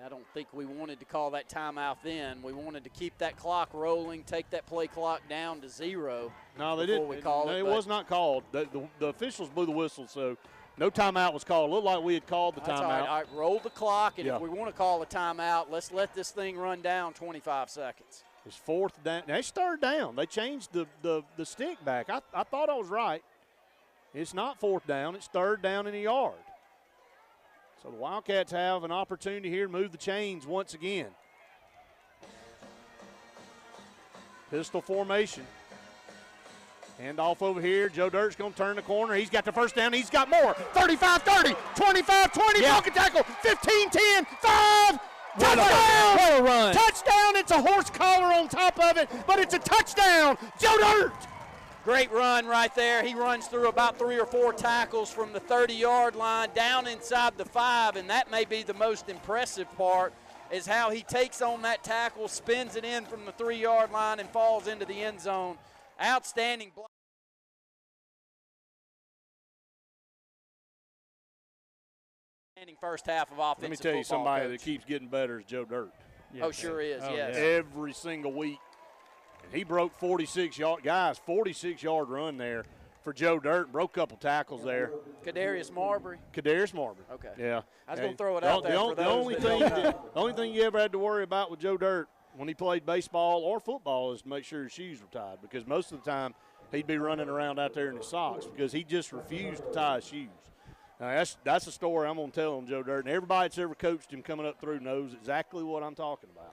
I don't think we wanted to call that timeout then. We wanted to keep that clock rolling, take that play clock down to 0. No, they didn't. It was not called. The officials blew the whistle, so no timeout was called. It looked like we had called the timeout. All right, roll the clock, and if we want to call a timeout, let's let this thing run down 25 seconds. It's fourth down. It's third down. They changed the stick back. I thought I was right. It's not fourth down. It's third down in a yard. So the Wildcats have an opportunity here to move the chains once again. Pistol formation. Handoff over here. Joe Dirt's going to turn the corner. He's got the first down. He's got more. 35-30, 25-20, broken tackle, 15-10, 5. Touchdown! What a run. Touchdown. It's a horse collar on top of it, but it's a touchdown. Joe Dirt. Great run right there. He runs through about 3 or 4 tackles from the 30-yard line down inside the 5, and that may be the most impressive part is how he takes on that tackle, spins it in from the 3-yard line, and falls into the end zone. Outstanding block. First half of offensive. Let me tell you, football, somebody Coach. that keeps getting better is Joe Dirt. Yes. Oh, sure is, yes. Every single week. And he broke 46-yard. Guys, 46-yard run there for Joe Dirt. Broke a couple tackles there. Kadarius Marbury. Okay. Yeah. I was going to throw it out there for those the only thing you ever had to worry about with Joe Dirt when he played baseball or football is to make sure his shoes were tied, because most of the time he'd be running around out there in his socks because he just refused to tie his shoes. Now, that's a story I'm going to tell on Joe Dirt, and everybody that's ever coached him coming up through knows exactly what I'm talking about.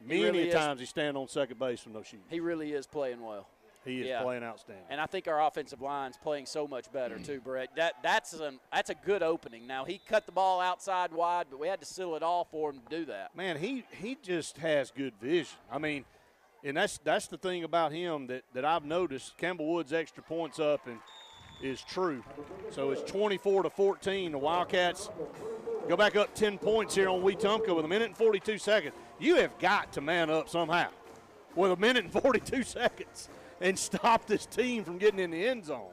Many times he's standing on second base with no shoes. He really is playing well. He is playing outstanding. And I think our offensive line's playing so much better too, Brett. That's a good opening. Now, he cut the ball outside wide, but we had to seal it all for him to do that. Man, he just has good vision. I mean, and that's the thing about him that I've noticed. Campbell Woods' extra points up and is true. So it's 24-14. The Wildcats go back up 10 points here on Wetumpka with 1 minute and 42 seconds. You have got to man up somehow with 1 minute and 42 seconds and stop this team from getting in the end zone.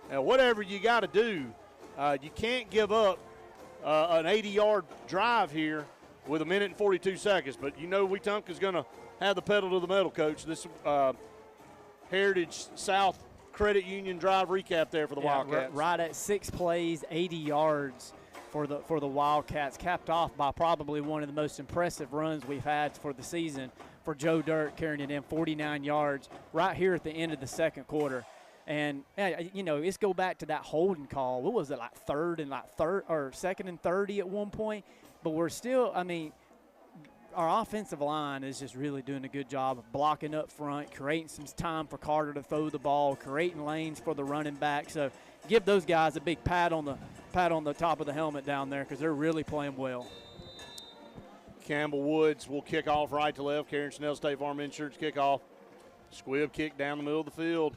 Now, whatever you got to do, you can't give up an 80-yard drive here with 1 minute and 42 seconds. But you know Wetumpka's going to have the pedal to the metal, Coach. This Heritage South Credit Union drive recap there for the Wildcats. Right at 6 plays, 80 yards for the Wildcats, capped off by probably one of the most impressive runs we've had for the season for Joe Dirt, carrying it in 49 yards right here at the end of the second quarter. And, you know, let's go back to that holding call. What was it, like second and 30 at one point? But we're still, I mean, our offensive line is just really doing a good job of blocking up front, creating some time for Carter to throw the ball, creating lanes for the running back. So give those guys a big pat on the top of the helmet down there, because they're really playing well. Campbell Woods will kick off right to left. Karen Snell, State Farm Insurance kickoff. Squibb kick down the middle of the field.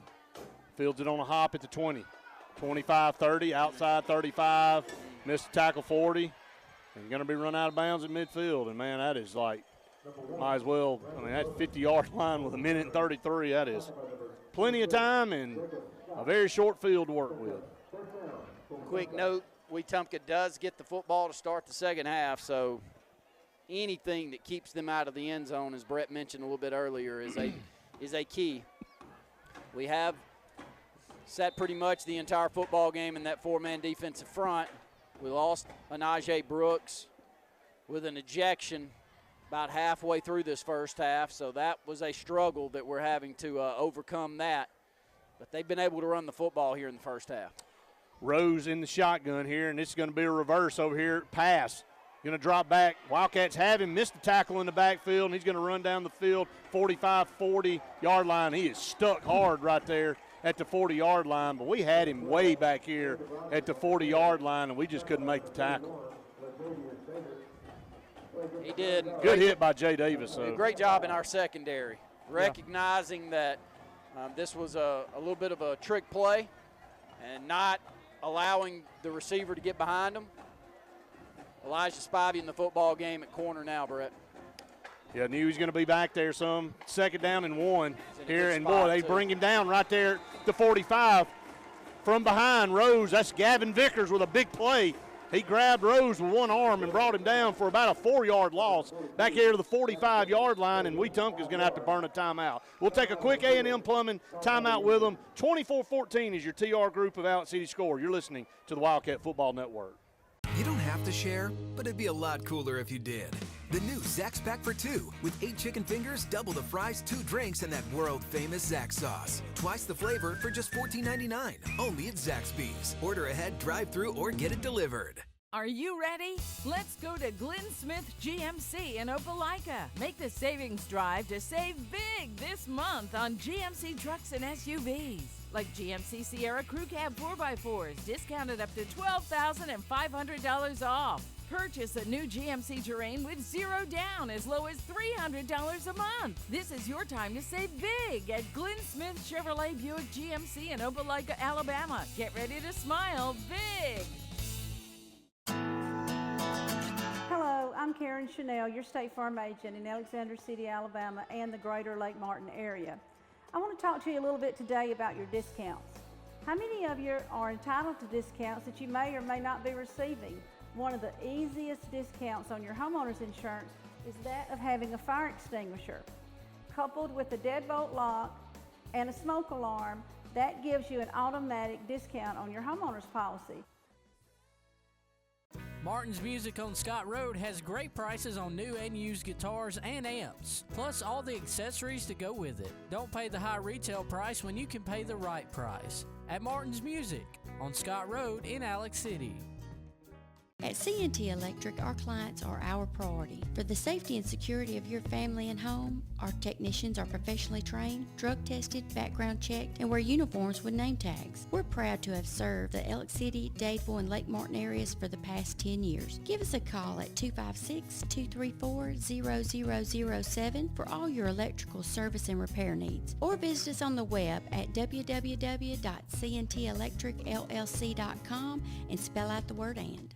Fields it on a hop at the 20. 25-30, outside 35. Missed the tackle 40. And going to be run out of bounds at midfield. And, man, that is like, might as well, I mean, that's 50-yard line with 1 minute and 33. That is plenty of time and a very short field to work with. Quick note, Wetumpka does get the football to start the second half, so anything that keeps them out of the end zone, as Brett mentioned a little bit earlier, is a key. We have sat pretty much the entire football game in that 4-man defensive front. We lost Anaje Brooks with an ejection about halfway through this first half, so that was a struggle that we're having to overcome that. But they've been able to run the football here in the first half. Rose in the shotgun here, and this is going to be a reverse over here. Pass Going to drop back. Wildcats have him, missed the tackle in the backfield, and he's going to run down the field, 45, 40-yard line. He is stuck hard right there at the 40-yard line, but we had him way back here at the 40-yard line, and we just couldn't make the tackle. He did. Good hit by Jay Davis. Great job in our secondary, recognizing that this was a little bit of a trick play and not allowing the receiver to get behind him. Elijah Spivey in the football game at corner now, Brett. Yeah, knew he was going to be back there some. 2nd down and 1 here, and boy, they bring him down right there at the 45. From behind, Rose, that's Gavin Vickers with a big play. He grabbed Rose with one arm and brought him down for about a 4-yard loss back here to the 45-yard line, and WETUMPKA is going to have to burn a timeout. We'll take a quick A&M Plumbing timeout with them. 24-14 is your TR Group of Allen City score. You're listening to the Wildcat Football Network. You don't have to share, but it'd be a lot cooler if you did. The new Zax's Pack for 2 with 8 chicken fingers, double the fries, 2 drinks, and that world-famous Zax sauce. Twice the flavor for just $14.99. Only at Zaxby's. Order ahead, drive-through, or get it delivered. Are you ready? Let's go to Glenn Smith GMC in Opelika. Make the savings drive to save big this month on GMC trucks and SUVs. Like GMC Sierra Crew Cab 4x4s, discounted up to $12,500 off. Purchase a new GMC Terrain with 0 down as low as $300 a month. This is your time to save big at Glenn Smith Chevrolet Buick GMC in Opelika, Alabama. Get ready to smile big. Hello, I'm Karen Chanel, your State Farm agent in Alexander City, Alabama, and the greater Lake Martin area. I want to talk to you a little bit today about your discounts. How many of you are entitled to discounts that you may or may not be receiving? One of the easiest discounts on your homeowner's insurance is that of having a fire extinguisher. Coupled with a deadbolt lock and a smoke alarm, that gives you an automatic discount on your homeowner's policy. Martin's Music on Scott Road has great prices on new and used guitars and amps, plus all the accessories to go with it. Don't pay the high retail price when you can pay the right price. At Martin's Music on Scott Road in Alex City. At C&T Electric, our clients are our priority. For the safety and security of your family and home, our technicians are professionally trained, drug tested, background checked, and wear uniforms with name tags. We're proud to have served the Alex City, Dadeville, and Lake Martin areas for the past 10 years. Give us a call at 256-234-0007 for all your electrical service and repair needs, or visit us on the web at www.cntelectricllc.com and spell out the word "and."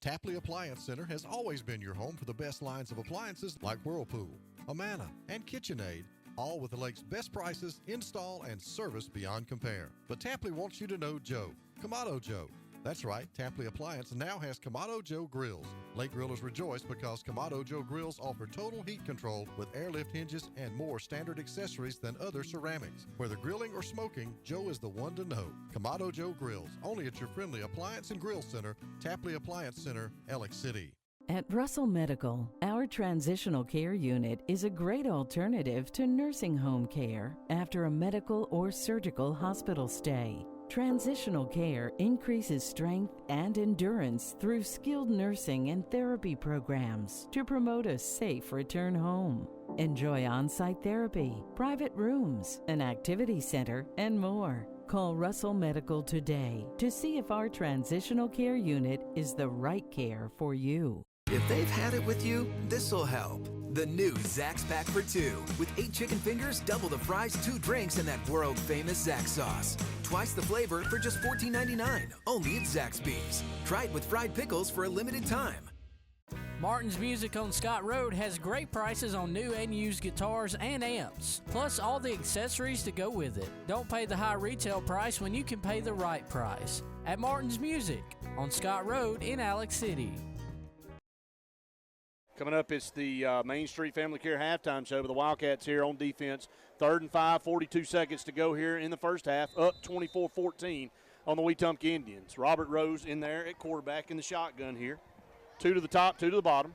Tapley Appliance Center has always been your home for the best lines of appliances like Whirlpool, Amana, and KitchenAid, all with the lake's best prices, install, and service beyond compare. But Tapley wants you to know Joe, Kamado Joe. That's right, Tapley Appliance now has Kamado Joe grills. Lake grillers rejoice because Kamado Joe grills offer total heat control with airlift hinges and more standard accessories than other ceramics. Whether grilling or smoking, Joe is the one to know. Kamado Joe Grills, only at your friendly appliance and grill center, Tapley Appliance Center, Alex City. At Russell Medical, our transitional care unit is a great alternative to nursing home care after a medical or surgical hospital stay. Transitional care increases strength and endurance through skilled nursing and therapy programs to promote a safe return home. Enjoy on-site therapy, private rooms, an activity center, and more. Call Russell Medical today to see if our transitional care unit is the right care for you. If they've had it with you, this'll help. The new Zax's Pack for 2 with 8 chicken fingers, double the fries, 2 drinks, and that world-famous Zax sauce. Twice the flavor for just $14.99. Only at Zaxby's. Try it with fried pickles for a limited time. Martin's Music on Scott Road has great prices on new and used guitars and amps, plus all the accessories to go with it. Don't pay the high retail price when you can pay the right price. At Martin's Music on Scott Road in Alex City. Coming up, it's the Main Street Family Care halftime show with the Wildcats here on defense. 3rd and 5, 42 seconds to go here in the first half, up 24-14 on the WETUMPKA Indians. Robert Rose in there at quarterback in the shotgun here. 2 to the top, 2 to the bottom.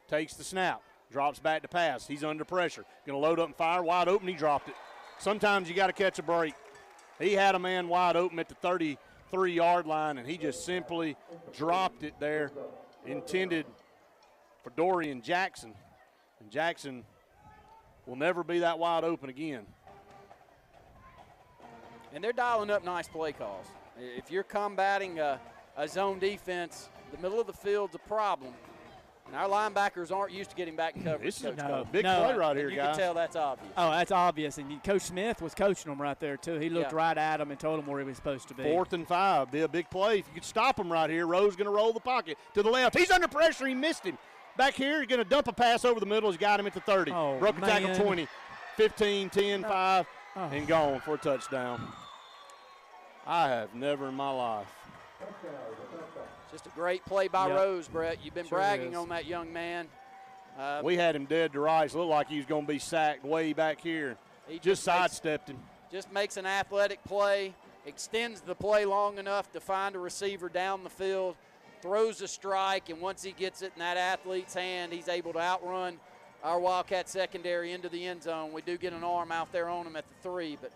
Takes the snap, drops back to pass. He's under pressure. Going to load up and fire, wide open, he dropped it. Sometimes you got to catch a break. He had a man wide open at the 33-yard line, and he just simply dropped it there. intended for Dorian Jackson. And Jackson will never be that wide open again. And they're dialing up nice play calls. If you're combating a zone defense, the middle of the field's a problem. And our linebackers aren't used to getting back in coverage. This is a big play right here, guys. You guys. can tell that's obvious. Oh, that's obvious. And Coach Smith was coaching them right there, too. He looked right at him and told them where he was supposed to be. 4th and 5. Be a big play. If you could stop him right here, Rowe's going to roll the pocket to the left. He's under pressure. He missed him. Back here, he's going to dump a pass over the middle. He's got him at the 30. Oh, Broke a tackle 20, 15, 10, 5, and gone for a touchdown. I have never in my life. Just a great play by Rose, Brett. You've been bragging on that young man. We had him dead to rights. Looked like he was going to be sacked way back here. He just sidestepped him. Just makes an athletic play, extends the play long enough to find a receiver down the field, throws a strike, and once he gets it in that athlete's hand, he's able to outrun our Wildcat secondary into the end zone. We do get an arm out there on him at the 3, but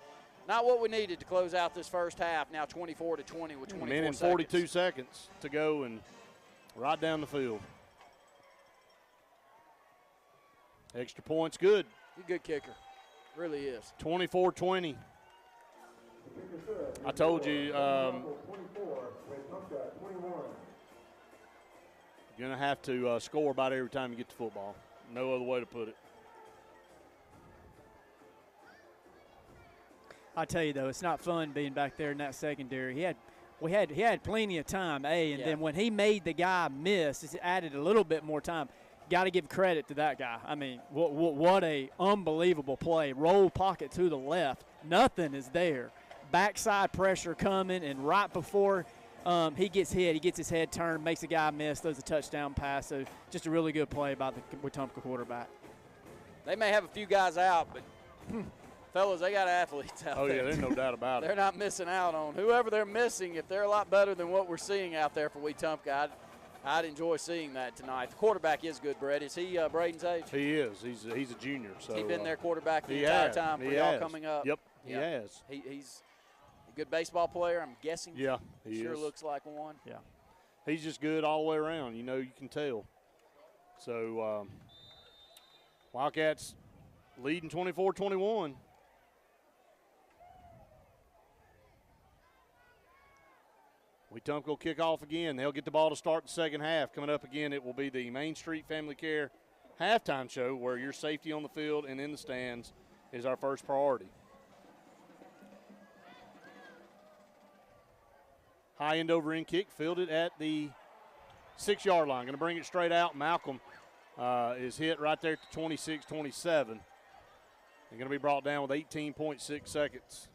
not what we needed to close out this first half. Now 24-20 with 24 seconds. Minute and 42 seconds to go and right down the field. Extra points good. He's a good kicker. Really is. 24-20. I told you you're going to have to score about every time you get the football. No other way to put it. I tell you, though, it's not fun being back there in that secondary. He had plenty of time, and then when he made the guy miss, it added a little bit more time. Got to give credit to that guy. I mean, what a unbelievable play. Roll pocket to the left. Nothing is there. Backside pressure coming, and right before he gets hit, he gets his head turned, makes the guy miss, throws a touchdown pass. So just a really good play by the WETUMPKA quarterback. They may have a few guys out, but fellas, they got athletes out there. Oh, yeah, there's no doubt about it. They're not missing out on whoever they're missing. If they're a lot better than what we're seeing out there for WETUMPKA, I'd enjoy seeing that tonight. The quarterback is good, Brett. Is he Braden's age? He is. He's a junior. So he's been their quarterback the entire time for y'all coming up. Yep, he has. He's a good baseball player, I'm guessing. Yeah, he sure is. Looks like one. Yeah. He's just good all the way around. You know, you can tell. So Wildcats leading 24-21. WETUMPKA will kick off again. They'll get the ball to start the second half. Coming up again, it will be the Main Street Family Care halftime show where your safety on the field and in the stands is our first priority. High end over end kick, fielded at the 6-yard line. Going to bring it straight out. Malcolm is hit right there at the 26-27. They're going to be brought down with 18.6 seconds.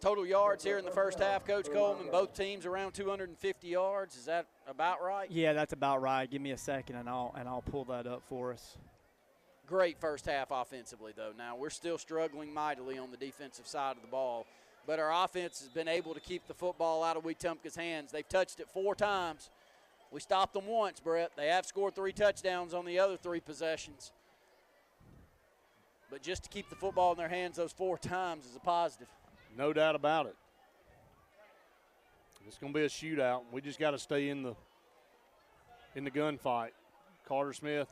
Total yards here in the first half, Coach Coleman, both teams around 250 yards. Is that about right? Yeah, that's about right. Give me a second, and I'll pull that up for us. Great first half offensively, though. Now, we're still struggling mightily on the defensive side of the ball, but our offense has been able to keep the football out of WETUMPKA's hands. They've touched it 4 times. We stopped them once, Brett. They have scored 3 touchdowns on the other 3 possessions. But just to keep the football in their hands those 4 times is a positive. No doubt about it. It's going to be a shootout. We just got to stay in the gunfight. Carter Smith,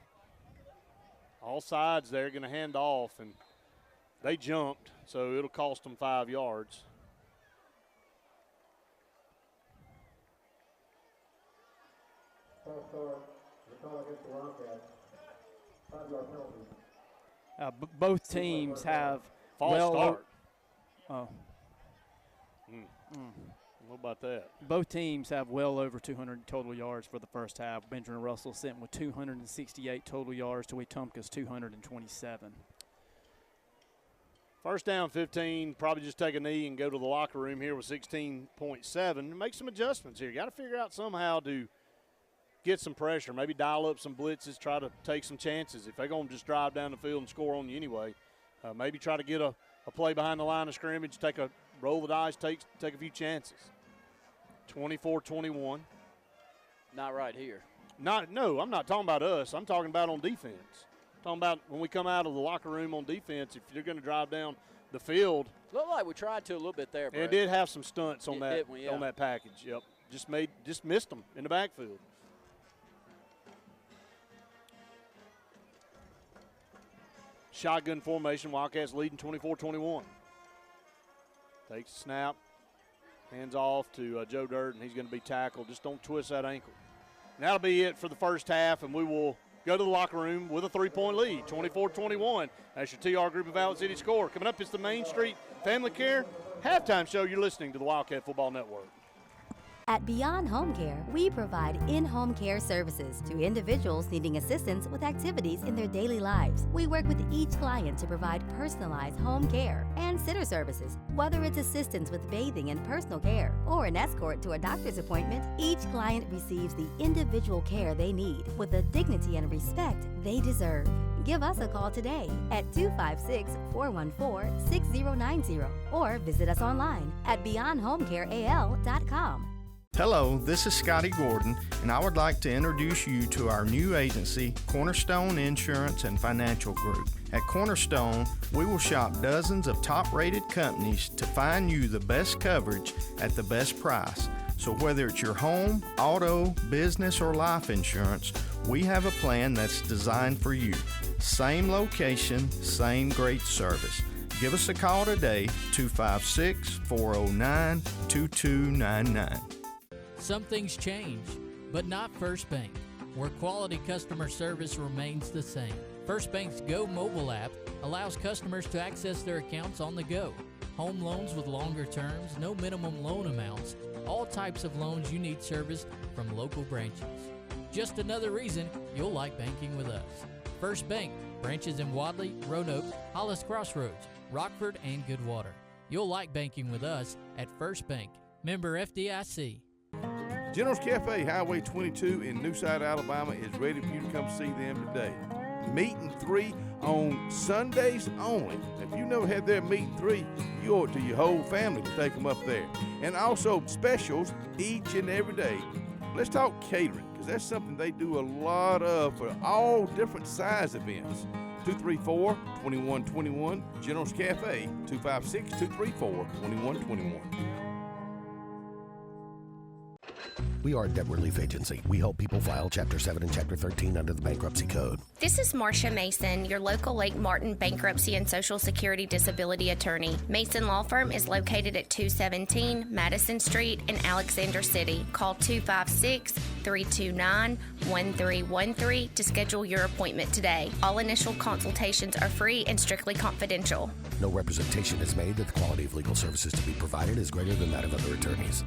all sides there, going to hand off, and they jumped, so it'll cost them 5 yards. Both teams have false start. Oh. What about that? Both teams have well over 200 total yards for the first half. Benjamin Russell sent with 268 total yards to WETUMPKA's 227. First down 15, probably just take a knee and go to the locker room here with 16.7. Make some adjustments here. You got to figure out somehow to get some pressure, maybe dial up some blitzes, try to take some chances. If they're going to just drive down the field and score on you anyway, maybe try to get a play behind the line of scrimmage, roll the dice, take a few chances. 24-21. Not right here. No, I'm not talking about us. I'm talking about on defense. I'm talking about when we come out of the locker room on defense, if you're going to drive down the field. Looked like we tried to a little bit there, Brett. It did have some stunts on that package, yep. just missed them in the backfield. Shotgun formation, Wildcats leading 24-21. Takes a snap, hands off to Joe Dirt, and he's going to be tackled. Just don't twist that ankle. And that'll be it for the first half, and we will go to the locker room with a 3-point lead, 24-21. That's your TR Group of Valley City score. Coming up, it's the Main Street Family Care halftime show. You're listening to the Wildcat Football Network. At Beyond Home Care, we provide in-home care services to individuals needing assistance with activities in their daily lives. We work with each client to provide personalized home care and sitter services. Whether it's assistance with bathing and personal care or an escort to a doctor's appointment, each client receives the individual care they need with the dignity and respect they deserve. Give us a call today at 256-414-6090 or visit us online at beyondhomecareal.com. Hello, this is Scotty Gordon, and I would like to introduce you to our new agency, Cornerstone Insurance and Financial Group. At Cornerstone, we will shop dozens of top-rated companies to find you the best coverage at the best price. So whether it's your home, auto, business, or life insurance, we have a plan that's designed for you. Same location, same great service. Give us a call today, 256-409-2299. Some things change, but not First Bank, where quality customer service remains the same. First Bank's Go mobile app allows customers to access their accounts on the go. Home loans with longer terms, no minimum loan amounts, all types of loans you need serviced from local branches. Just another reason you'll like banking with us. First Bank, branches in Wadley, Roanoke, Hollis Crossroads, Rockford, and Goodwater. You'll like banking with us at First Bank. Member FDIC. General's Cafe, Highway 22 in Newside, Alabama is ready for you to come see them today. Meat and 3 on Sundays only. If you never had their meat and 3, you owe it to your whole family to take them up there. And also specials each and every day. Let's talk catering, because that's something they do a lot of for all different size events. 234-2121, General's Cafe, 256-234-2121. We are a debt relief agency. We help people file Chapter 7 and Chapter 13 under the Bankruptcy Code. This is Marcia Mason, your local Lake Martin bankruptcy and Social Security disability attorney. Mason Law Firm is located at 217 Madison Street in Alexander City. Call 256-329-1313 to schedule your appointment today. All initial consultations are free and strictly confidential. No representation is made that the quality of legal services to be provided is greater than that of other attorneys.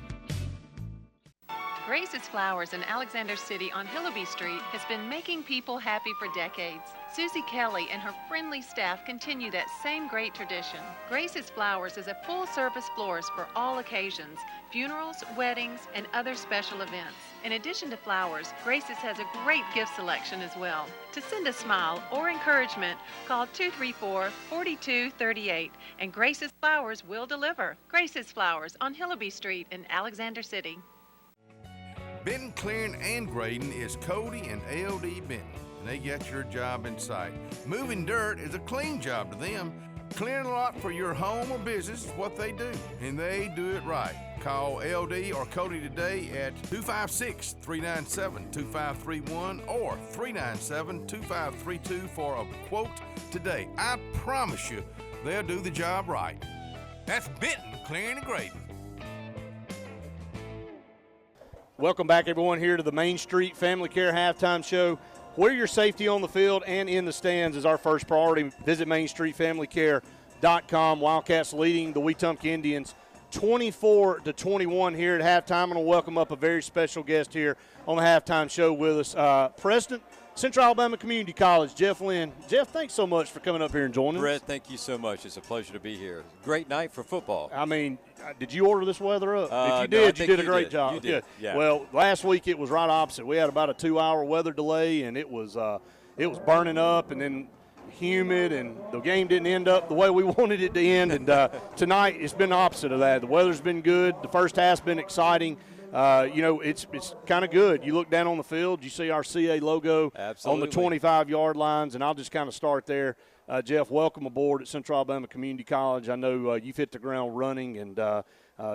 Grace's Flowers in Alexander City on Hillaby Street has been making people happy for decades. Susie Kelly and her friendly staff continue that same great tradition. Grace's Flowers is a full-service florist for all occasions, funerals, weddings, and other special events. In addition to flowers, Grace's has a great gift selection as well. To send a smile or encouragement, call 234-4238, and Grace's Flowers will deliver. Grace's Flowers on Hillaby Street in Alexander City. Benton, clearing, and grading is Cody and LD Benton, and they got your job in sight. Moving dirt is a clean job to them. Clearing a lot for your home or business is what they do, and they do it right. Call LD or Cody today at 256-397-2531 or 397-2532 for a quote today. I promise you, they'll do the job right. That's Benton, clearing and grading. Welcome back, everyone, here to the Main Street Family Care Halftime Show, where your safety on the field and in the stands is our first priority. Visit MainStreetFamilyCare.com. Wildcats leading the Wetumpka Indians 24-21 here at halftime. I'm going to welcome up a very special guest here on the halftime show with us, President, Central Alabama Community College, Jeff Lynn. Jeff, thanks so much for coming up here and joining us. Brett, thank you so much. It's a pleasure to be here. Great night for football. I mean, did you order this weather up? If you did, you did a great job. You did. Yeah. Well, last week it was right opposite. We had about a 2-hour weather delay, and it was burning up and then humid, and the game didn't end up the way we wanted it to end. And tonight it's been the opposite of that. The weather's been good. The first half's been exciting. It's kind of good. You look down on the field, you see our CA logo on the 25-yard lines, and I'll just kind of start there. Jeff, welcome aboard at Central Alabama Community College. I know you've hit the ground running and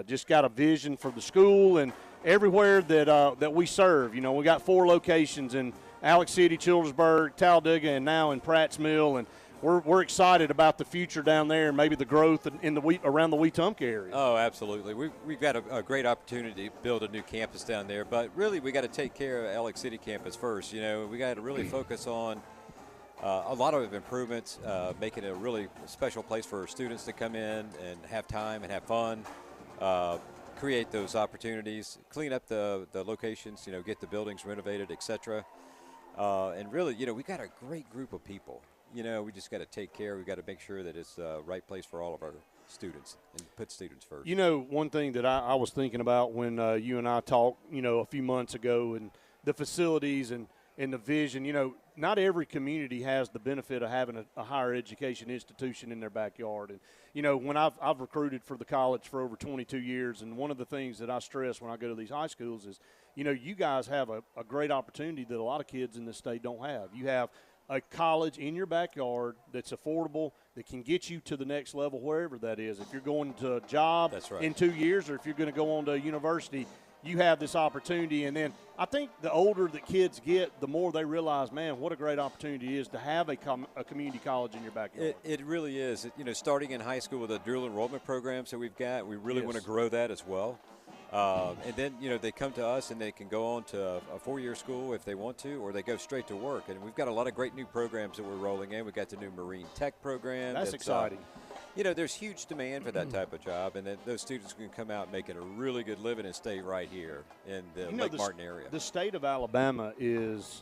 just got a vision for the school. And everywhere that we serve. You know, we got 4 locations in Alex City, Childersburg, Talladega, and now in Pratts Mill, and we're excited about the future down there and maybe the growth around the Wetumpka area. Oh, absolutely. We've got a great opportunity to build a new campus down there, but really we got to take care of Alex City campus first. You know, we got to really focus on a lot of improvements, making it a really special place for students to come in and have time and have fun, create those opportunities, clean up the locations, you know, get the buildings renovated, etc. And really, you know, we got a great group of people. You know, we just got to take care. We got to make sure that it's the right place for all of our students and put students first. You know, one thing that I was thinking about when you and I talked, you know, a few months ago, and the facilities and the vision, you know, not every community has the benefit of having a higher education institution in their backyard. And, you know, when I've recruited for the college for over 22 years, and one of the things that I stress when I go to these high schools is, you know, you guys have a great opportunity that a lot of kids in this state don't have. You have a college in your backyard that's affordable, that can get you to the next level, wherever that is. If you're going to a job in 2 years, or if you're going to go on to a university, you have this opportunity. And then I think the older the kids get, the more they realize, man, what a great opportunity it is to have a community college in your backyard. It really is. You know, starting in high school with the dual enrollment programs that we've got, we really want to grow that as well. And then, you know, they come to us and they can go on to a 4-year school if they want to, or they go straight to work. And we've got a lot of great new programs that we're rolling in. We've got the new Marine Tech program. That's exciting. You know, there's huge demand for that type of job, and then those students can come out making a really good living and stay right here in the Lake Martin area. The state of Alabama is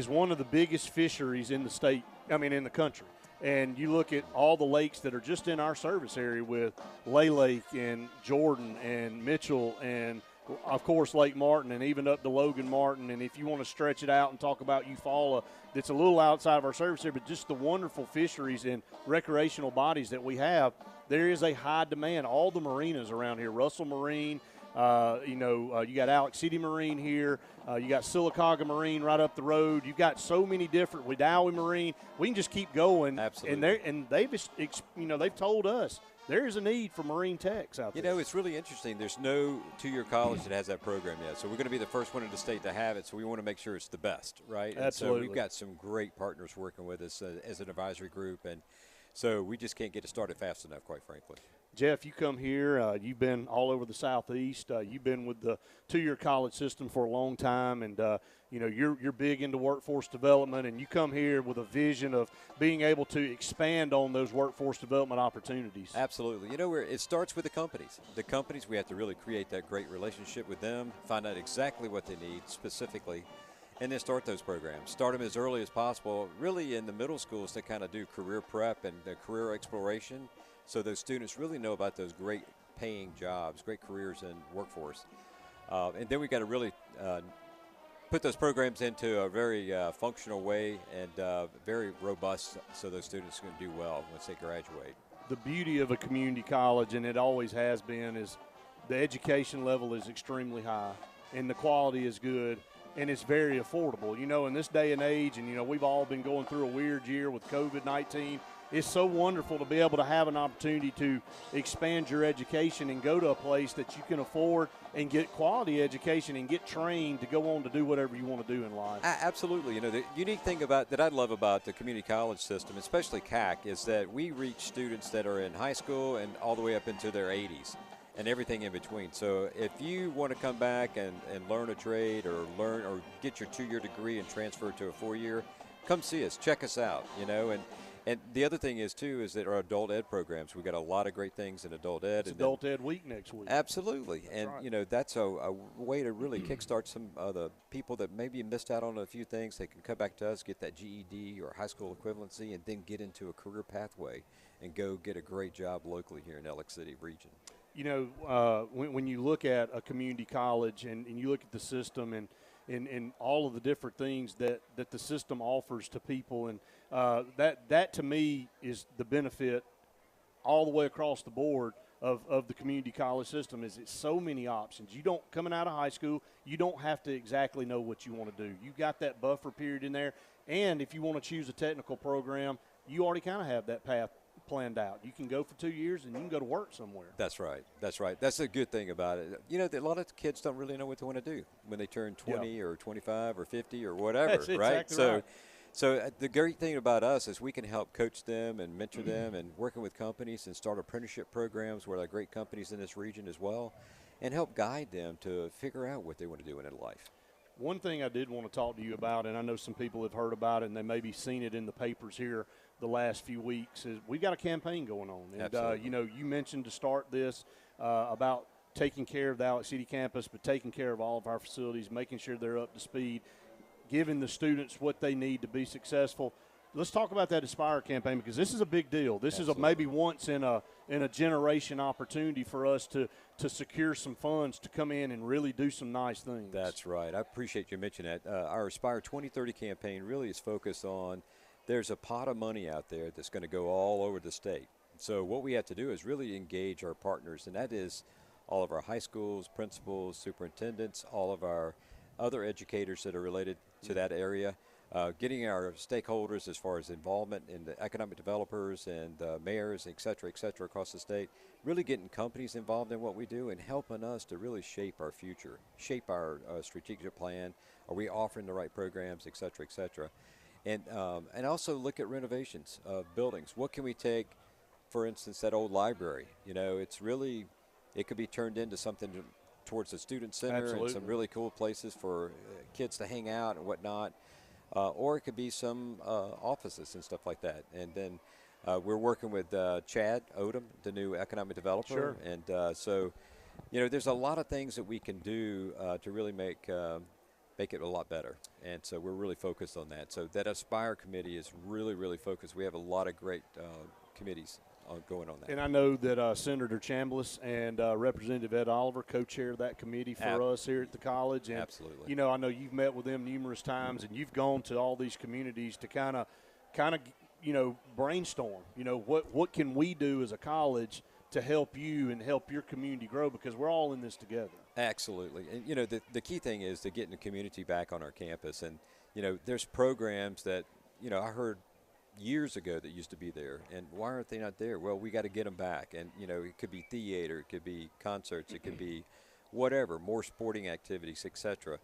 one of the biggest fisheries in the state, in the country. And you look at all the lakes that are just in our service area with Lay Lake and Jordan and Mitchell and, of course, Lake Martin, and even up to Logan Martin. And if you want to stretch it out and talk about Eufaula, that's a little outside of our service area, but just the wonderful fisheries and recreational bodies that we have, there is a high demand. All the marinas around here, Russell Marine, you got Alex City Marine here. You got Sylacauga Marine right up the road. You've got so many different, Wedowee Marine. We can just keep going. Absolutely. And they've told us there is a need for Marine techs out there. You know, it's really interesting. There's no 2-year college that has that program yet. So we're going to be the first one in the state to have it. So we want to make sure it's the best, right? Absolutely. And so we've got some great partners working with us as an advisory group. And so we just can't get it started fast enough, quite frankly. Jeff, you come here. You've been all over the Southeast. You've been with the 2-year college system for a long time, and you're big into workforce development. And you come here with a vision of being able to expand on those workforce development opportunities. Absolutely. You know, it starts with the companies. The companies, we have to really create that great relationship with them, find out exactly what they need specifically, and then start those programs. Start them as early as possible. Really, in the middle schools, to kind of do career prep and career exploration, so those students really know about those great paying jobs, great careers in workforce. And then we've got to really put those programs into a very functional way and very robust, so those students can do well once they graduate. The beauty of a community college, and it always has been, is the education level is extremely high and the quality is good and it's very affordable. You know, in this day and age, and, we've all been going through a weird year with COVID-19, it's so wonderful to be able to have an opportunity to expand your education and go to a place that you can afford and get quality education and get trained to go on to do whatever you want to do in life. Absolutely. You know, the unique thing that I love about the community college system, especially CAC, is that we reach students that are in high school and all the way up into their 80s and everything in between. So if you want to come back and learn a trade or get your 2-year degree and transfer to a 4-year, come see us, check us out, And the other thing is that our adult ed programs, we've got a lot of great things in adult ed. It's Adult Ed Week next week. Absolutely. That's and, right. That's a way to really kickstart some of the people that maybe missed out on a few things. They can come back to us, get that GED or high school equivalency, and then get into a career pathway and go get a great job locally here in Alex City region. When you look at a community college and you look at the system and all of the different things that the system offers to people, and that to me is the benefit all the way across the board of the community college system. Is it's so many options. You don't, coming out of high school, you don't have to exactly know what you want to do. You got that buffer period in there, and if you want to choose a technical program, you already kind of have that planned out. You can go for 2 years and you can go to work somewhere. That's right. That's right. That's the good thing about it. You know, a lot of kids don't really know what they want to do when they turn 20 or 25 or 50 or whatever, That's right? exactly right. So the great thing about us is we can help coach them and mentor them, and working with companies and start apprenticeship programs where there are great companies in this region as well, and help guide them to figure out what they want to do in their life. One thing I did want to talk to you about, and I know some people have heard about it and they maybe seen it in the papers here the last few weeks, is we got a campaign going on. And, you know, you mentioned to start this about taking care of the Alex City campus, but taking care of all of our facilities, making sure they're up to speed, giving the students what they need to be successful. Let's talk about that Aspire campaign, because this is a big deal. This is a maybe once in a generation opportunity for us to secure some funds to come in and really do some nice things. That's right. I appreciate you mentioning that. Our Aspire 2030 campaign really is focused on, there's a pot of money out there that's going to go all over the state. So what we have to do is really engage our partners, and that is all of our high schools, principals, superintendents, all of our other educators that are related to that area, getting our stakeholders as far as involvement in the economic developers and mayors, et cetera, across the state, really getting companies involved in what we do and helping us to really shape our future, shape our strategic plan. Are we offering the right programs, et cetera, and also look at renovations of buildings. What can we take, for instance, that old library? You know, it's really, it could be turned into something towards the student center. Absolutely. And some really cool places for kids to hang out and whatnot. Or it could be some offices and stuff like that. And then we're working with Chad Odom, the new economic developer. Sure. And so, you know, there's a lot of things that we can do to really make it a lot better. And so we're really focused on that. So that Aspire committee is really, really focused. We have a lot of great committees going on that. And I know that Senator Chambliss and Representative Ed Oliver co-chair that committee for us here at the college. And, absolutely. You know, I know you've met with them numerous times, and you've gone to all these communities to kind of, you know, brainstorm. You know, what can we do as a college to help you and help your community grow, because we're all in this together. Absolutely. And, you know, the key thing is to get the community back on our campus. And, you know, there's programs that, you know, I heard years ago that used to be there, and why aren't they not there? Well, we got to get them back. And, you know, it could be theater, it could be concerts, it could be whatever, more sporting activities, etc.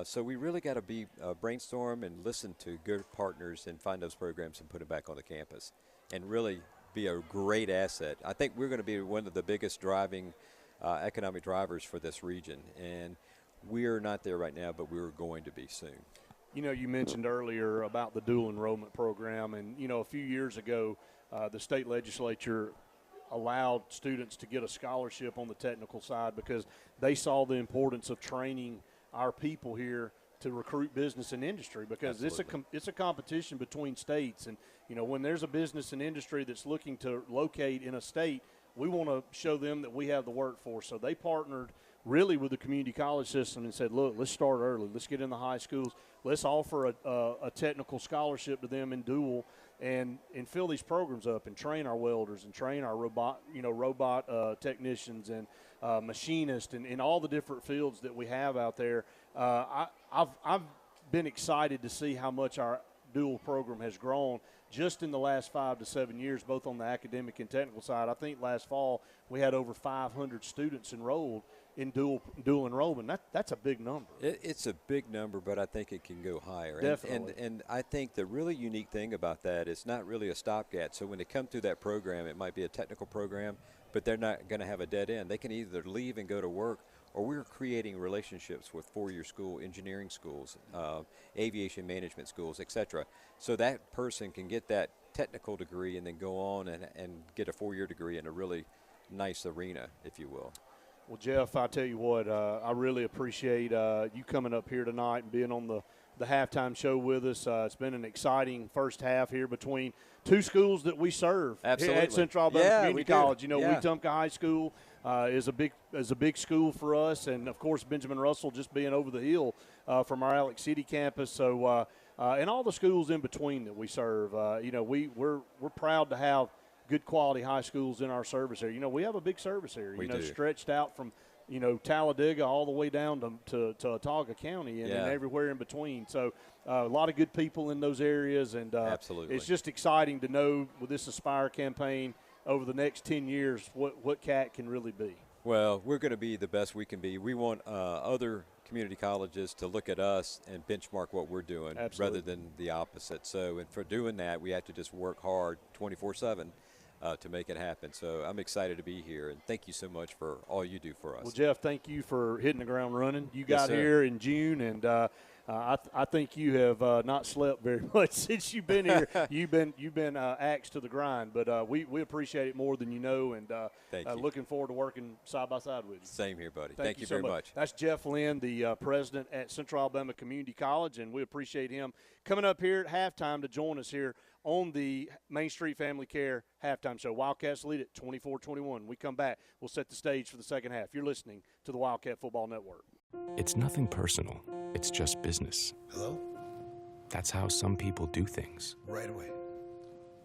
So we really got to be brainstorm and listen to good partners and find those programs and put them back on the campus and really be a great asset. I think we're going to be one of the biggest driving economic drivers for this region, and we're not there right now, but we're going to be soon. You know, you mentioned earlier about the dual enrollment program, and, you know, a few years ago, the state legislature allowed students to get a scholarship on the technical side because they saw the importance of training our people here to recruit business and industry, because it's a competition between states. And, you know, when there's a business and industry that's looking to locate in a state, we want to show them that we have the workforce. So they partnered really with the community college system and said, look, let's start early. Let's get in the high schools. Let's offer a technical scholarship to them in dual and fill these programs up and train our welders and train our robot technicians and machinists and in all the different fields that we have out there. I've been excited to see how much our dual program has grown just in the last 5 to 7 years, both on the academic and technical side. I think last fall we had over 500 students enrolled in dual enrollment. That's a big number. It's a big number, but I think it can go higher. Definitely. And I think the really unique thing about that is not really a stopgap. So when they come through that program, it might be a technical program, but they're not going to have a dead end. They can either leave and go to work, or we're creating relationships with four-year school engineering schools, aviation management schools, etc. So that person can get that technical degree and then go on and get a four-year degree in a really nice arena, if you will. Well, Jeff, I tell you what, I really appreciate you coming up here tonight and being on the halftime show with us. It's been an exciting first half here between two schools that we serve. Absolutely. Here at Central Alabama Community College. You know, Yeah. WETUMPKA High School is a big school for us, and of course Benjamin Russell just being over the hill from our Alex City campus. So and all the schools in between that we serve. You know, we're proud to have good quality high schools in our service area. You know, we have a big service area. We you know, do. stretched out from Talladega all the way down to Autauga County and everywhere in between. So a lot of good people in those areas, and absolutely, it's just exciting to know with this Aspire campaign over the next 10 years what CAT can really be. Well, we're going to be the best we can be. We want other community colleges to look at us and benchmark what we're doing rather than the opposite. So, and for doing that, we have to just work hard 24/7 to make it happen. So I'm excited to be here, and thank you so much for all you do for us. Well, Jeff, thank you for hitting the ground running. You got here in June, and I think you have not slept very much since you've been here. You've been axed to the grind, but we appreciate it more than you know, and thank you. Looking forward to working side by side with you. Same here, buddy. Thank you so very much. That's Jeff Lynn, the president at Central Alabama Community College, and we appreciate him coming up here at halftime to join us here on the Main Street Family Care halftime show. Wildcats lead at 24-21. We come back, we'll set the stage for the second half. You're listening to the Wildcat Football Network. It's nothing personal. It's just business. Hello? That's how some people do things. Right away.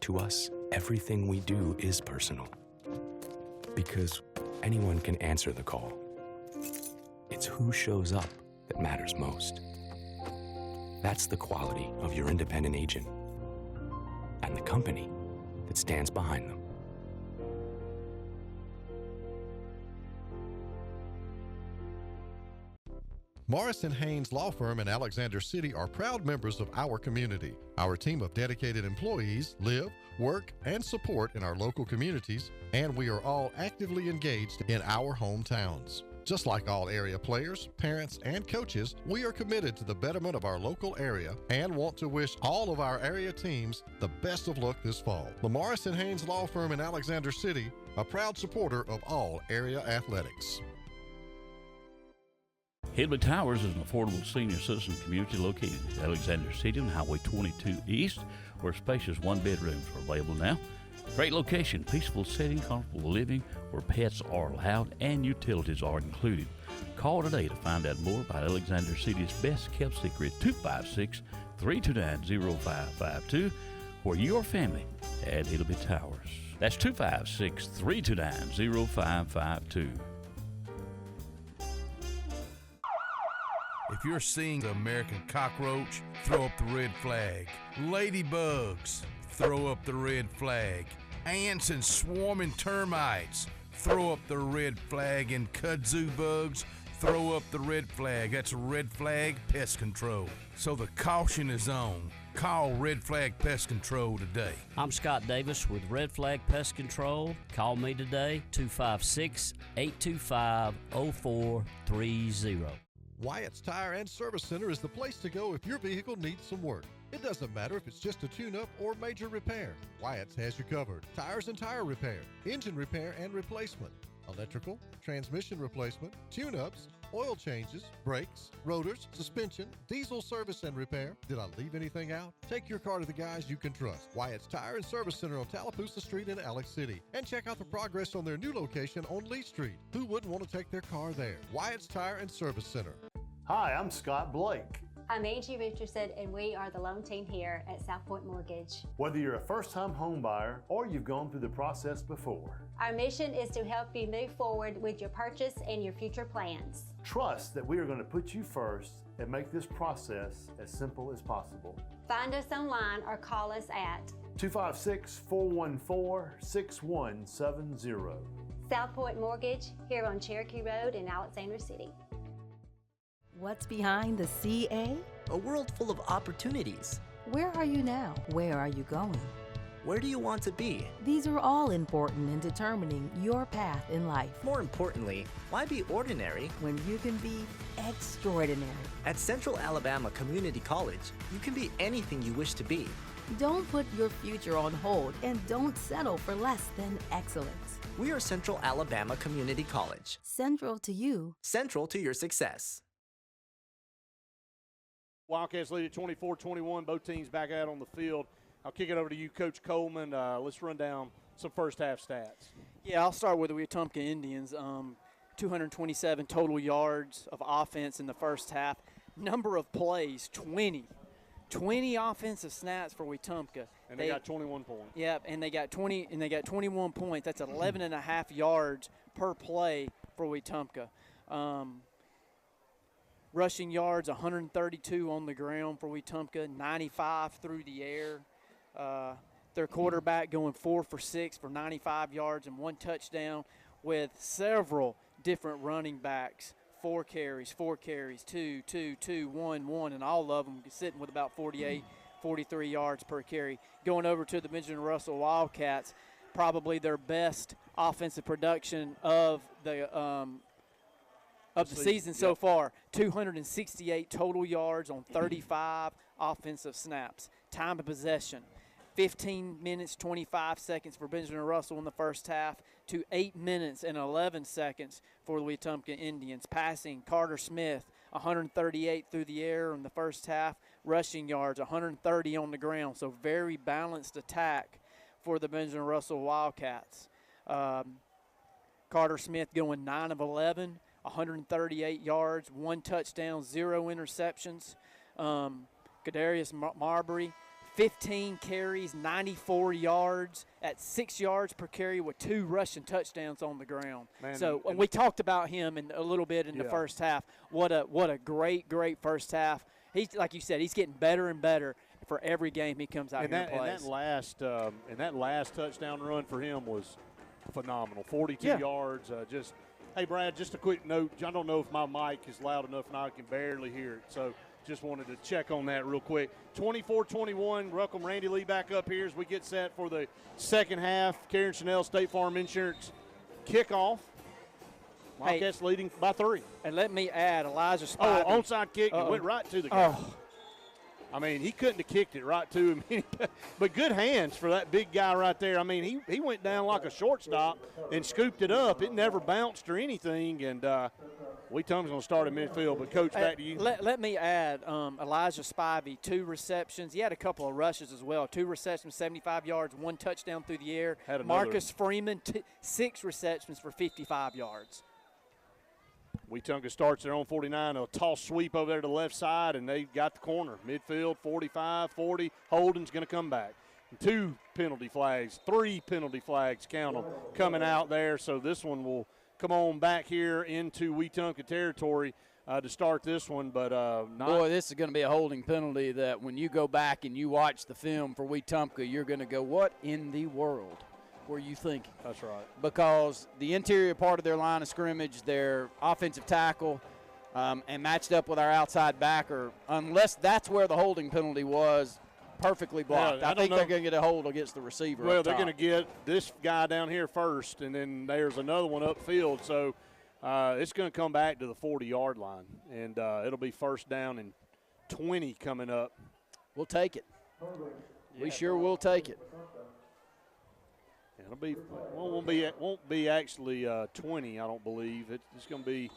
To us, everything we do is personal. Because anyone can answer the call. It's who shows up that matters most. That's the quality of your independent agent and the company that stands behind them. Morris & Haynes Law Firm in Alexander City are proud members of our community. Our team of dedicated employees live, work, and support in our local communities, and we are all actively engaged in our hometowns. Just like all area players, parents, and coaches, we are committed to the betterment of our local area and want to wish all of our area teams the best of luck this fall. The Morris & Haynes Law Firm in Alexander City, a proud supporter of all area athletics. Hidley Towers is an affordable senior citizen community located in Alexander City on Highway 22 East, where spacious one-bedrooms are available now. Great location, peaceful setting, comfortable living, where pets are allowed and utilities are included. Call today to find out more about Alexander City's best-kept secret, 256-329-0552, where your family at Hidley Towers. That's 256-329-0552. If you're seeing the American cockroach, throw up the red flag. Ladybugs, throw up the red flag. Ants and swarming termites, throw up the red flag. And kudzu bugs, throw up the red flag. That's Red Flag Pest Control. So the caution is on. Call Red Flag Pest Control today. I'm Scott Davis with Red Flag Pest Control. Call me today, 256-825-0430. Wyatt's Tire and Service Center is the place to go if your vehicle needs some work. It doesn't matter if it's just a tune-up or major repair. Wyatt's has you covered. Tires and tire repair, engine repair and replacement, electrical, transmission replacement, tune-ups, oil changes, brakes, rotors, suspension, diesel service and repair. Did I leave anything out? Take your car to the guys you can trust. Wyatt's Tire and Service Center on Tallapoosa Street in Alex City. And check out the progress on their new location on Lee Street. Who wouldn't want to take their car there? Wyatt's Tire and Service Center. Hi, I'm Scott Blake. I'm Angie Richardson, and we are the loan team here at South Point Mortgage. Whether you're a first-time home buyer or you've gone through the process before, our mission is to help you move forward with your purchase and your future plans. Trust that we are going to put you first and make this process as simple as possible. Find us online or call us at 256-414-6170. South Point Mortgage here on Cherokee Road in Alexander City. What's behind the CA? A world full of opportunities. Where are you now? Where are you going? Where do you want to be? These are all important in determining your path in life. More importantly, why be ordinary when you can be extraordinary? At Central Alabama Community College, you can be anything you wish to be. Don't put your future on hold and don't settle for less than excellence. We are Central Alabama Community College. Central to you. Central to your success. Wildcats lead at 24-21. Both teams back out on the field. I'll kick it over to you, Coach Coleman. Let's run down some first half stats. Yeah, I'll start with the WETUMPKA Indians. 227 total yards of offense in the first half. Number of plays, 20. 20 offensive snaps for WETUMPKA. And they got 21 points. Yep, and they got 21 points. That's 11.5 yards per play for WETUMPKA. Rushing yards, 132 on the ground for WETUMPKA, 95 through the air. Their quarterback going 4 for 6 for 95 yards and 1 touchdown, with several different running backs. 4 carries, 2, 1, and all of them sitting with about 48, 43 yards per carry. Going over to the Benjamin Russell Wildcats, probably their best offensive production of the season so far. 268 total yards on 35 offensive snaps. Time of possession, 15 minutes, 25 seconds for Benjamin Russell in the first half to 8 minutes and 11 seconds for the WETUMPKA Indians. Passing, Carter Smith, 138 through the air in the first half. Rushing yards, 130 on the ground. So very balanced attack for the Benjamin Russell Wildcats. Carter Smith going 9 of 11, 138 yards, 1 touchdown, 0 interceptions. Kadarius Marbury, 15 carries, 94 yards at 6 yards per carry with 2 rushing touchdowns on the ground. Man, so we talked about him a little bit in the first half. What a great first half. He's, like you said, he's getting better and better for every game he comes out here and plays. And that last touchdown run for him was phenomenal. 42 yards. Hey, Brad, just a quick note. I don't know if my mic is loud enough and I can barely hear it. So just wanted to check on that real quick. 24-21, welcome Randy Lee back up here as we get set for the second half. Karen Chanel, State Farm Insurance kickoff. Wildcats leading by 3. And let me add, Elijah Spivey. Onside kick. It went right to the guy. I mean, he couldn't have kicked it right to him. But good hands for that big guy right there. I mean, he went down like a shortstop and scooped it up. It never bounced or anything. And WETUMPKA's going to start at midfield. But, Coach, back to you. Let me add, Elijah Spivey, 2 receptions. He had a couple of rushes as well. 2 receptions, 75 yards, 1 touchdown through the air. Marcus Freeman, 6 receptions for 55 yards. WETUMPKA starts their own 49. A toss sweep over there to the left side, and they got the corner. Midfield, 45, 40. Holden's going to come back. 2 penalty flags, 3 penalty flags, count them, coming out there. So this one will come on back here into WETUMPKA territory to start this one. But boy, this is going to be a holding penalty that when you go back and you watch the film for WETUMPKA, you're going to go, what in the world were you thinking? That's right. Because the interior part of their line of scrimmage, their offensive tackle, and matched up with our outside backer, unless that's where the holding penalty was, perfectly blocked. I think they're going to get a hold against the receiver. Well, they're going to get this guy down here first, and then there's another one upfield. So it's going to come back to the 40-yard line, and it'll be first down and 20 coming up. We'll take it. We sure will take it. It'll be won't be actually 20, I don't believe. It's going to be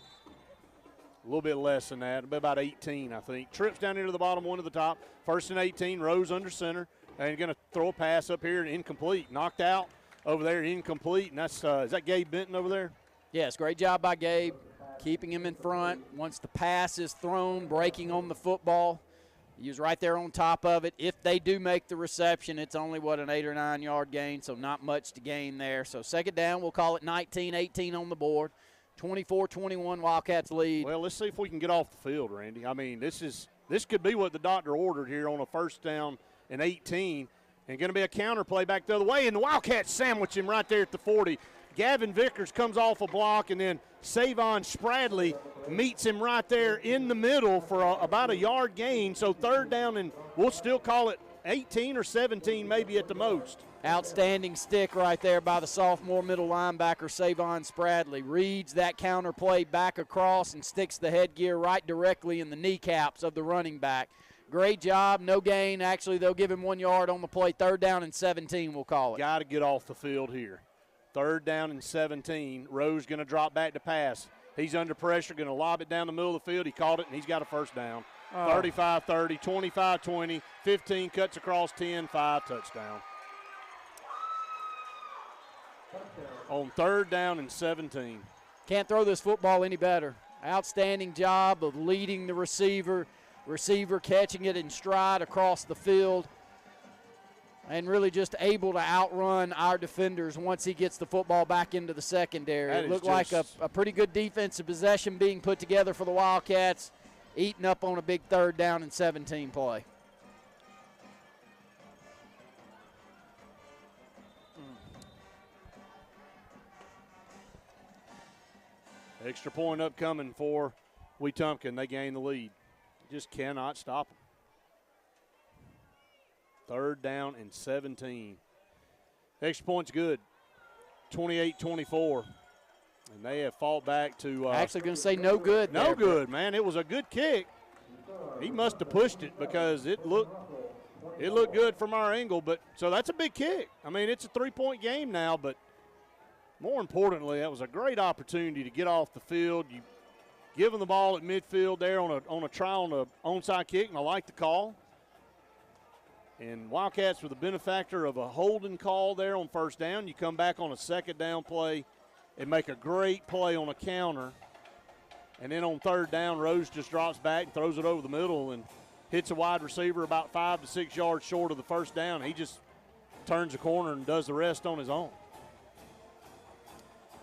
a little bit less than that. It'll be about 18, I think. Trips down here to the bottom, 1 to the top. First and 18, Rose under center. And going to throw a pass up here, incomplete. Knocked out over there, incomplete. And that's is that Gabe Benton over there? Yes, great job by Gabe, keeping him in front. Once the pass is thrown, breaking on the football. He was right there on top of it. If they do make the reception, it's only, an 8 or 9 yard gain, so not much to gain there. So second down, we'll call it 19-18 on the board. 24-21 Wildcats lead. Well, let's see if we can get off the field, Randy. I mean, this could be what the doctor ordered here on a first down and 18, and going to be a counter play back the other way, and the Wildcats sandwich him right there at the 40. Gavin Vickers comes off a block, and then Savon Spradley meets him right there in the middle for about a yard gain. So third down, and we'll still call it 18 or 17 maybe at the most. Outstanding stick right there by the sophomore middle linebacker, Savon Spradley. Reads that counter play back across and sticks the headgear right directly in the kneecaps of the running back. Great job, no gain. Actually, they'll give him 1 yard on the play. Third down and 17, we'll call it. Got to get off the field here. Third down and 17. Rose going to drop back to pass. He's under pressure, going to lob it down the middle of the field. He caught it, and he's got a first down. 35-30, 25-20, 15 cuts across 10, 5 touchdown. On third down and 17. Can't throw this football any better. Outstanding job of leading the receiver. Receiver catching it in stride across the field. and really just able to outrun our defenders once he gets the football back into the secondary. It looked like a pretty good defensive possession being put together for the Wildcats, eating up on a big 3rd down and 17 play. Extra point upcoming for Wetumpka, and they gain the lead. Just cannot stop them. 3rd down and 17. Extra point's good. 28-24. And they have fought back to actually going to say no good. No good, man. It was a good kick. He must have pushed it because it looked good from our angle. But so that's a big kick. I mean, it's a 3-point game now, but more importantly, that was a great opportunity to get off the field. You give them the ball at midfield there on a try on an onside kick, and I like the call. And Wildcats were the benefactor of a holding call there on 1st down. You come back on a 2nd down play and make a great play on a counter. And then on 3rd down, Rose just drops back and throws it over the middle and hits a wide receiver about 5 to 6 yards short of the 1st down. He just turns the corner and does the rest on his own.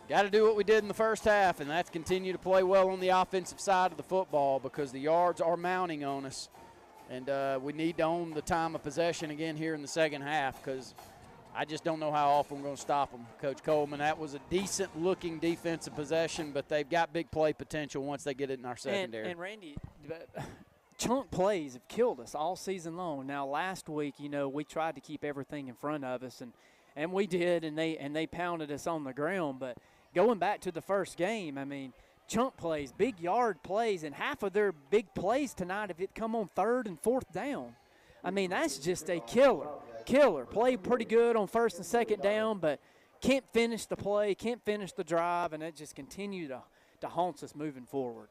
Got to do what we did in the first half, and that's continue to play well on the offensive side of the football because the yards are mounting on us. And we need to own the time of possession again here in the second half because I just don't know how often we're going to stop them. Coach Coleman, that was a decent-looking defensive possession, but they've got big play potential once they get it in our secondary. And Randy, chunk plays have killed us all season long. Now, last week, we tried to keep everything in front of us, and we did, and they pounded us on the ground. But going back to the first game, I mean, chunk plays, big yard plays, and half of their big plays tonight have it come on 3rd and 4th down. I mean, that's just a killer. Played pretty good on 1st and 2nd down, but can't finish the play, can't finish the drive, and it just continued to haunt us moving forward.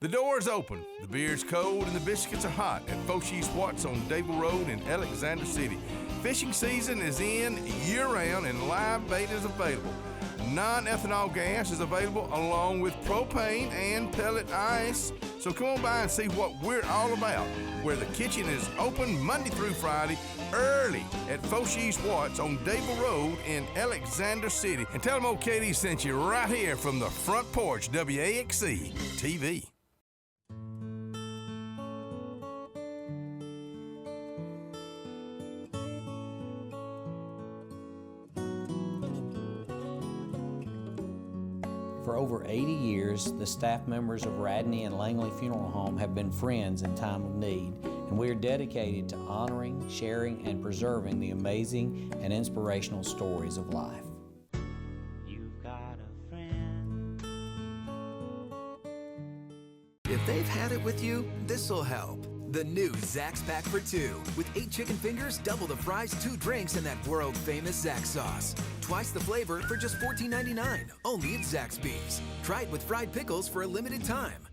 The door's open, the beer's cold, and the biscuits are hot at Foshee Watts on Dable Road in Alexander City. Fishing season is in year-round, and live bait is available. Non-ethanol gas is available along with propane and pellet ice. So come on by and see what we're all about, where the kitchen is open Monday through Friday early at Foshee Watts on Dable Road in Alexander City. And tell them old Katie sent you right here from the front porch, WAXC-TV. For over 80 years, the staff members of Radney and Langley Funeral Home have been friends in time of need, and we are dedicated to honoring, sharing, and preserving the amazing and inspirational stories of life. You've got a friend. If they've had it with you, this'll help. The new Zax's Pack for 2. With 8 chicken fingers, double the fries, 2 drinks, and that world-famous Zax sauce. Twice the flavor for just $14.99. Only at Zaxby's. Try it with fried pickles for a limited time.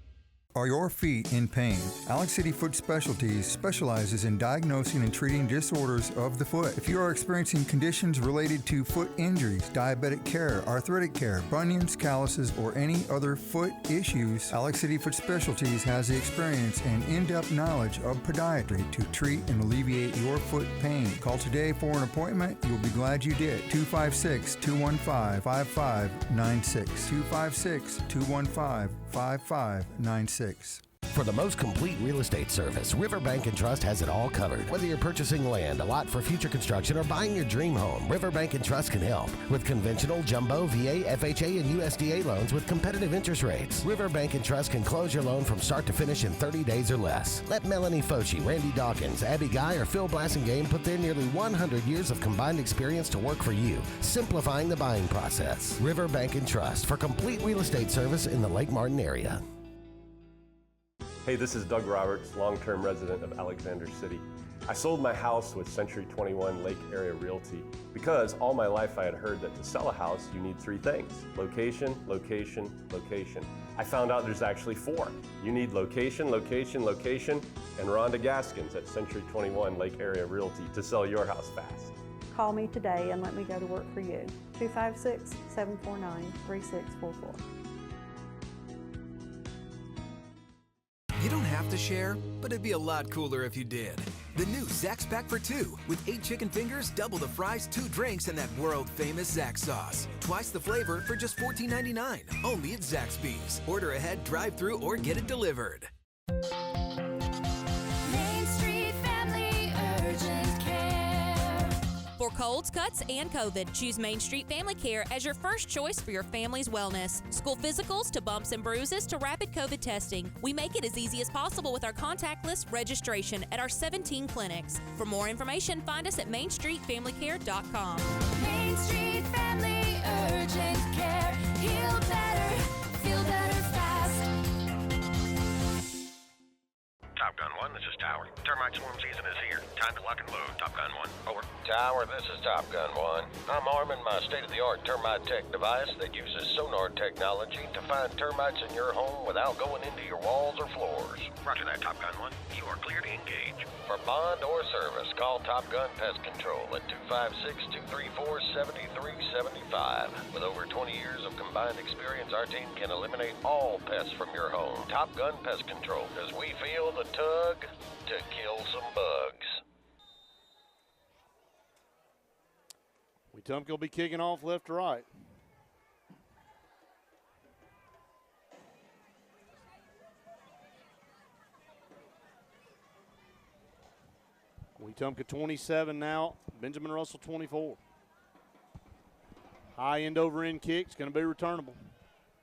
Are your feet in pain? Alex City Foot Specialties specializes in diagnosing and treating disorders of the foot. If you are experiencing conditions related to foot injuries, diabetic care, arthritic care, bunions, calluses, or any other foot issues, Alex City Foot Specialties has the experience and in-depth knowledge of podiatry to treat and alleviate your foot pain. Call today for an appointment. You'll be glad you did. 256-215-5596. 256-215-5596. For the most complete real estate service, Riverbank & Trust has it all covered. Whether you're purchasing land, a lot for future construction, or buying your dream home, Riverbank & Trust can help. With conventional, jumbo, VA, FHA, and USDA loans with competitive interest rates, Riverbank & Trust can close your loan from start to finish in 30 days or less. Let Melanie Foshee, Randy Dawkins, Abby Guy, or Phil Blassingame put their nearly 100 years of combined experience to work for you, simplifying the buying process. Riverbank & Trust for complete real estate service in the Lake Martin area. Hey, this is Doug Roberts, long-term resident of Alexander City. I sold my house with Century 21 Lake Area Realty because all my life I had heard that to sell a house, you need 3 things: location, location, location. I found out there's actually 4. You need location, location, location, and Rhonda Gaskins at Century 21 Lake Area Realty to sell your house fast. Call me today and let me go to work for you. 256-749-3644. You don't have have to share, but it'd be a lot cooler if you did. The new Zax's Pack for 2 with 8 chicken fingers, double the fries, 2 drinks, and that world-famous Zax sauce. Twice the flavor for just $14.99. Only at Zaxby's. Order ahead, drive-through, or get it delivered. Main Street Family Urgent Care. For colds, cuts, and COVID, choose Main Street Family Care as your first choice for your family's wellness. School physicals to bumps and bruises to rapid COVID testing. We make it as easy as possible with our contactless registration at our 17 clinics. For more information, find us at mainstreetfamilycare.com. Main Street Family Urgent Care. Heal better, feel better fast. Top Gun 1, this is Tower. Termite swarm season is here. Time to lock and load. Top Gun 1, over. Tower, this is Top Gun 1. I'm arming my state-of-the-art termite tech device that uses sonar technology to find termites in your home without going into your walls or floors. Roger that, Top Gun 1. You are clear to engage. For bond or service, call Top Gun Pest Control at 256-234-7375. With over 20 years of combined experience, our team can eliminate all pests from your home. Top Gun Pest Control, because we feel the tug to kill some bugs. WETUMPKA will be kicking off left to right. WETUMPKA 27 now, Benjamin Russell 24. High end over end kick, it's going to be returnable.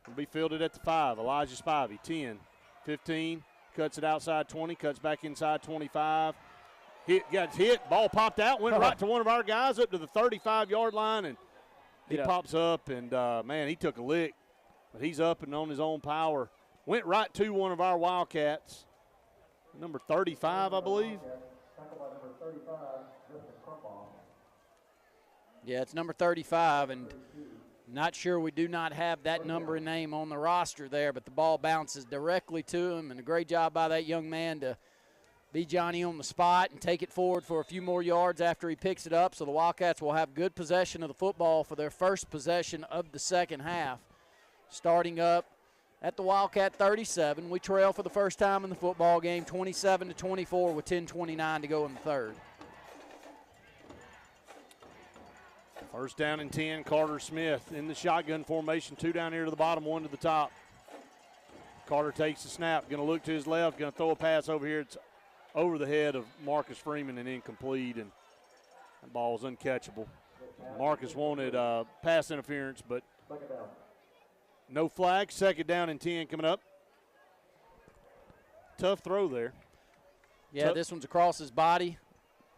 Will be fielded at the 5. Elijah Spivey, 10, 15, cuts it outside 20, cuts back inside 25. Got hit, ball popped out, went right to one of our guys up to the 35-yard line, and he pops up, and, man, he took a lick. But he's up and on his own power. Went right to one of our Wildcats, number 35, I believe. Yeah, it's number 35, and not sure we do not have that number and name on the roster there, but the ball bounces directly to him, and a great job by that young man to be Johnny on the spot and take it forward for a few more yards after he picks it up. So the Wildcats will have good possession of the football for their first possession of the second half. Starting up at the Wildcat 37, we trail for the first time in the football game, 27-24 with 10:29 to go in the third. First down and 10, Carter Smith in the shotgun formation. 2 down here to the bottom, 1 to the top. Carter takes the snap, going to look to his left, going to throw a pass over here. It's over the head of Marcus Freeman and incomplete, and that ball was uncatchable. Marcus wanted pass interference, but no flag. Second down and 10 coming up. Tough throw there. Yeah, this one's across his body,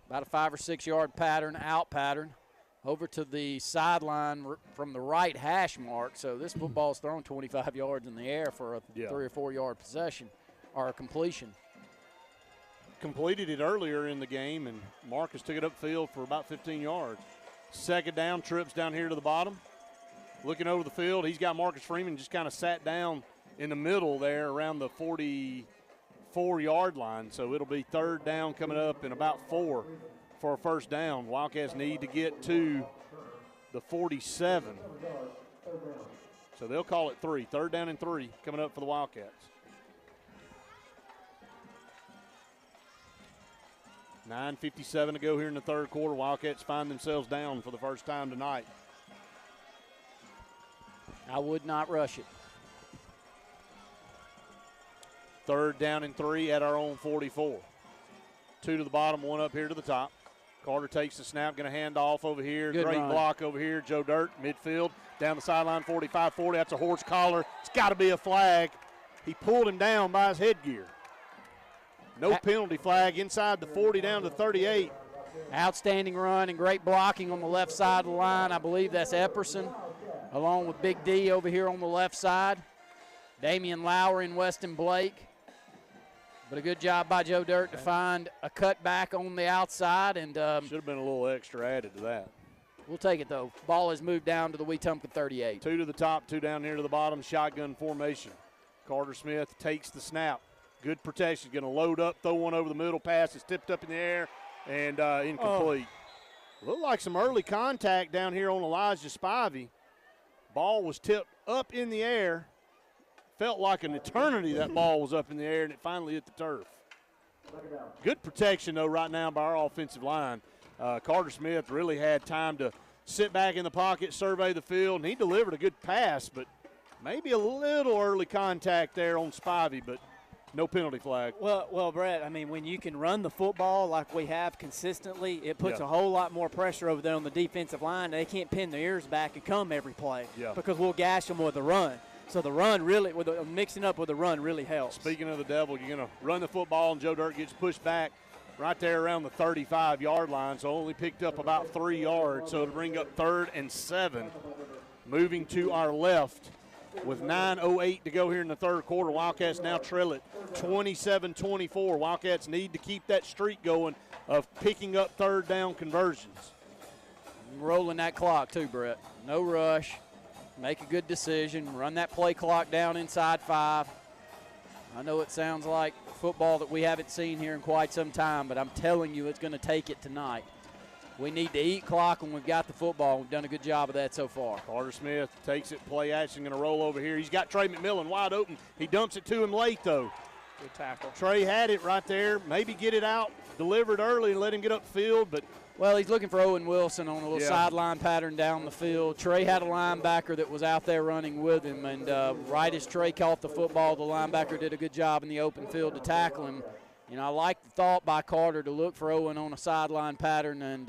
about a 5 or 6 yard pattern, out pattern, over to the sideline from the right hash mark. So this football's thrown 25 yards in the air for a 3 or 4 yard possession or a completion. Completed it earlier in the game, and Marcus took it upfield for about 15 yards. Second down, trips down here to the bottom. Looking over the field, he's got Marcus Freeman just kind of sat down in the middle there around the 44-yard line. So it'll be third down coming up in about 4 for a first down. Wildcats need to get to the 47. So they'll call it 3. Third down and 3 coming up for the Wildcats. 9:57 to go here in the third quarter. Wildcats find themselves down for the first time tonight. I would not rush it. Third down and 3 at our own 44. 2 to the bottom, 1 up here to the top. Carter takes the snap, going to hand off over here. Good Great run. block over here. Joe Dirt, midfield, down the sideline, 45-40. That's a horse collar. It's got to be a flag. He pulled him down by his headgear. No penalty flag inside the 40 down to 38. Outstanding run and great blocking on the left side of the line. I believe that's Epperson, along with Big D over here on the left side. Damian Lowry and Weston Blake. But a good job by Joe Dirt to find a cutback on the outside. And should have been a little extra added to that. We'll take it, though. Ball has moved down to the WETUMPKA 38. 2 to the top, 2 down here to the bottom. Shotgun formation. Carter Smith takes the snap. Good protection. Going to load up, throw one over the middle. Pass is tipped up in the air and incomplete. Looked like some early contact down here on Elijah Spivey. Ball was tipped up in the air. felt like an eternity that ball was up in the air, and it finally hit the turf. Good protection, though, right now by our offensive line. Carter Smith really had time to sit back in the pocket, survey the field, and he delivered a good pass, but maybe a little early contact there on Spivey, but no penalty flag. Well, Brett, I mean, when you can run the football like we have consistently, it puts a whole lot more pressure over there on the defensive line. They can't pin their ears back and come every play because we'll gash them with the run. So the run really, mixing up with the run really helps. Speaking of the devil, you're going to run the football, and Joe Dirt gets pushed back right there around the 35-yard line, so only picked up about 3 yards. So it'll bring up 3rd and 7. Moving to our left with 9:08 to go here in the third quarter. Wildcats now trail it 27-24. Wildcats need to keep that streak going of picking up third down conversions. Rolling that clock too, Brett. No rush. Make a good decision. Run that play clock down inside 5. I know it sounds like football that we haven't seen here in quite some time, but I'm telling you it's going to take it tonight. We need to eat clock when we've got the football. We've done a good job of that so far. Carter Smith takes it, play action, going to roll over here. He's got Trey McMillan wide open. He dumps it to him late, though. Good tackle. Trey had it right there. Maybe get it out, deliver it early, and let him get upfield, but well, he's looking for Owen Wilson on a little sideline pattern down the field. Trey had a linebacker that was out there running with him, and right as Trey caught the football, the linebacker did a good job in the open field to tackle him. You know, I like the thought by Carter to look for Owen on a sideline pattern, and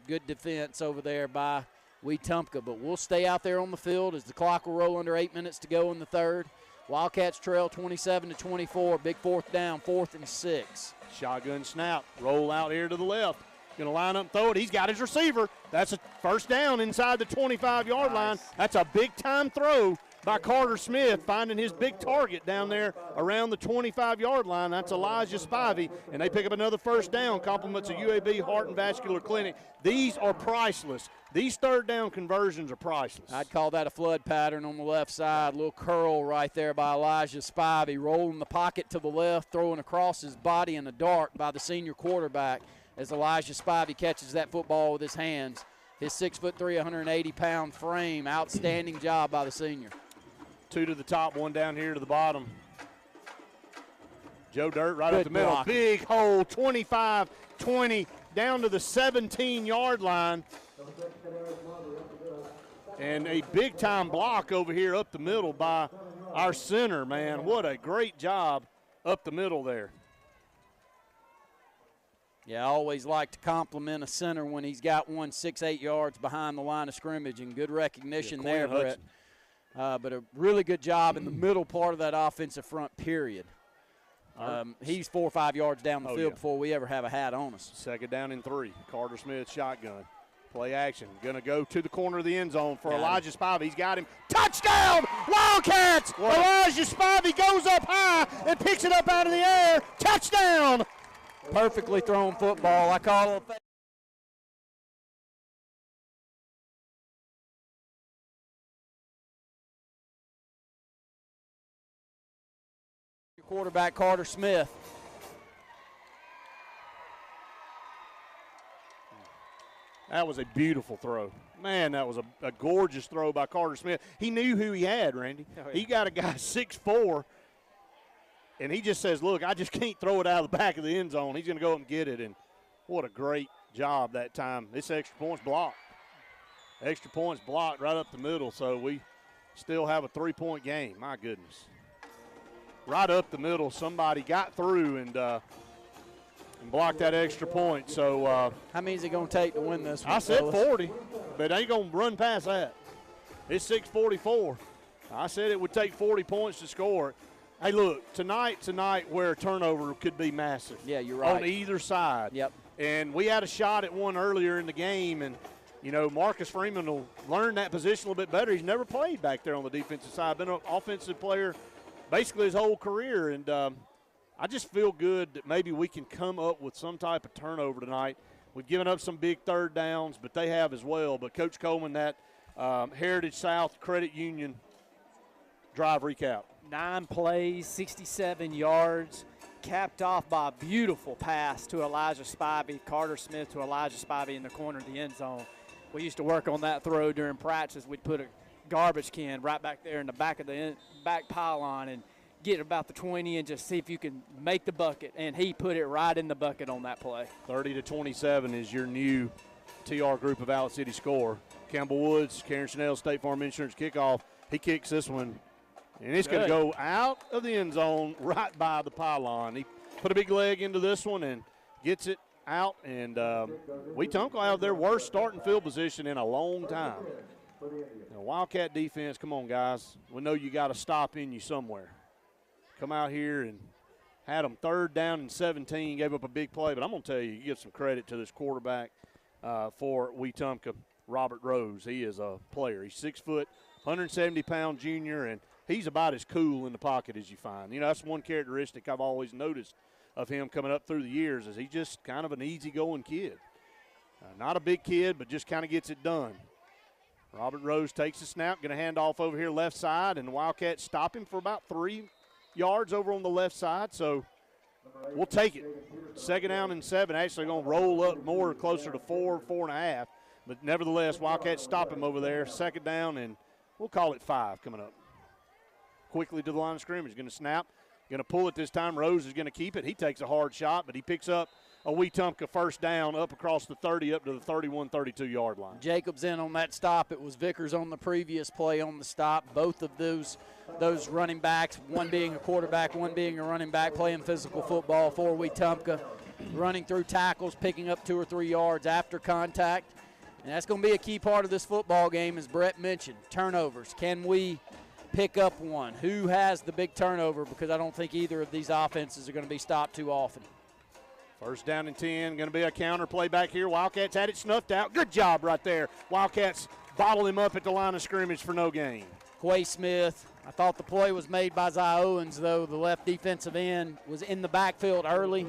good defense over there by WETUMPKA. But we'll stay out there on the field as the clock will roll under 8 minutes to go in the third. Wildcats trail 27-24, big 4th down, 4th and 6. Shotgun snap, roll out here to the left. Going to line up and throw it. He's got his receiver. That's a first down inside the 25-yard line. That's a big-time throw by Carter Smith, finding his big target down there around the 25-yard line. That's Elijah Spivey, and they pick up another first down. Compliments of UAB Heart and Vascular Clinic. These are priceless. These third down conversions are priceless. I'd call that a flood pattern on the left side. Little curl right there by Elijah Spivey, rolling the pocket to the left, throwing across his body in the dark by the senior quarterback as Elijah Spivey catches that football with his hands. His 6'3", 180-pound frame. Outstanding job by the senior. 2 to the top, 1 down here to the bottom. Joe Dirt right up the middle. Block. Big hole, 25-20, down to the 17-yard line. And a big-time block over here up the middle by our center, man. What a great job up the middle there. Yeah, I always like to compliment a center when he's got one 6-8 yards behind the line of scrimmage, and good recognition there, Brett. But a really good job in the middle part of that offensive front, period. He's 4 or 5 yards down the field before we ever have a hat on us. 2nd down and 3. Carter Smith shotgun. Play action. Going to go to the corner of the end zone for Elijah Spivey. He's got him. Touchdown! Wildcats! Elijah Spivey goes up high and picks it up out of the air. Touchdown! Perfectly thrown football. I call it a quarterback Carter Smith. That was a beautiful throw. Man, that was a gorgeous throw by Carter Smith. He knew who he had, Randy. Oh, yeah. He got a guy 6'4", and he just says, look, I just can't throw it out of the back of the end zone. He's going to go up and get it, and what a great job that time. This extra point's blocked. Extra points blocked right up the middle, so we still have a 3-point game. My goodness. Right up the middle, somebody got through and blocked that extra point. So how many is it going to take to win this one? I said 40, but ain't going to run past that. It's 6:44. I said it would take 40 points to score. Hey, look, tonight where a turnover could be massive. Yeah, you're right. On either side. Yep. And we had a shot at one earlier in the game, and, you know, Marcus Freeman will learn that position a little bit better. He's never played back there on the defensive side. Been an offensive player basically his whole career, and I just feel good that maybe we can come up with some type of turnover tonight. We've given up some big third downs, but they have as well. But Coach Coleman, that Heritage South Credit Union drive recap. 9 plays, 67 yards, capped off by a beautiful pass to Elijah Spivey, Carter Smith to Elijah Spivey in the corner of the end zone. We used to work on that throw during practice. We'd put a garbage can right back there in the back of the back pylon and get about the 20 and just see if you can make the bucket. And he put it right in the bucket on that play. 30-27 is your new TR Group of Valley City score. Campbell Woods, Karen Chanel, State Farm Insurance kickoff. He kicks this one, and it's going to go out of the end zone right by the pylon. He put a big leg into this one and gets it out, and Wetumpka out of their worst starting field position in a long time. Now, Wildcat defense, come on, guys. We know you got to stop in you somewhere. Come out here and had them 3rd down and 17, gave up a big play. But I'm going to tell you, you give some credit to this quarterback for Wetumpka, Robert Rose. He is a player. He's 6 foot, 170-pound junior, and he's about as cool in the pocket as you find. You know, that's one characteristic I've always noticed of him coming up through the years is he's just kind of an easygoing kid. Not a big kid, but just kind of gets it done. Robert Rose takes the snap, going to hand off over here left side, and the Wildcats stop him for about 3 yards over on the left side, so we'll take it. 2nd down and 7, actually going to roll up more closer to 4, 4.5. But nevertheless, Wildcats stop him over there. 2nd down, and we'll call it 5 coming up. Quickly to the line of scrimmage. Going to snap. Going to pull it this time. Rose is going to keep it. He takes a hard shot, but he picks up a Wetumpka 1st down up across the 30 up to the 31, 32-yard line. Jacobs in on that stop. It was Vickers on the previous play on the stop. Both of those running backs, one being a quarterback, one being a running back, playing physical football for Wetumpka, running through tackles, picking up 2 or 3 yards after contact. And that's going to be a key part of this football game, as Brett mentioned, turnovers. Can we pick up one? Who has the big turnover? Because I don't think either of these offenses are going to be stopped too often. 1st down and 10, going to be a counter play back here. Wildcats had it snuffed out. Good job right there. Wildcats bottle him up at the line of scrimmage for no gain. Quay Smith, I thought the play was made by Zy Owens, though. The left defensive end was in the backfield early.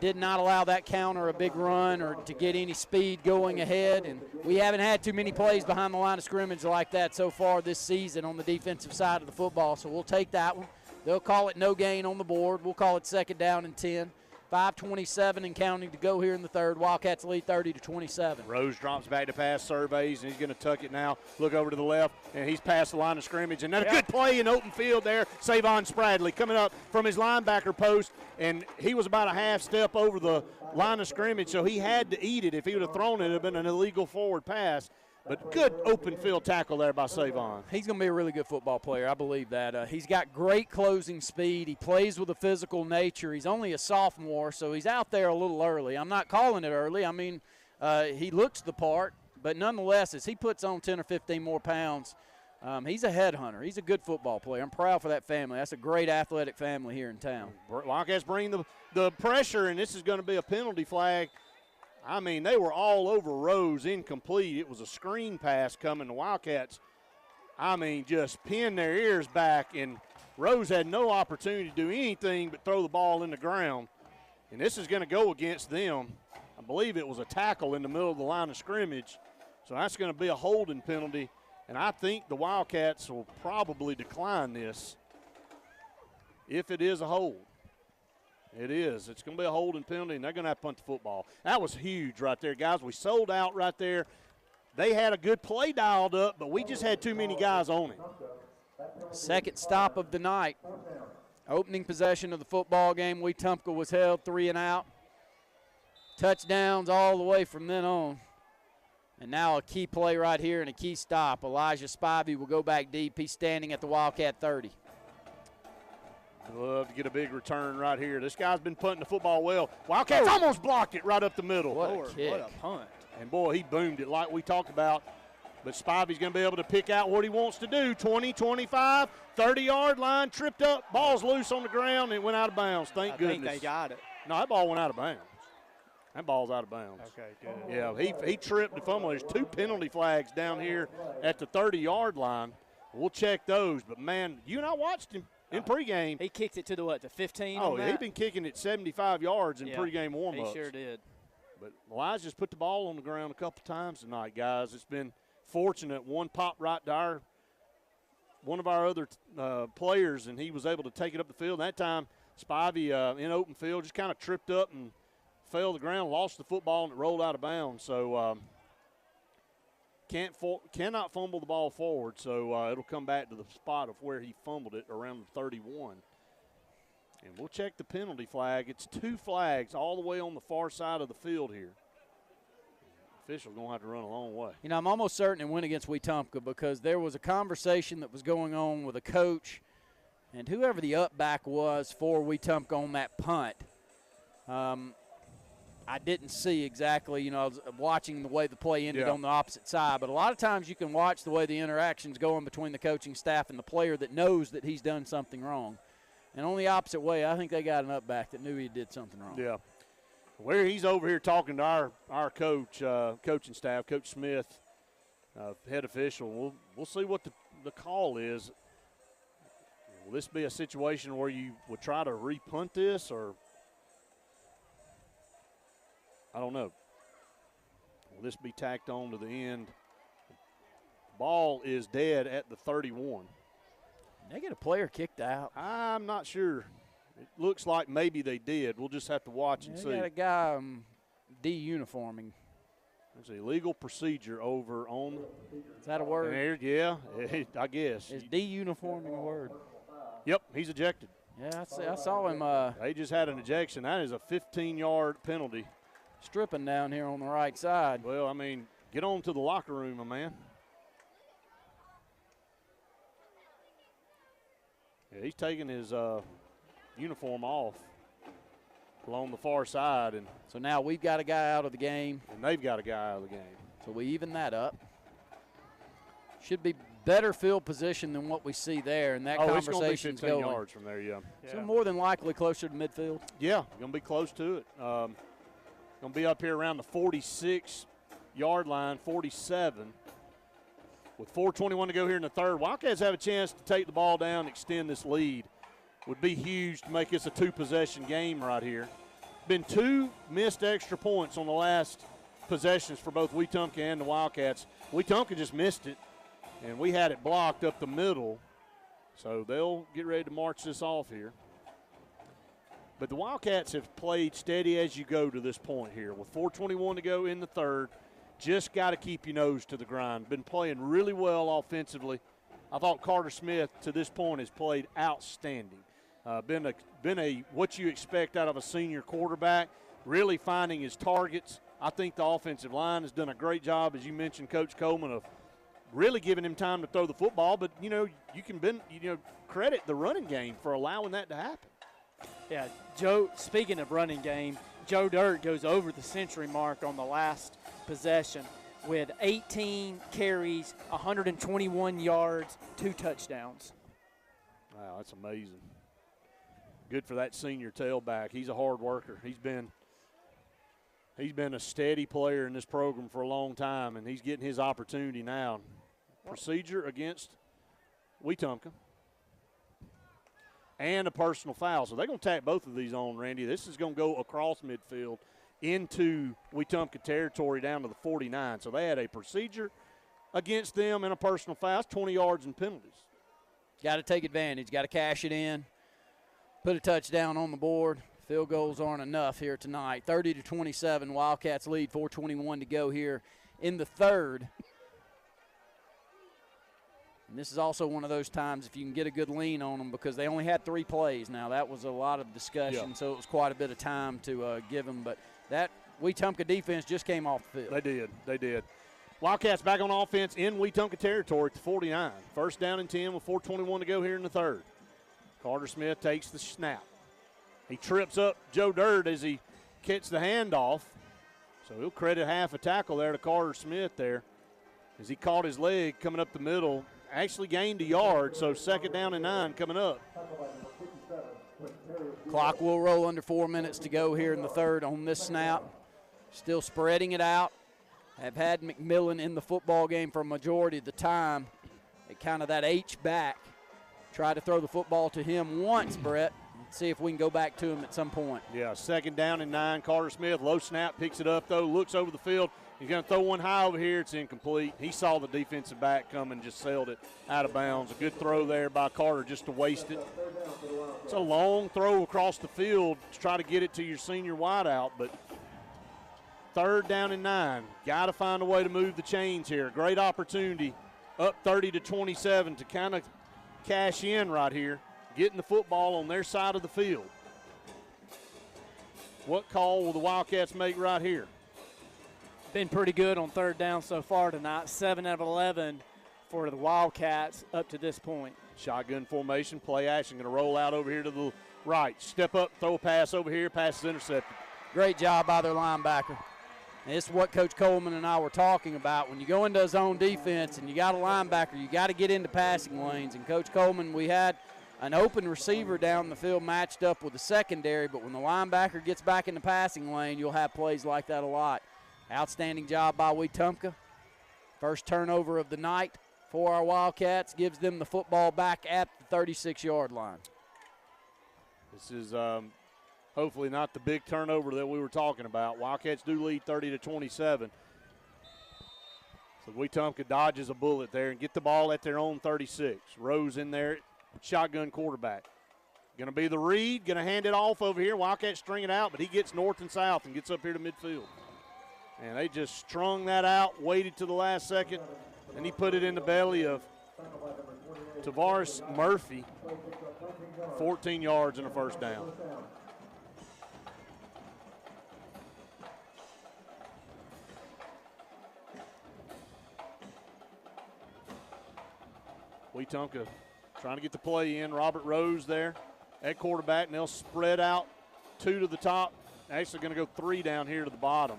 Did not allow that counter a big run or to get any speed going ahead. And we haven't had too many plays behind the line of scrimmage like that so far this season on the defensive side of the football. So we'll take that one. They'll call it no gain on the board. We'll call it 2nd down and 10. 5:27 and counting to go here in the 3rd. Wildcats lead 30-27. Rose drops back to pass, surveys, and he's going to tuck it now. Look over to the left, and he's past the line of scrimmage. And then a good play in open field there. Savon Spradley coming up from his linebacker post, and he was about a half step over the line of scrimmage, so he had to eat it. If he would have thrown it, it would have been an illegal forward pass. But good open field tackle there by Savon. He's going to be a really good football player. I believe that. He's got great closing speed. He plays with a physical nature. He's only a sophomore, so he's out there a little early. I'm not calling it early. I mean, he looks the part. But nonetheless, as he puts on 10 or 15 more pounds, he's a headhunter. He's a good football player. I'm proud for that family. That's a great athletic family here in town. Wildcats bring the pressure, and this is going to be a penalty flag. I mean, they were all over Rose, incomplete. It was a screen pass coming. The Wildcats, I mean, just pinned their ears back, and Rose had no opportunity to do anything but throw the ball in the ground. And this is going to go against them. I believe it was a tackle in the middle of the line of scrimmage. So that's going to be a holding penalty. And I think the Wildcats will probably decline this if it is a hold. It is. It's going to be a holding penalty, and they're going to have to punt the football. That was huge right there, guys. We sold out right there. They had a good play dialed up, but we just had too many guys on it. 2nd stop of the night. Opening possession of the football game. Wetumpka was held 3 and out. Touchdowns all the way from then on. And now a key play right here and a key stop. Elijah Spivey will go back deep. He's standing at the Wildcat 30. Love to get a big return right here. This guy's been punting the football well. Wildcats almost blocked it right up the middle. What a kick. What a punt. And, boy, he boomed it like we talked about. But Spivey's going to be able to pick out what he wants to do. 20, 25, 30-yard line, tripped up, ball's loose on the ground, and it went out of bounds. Thank goodness. I think they got it. No, that ball went out of bounds. That ball's out of bounds. Okay, good. Yeah, he tripped the fumble. There's 2 penalty flags down here at the 30-yard line. We'll check those. But, man, you and I watched him. In pregame. He kicked it to the 15? Oh, he'd been kicking it 75 yards in pregame warm-ups. He sure did. But Elijah's put the ball on the ground a couple times tonight, guys. It's been fortunate. One popped right to one of our other players, and he was able to take it up the field. And that time, Spivey in open field just kind of tripped up and fell to the ground, lost the football, and it rolled out of bounds. So cannot fumble the ball forward, so it'll come back to the spot of where he fumbled it around the 31. And we'll check the penalty flag. It's 2 flags all the way on the far side of the field here. The official's going to have to run a long way. You know, I'm almost certain it went against WETUMPKA because there was a conversation that was going on with a coach and whoever the up back was for WETUMPKA on that punt. I didn't see exactly, you know, I was watching the way the play ended on the opposite side. But a lot of times you can watch the way the interaction's going between the coaching staff and the player that knows that he's done something wrong. And on the opposite way, I think they got an up back that knew he did something wrong. Yeah. Where he's over here talking to our coach, coaching staff, Coach Smith, head official. We'll see what the call is. Will this be a situation where you would try to repunt this, or I don't know. Will this be tacked on to the end? Ball is dead at the 31. They get a player kicked out. I'm not sure. It looks like maybe they did. We'll just have to watch and see. They got a guy de-uniforming. There's a legal procedure over on. Is that a word? There, yeah, I guess. Is de-uniforming a word? Yep, he's ejected. Yeah, I saw him. They just had an ejection. That is a 15-yard penalty. Stripping down here on the right side. Well, I mean, get on to the locker room, my man. Yeah, he's taking his uniform off along the far side. And so now we've got a guy out of the game. And they've got a guy out of the game. So we even that up. Should be better field position than what we see there, and that conversation's going. 15 going. yards from there, yeah. So more than likely closer to midfield. Yeah, going to be close to it. Going to be up here around the 46-yard line, 47. With 4:21 to go here in the third, Wildcats have a chance to take the ball down and extend this lead. Would be huge to make this a 2-possession game right here. Been 2 missed extra points on the last possessions for both WETUMPKA and the Wildcats. WETUMPKA just missed it, and we had it blocked up the middle. So they'll get ready to march this off here. But the Wildcats have played steady as you go to this point here. With 4:21 to go in the third, just got to keep your nose to the grind. Been playing really well offensively. I thought Carter Smith to this point has played outstanding. Been a what you expect out of a senior quarterback, really finding his targets. I think the offensive line has done a great job, as you mentioned, Coach Coleman, of really giving him time to throw the football. But, you know, you can credit the running game for allowing that to happen. Yeah, Joe, speaking of running game, Joe Dirt goes over the century mark on the last possession with 18 carries, 121 yards, 2 touchdowns. Wow, that's amazing. Good for that senior tailback. He's a hard worker. He's been a steady player in this program for a long time, and he's getting his opportunity now. Procedure against WETUMPKA. And a personal foul. So they're going to tack both of these on, Randy. This is going to go across midfield into WETUMPKA territory down to the 49. So they had a procedure against them and a personal foul. It's 20 yards and penalties. Got to take advantage. Got to cash it in. Put a touchdown on the board. Field goals aren't enough here tonight. 30-27, Wildcats lead, 4:21 to go here in the third. And this is also one of those times if you can get a good lean on them, because they only had 3 plays. Now, that was a lot of discussion, so it was quite a bit of time to give them. But that WETUMPKA defense just came off the field. They did. Wildcats back on offense in WETUMPKA territory at the 49. First down and 10 with 4:21 to go here in the third. Carter Smith takes the snap. He trips up Joe Dirt as he gets the handoff. So he'll credit half a tackle there to Carter Smith there as he caught his leg coming up the middle. Actually gained a yard, so 2nd down and 9 coming up. Clock will roll under 4 minutes to go here in the third on this snap. Still spreading it out. Have had McMillan in the football game for a majority of the time. Kind of that H-back. Try to throw the football to him once, Brett. See if we can go back to him at some point. Yeah, 2nd down and 9. Carter Smith, low snap, picks it up, though, looks over the field. He's going to throw one high over here. It's incomplete. He saw the defensive back come and just sailed it out of bounds. A good throw there by Carter just to waste it. It's a long throw across the field to try to get it to your senior wideout, but 3rd down and 9. Got to find a way to move the chains here. Great opportunity, up 30-27 to kind of cash in right here, getting the football on their side of the field. What call will the Wildcats make right here? Been pretty good on 3rd down so far tonight. 7 out of 11 for the Wildcats up to this point. Shotgun formation, play action, going to roll out over here to the right. Step up, throw a pass over here, pass is intercepted. Great job by their linebacker. And this is what Coach Coleman and I were talking about. When you go into a zone defense and you got a linebacker, you got to get into passing lanes. And Coach Coleman, we had an open receiver down the field matched up with the secondary, but when the linebacker gets back in the passing lane, you'll have plays like that a lot. Outstanding job by Wetumpka. First turnover of the night for our Wildcats, gives them the football back at the 36-yard line. This is hopefully not the big turnover that we were talking about. Wildcats do lead 30-27. So Wetumpka dodges a bullet there and get the ball at their own 36. Rose in there, shotgun quarterback. Going to be the read, going to hand it off over here. Wildcats string it out, but he gets north and south and gets up here to midfield. And they just strung that out, waited to the last second, and he put it in the belly of Tavares Murphy. 14 yards and a first down. Wetumpka trying to get the play in. Robert Rose there at quarterback, and they'll spread out 2 to the top. Actually going to go 3 down here to the bottom.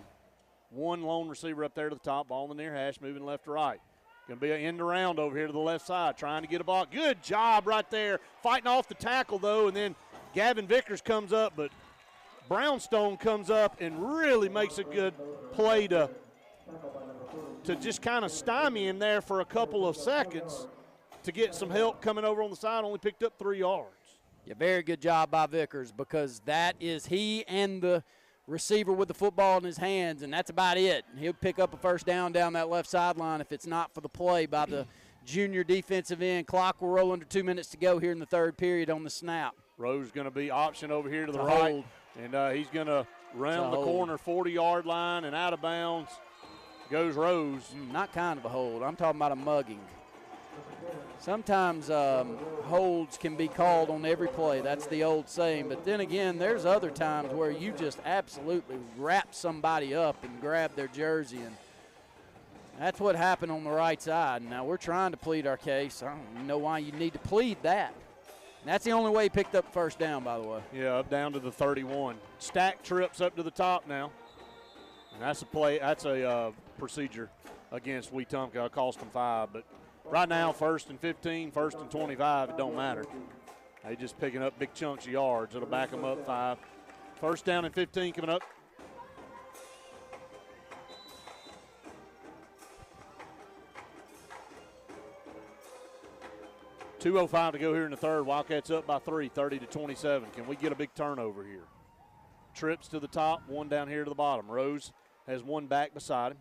1 lone receiver up there to the top, ball in the near hash, moving left to right. Going to be an end around over here to the left side, trying to get a ball. Good job right there. Fighting off the tackle, though, and then Gavin Vickers comes up, but Brownstone comes up and really makes a good play to just kind of stymie him there for a couple of seconds to get some help coming over on the side. Only picked up 3 yards. Yeah, very good job by Vickers, because that is he and the receiver with the football in his hands, and that's about it. He'll pick up a first down that left sideline if it's not for the play by the junior defensive end. Clock will roll under 2 minutes to go here in the 3rd period on the snap. Rose going to be option over here to the right, and he's going to round the corner, 40-yard line, and out of bounds goes Rose. Not kind of a hold. I'm talking about a mugging. Sometimes holds can be called on every play. That's the old saying. But then again, there's other times where you just absolutely wrap somebody up and grab their jersey. And that's what happened on the right side. Now, we're trying to plead our case. I don't even know why you need to plead that. And that's the only way he picked up first down, by the way. Yeah, up down to the 31. Stack trips up to the top now. And that's a play. That's a procedure against Wetumpka. It cost them 5, but right now, 1st and 15, 1st and 25, it don't matter. They just picking up big chunks of yards. It'll back them up 5. 1st down and 15 coming up. .205 to go here in the 3rd. Wildcats up by 3, 30-27. Can we get a big turnover here? Trips to the top, 1 down here to the bottom. Rose has 1 back beside him.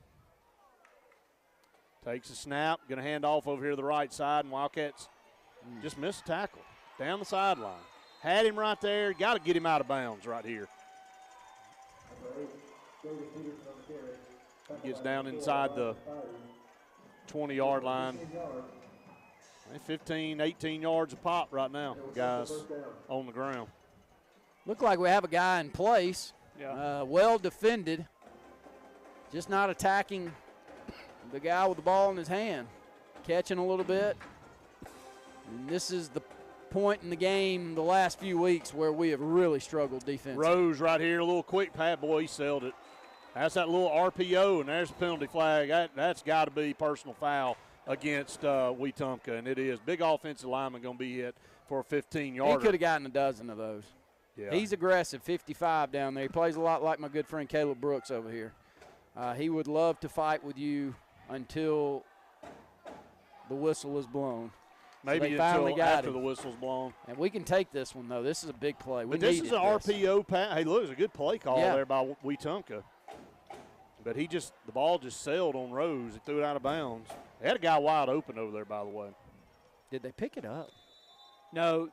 Takes a snap, going to hand off over here to the right side, and Wildcats just missed a tackle down the sideline. Had him right there, got to get him out of bounds right here. Gets down inside the 20-yard line. 15, 18 yards a pop right now, guys, on the ground. Look like we have a guy in place. Yeah. Well defended, just not attacking the guy with the ball in his hand, catching a little bit. And this is the point in the game the last few weeks where we have really struggled defensively. Rose right here, a little quick pad. Boy, he sailed it. That's that little RPO, and there's a penalty flag. That's got to be personal foul against Wetumpka, and it is. Big offensive lineman going to be hit for a 15-yarder. He could have gotten a dozen of those. Yeah. He's aggressive, 55 down there. He plays a lot like my good friend Caleb Brooks over here. He would love to fight with you until the whistle is blown. Maybe so until after the whistle's blown. And we can take this one, though. This is a big play. But this is an RPO pass. Hey, look, it's a good play call there by Wetumpka. But the ball just sailed on Rose. He threw it out of bounds. They had a guy wide open over there, by the way. Did they pick it up? No,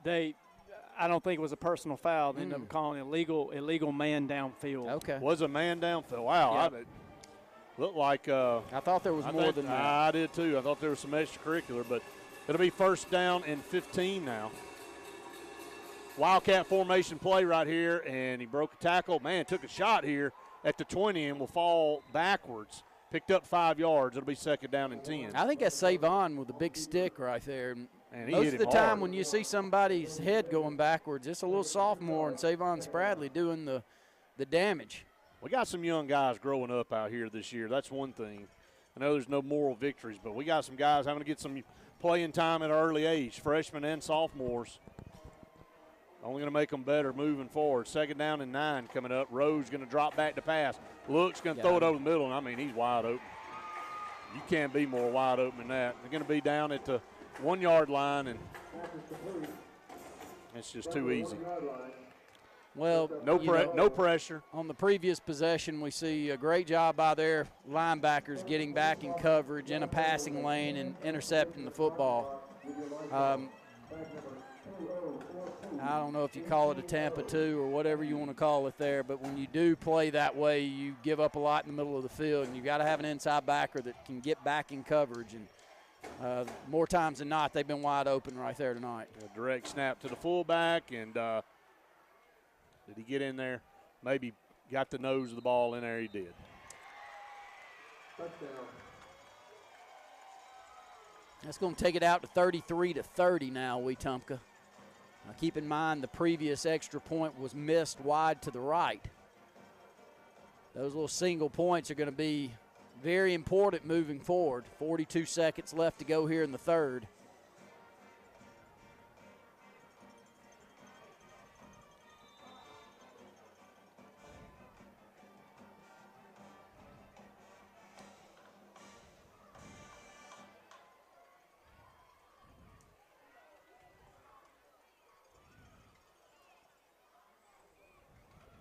I don't think it was a personal foul. They ended up calling it illegal man downfield. Okay. Was a man downfield. Wow. Yep. Looked like I thought there was more than that. I did too. I thought there was some extracurricular, but it'll be first down and 15 now. Wildcat formation play right here, and he broke a tackle. Man, took a shot here at the 20 and will fall backwards. Picked up 5 yards. It'll be second down and 10. I think that's Savon with a big stick right there. And most of the time when you see somebody's head going backwards, it's a little sophomore and Savon Spradley doing the damage. We got some young guys growing up out here this year. That's one thing. I know there's no moral victories, but we got some guys having to get some playing time at an early age, freshmen and sophomores. Only going to make them better moving forward. Second down and 9 coming up. Rose going to drop back to pass. Looks going to throw it over the middle, and I mean, he's wide open. You can't be more wide open than that. They're going to be down at the 1 yard line, and it's just too easy. Well, no pressure. On the previous possession, we see a great job by their linebackers getting back in coverage in a passing lane and intercepting the football. I don't know if you call it a Tampa 2 or whatever you want to call it there, but when you do play that way, you give up a lot in the middle of the field, and you've got to have an inside backer that can get back in coverage. And more times than not, they've been wide open right there tonight. A direct snap to the fullback, and did he get in there? Maybe got the nose of the ball in there. He did. That's going to take it out to 33-30 now, Wetumpka. Now keep in mind the previous extra point was missed wide to the right. Those little single points are going to be very important moving forward. 42 seconds left to go here in the third.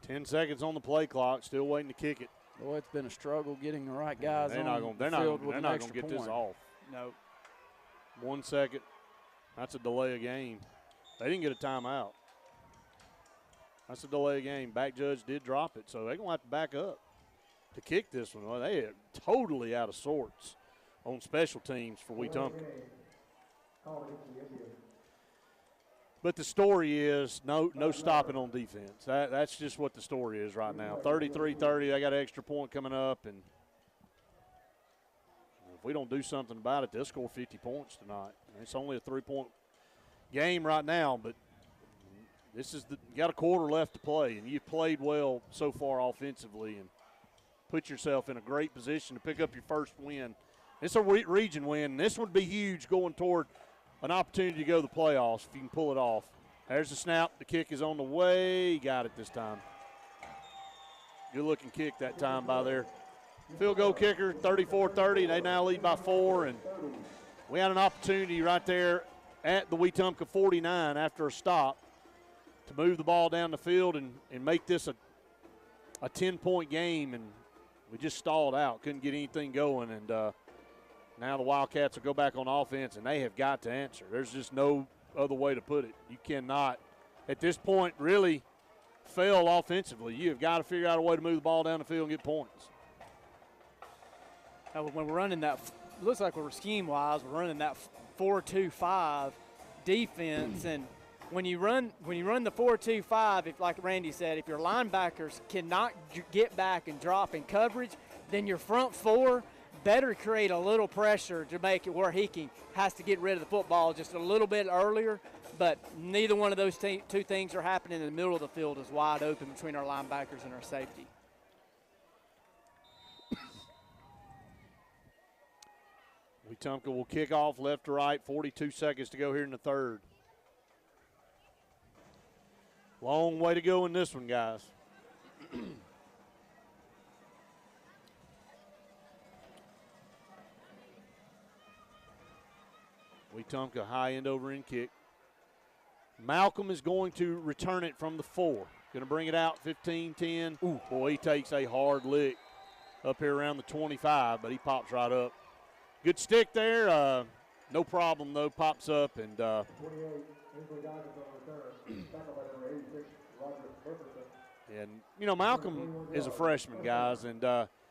Ten seconds on the play clock, still waiting to kick it. Boy, it's been a struggle getting the right guys they're on not gonna, the field with an extra going to get point. this off. No. 1 second. That's a delay of game. They didn't get a timeout. That's a delay of game. Back judge did drop it, so they're going to have to back up to kick this one. Well, they are totally out of sorts on special teams for Wetumpka. But the story is no stopping on defense. That's just what the story is right now. 33-30, they got an extra point coming up, and if we don't do something about it, they'll score 50 points tonight. It's only a 3-point game right now, but this is you got a quarter left to play, and you've played well so far offensively and put yourself in a great position to pick up your first win. It's a region win, and this would be huge going toward an opportunity to go to the playoffs if you can pull it off. There's the snap. The kick is on the way. He got it this time. Good-looking kick that time by their field goal kicker, 34-30. They now lead by 4, and we had an opportunity right there at the Wetumpka 49 after a stop to move the ball down the field and make this a 10-point game, and we just stalled out. Couldn't get anything going, and now the Wildcats will go back on offense, and they have got to answer. There's just no other way to put it. You cannot, at this point, really fail offensively. You have got to figure out a way to move the ball down the field and get points. When we're running that, looks like we're scheme-wise, we're running that 4-2-5 defense, and when you run the 4-2-5, if like Randy said, if your linebackers cannot get back and drop in coverage, then your front four better create a little pressure to make it where he has to get rid of the football just a little bit earlier. But neither one of those two things are happening. In the middle of the field is wide open between our linebackers and our safety. Wetumpka will kick off left to right. 42 seconds to go here in the third. Long way to go in this one, guys. Wetumpka high end over in kick. Malcolm is going to return it from the 4. Going to bring it out 15-10. Ooh, boy, he takes a hard lick up here around the 25, but he pops right up. Good stick there. No problem, though. Pops up, and And, you know, Malcolm is a freshman, guys, and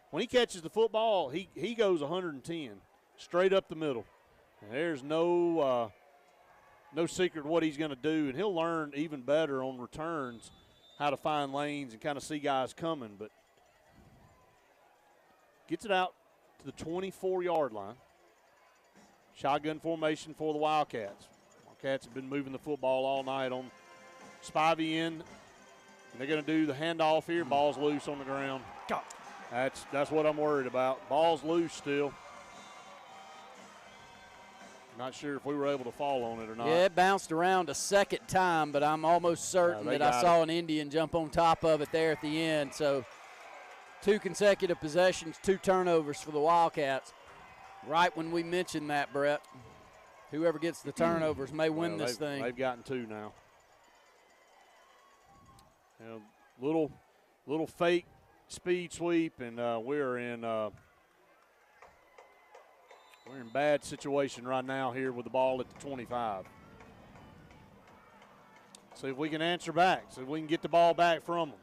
when he catches the football, he goes 110, straight up the middle. And there's no secret what he's going to do, and he'll learn even better on returns how to find lanes and kind of see guys coming. But gets it out to the 24-yard line. Shotgun formation for the Wildcats. Wildcats have been moving the football all night on Spivey in. And they're going to do the handoff here. Ball's loose on the ground. That's what I'm worried about. Ball's loose still. Not sure if we were able to fall on it or not. Yeah, it bounced around a second time, but I'm almost certain that I saw an Indian jump on top of it there at the end. So 2 consecutive possessions, 2 turnovers for the Wildcats. Right when we mentioned that, Brett, whoever gets the turnovers may win this thing. They've gotten 2 now. You know, little fake speed sweep, and we're in bad situation right now here with the ball at the 25. See if we can answer back. See if we can get the ball back from them.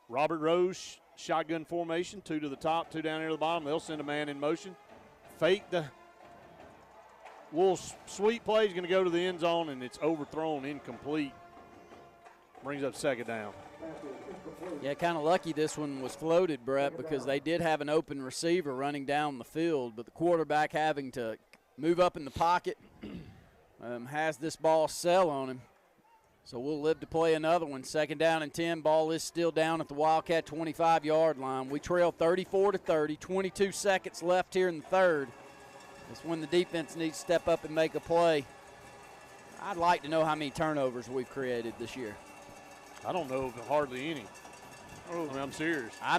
Robert Rose, shotgun formation, 2 to the top, 2 down here to the bottom. They'll send a man in motion. Fake the little sweep play. Is going to go to the end zone, and it's overthrown, incomplete. Brings up second down. Yeah, kind of lucky this one was floated, Brett, because they did have an open receiver running down the field, but the quarterback having to move up in the pocket has this ball sell on him. So we'll live to play another one. Second down and 10. Ball is still down at the Wildcat 25-yard line. We trail 34-30. 22 seconds left here in the third. That's when the defense needs to step up and make a play. I'd like to know how many turnovers we've created this year. I don't know of hardly any. I mean, I'm serious. I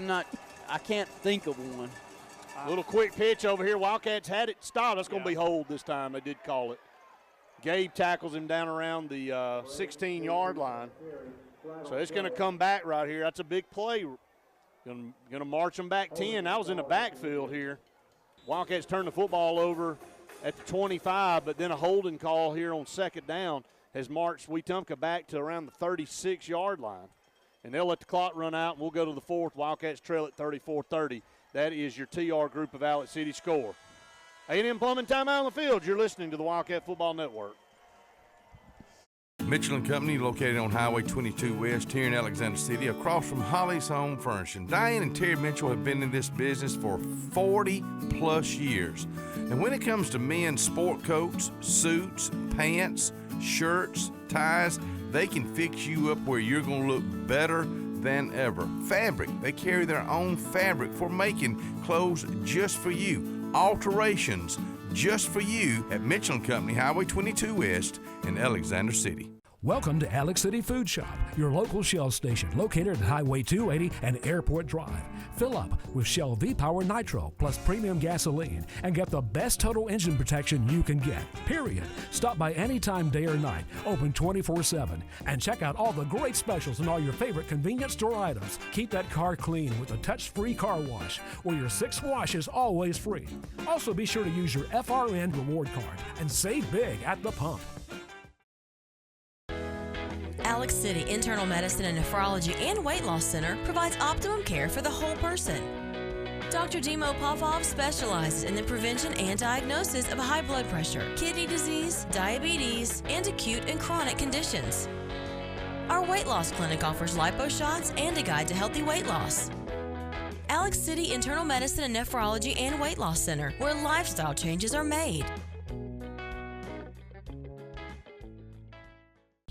can't think of one. Little quick pitch over here. Wildcats had it stopped. That's going to be hold this time. They did call it. Gabe tackles him down around the 16-yard line. So it's going to come back right here. That's a big play. Going to march them back 10. That was in the backfield here. Wildcats turn the football over at the 25, but then a holding call here on second down has marched WETUMPKA back to around the 36-yard line. And they'll let the clock run out, and we'll go to the fourth. Wildcats trail at 34-30. That is your TR Group of Alex City score. A&M Plumbing timeout on the field. You're listening to the Wildcat Football Network. Mitchell & Company, located on Highway 22 West here in Alexander City, across from Holly's Home Furnishing. Diane and Terry Mitchell have been in this business for 40-plus years. And when it comes to men's sport coats, suits, pants, shirts, ties, they can fix you up where you're going to look better than ever. Fabric, they carry their own fabric for making clothes just for you. Alterations just for you at Mitchell & Company, Highway 22 West in Alexander City. Welcome to Alex City Food Shop, your local Shell station located at Highway 280 and Airport Drive. Fill up with Shell V-Power Nitro plus premium gasoline and get the best total engine protection you can get, period. Stop by anytime, day or night, open 24/7, and check out all the great specials and all your favorite convenience store items. Keep that car clean with a touch-free car wash, where your 6th wash is always free. Also, be sure to use your FRN reward card and save big at the pump. Alex City Internal Medicine and Nephrology and Weight Loss Center provides optimum care for the whole person. Dr. Dimo Popov specializes in the prevention and diagnosis of high blood pressure, kidney disease, diabetes, and acute and chronic conditions. Our weight loss clinic offers lipo shots and a guide to healthy weight loss. Alex City Internal Medicine and Nephrology and Weight Loss Center, where lifestyle changes are made.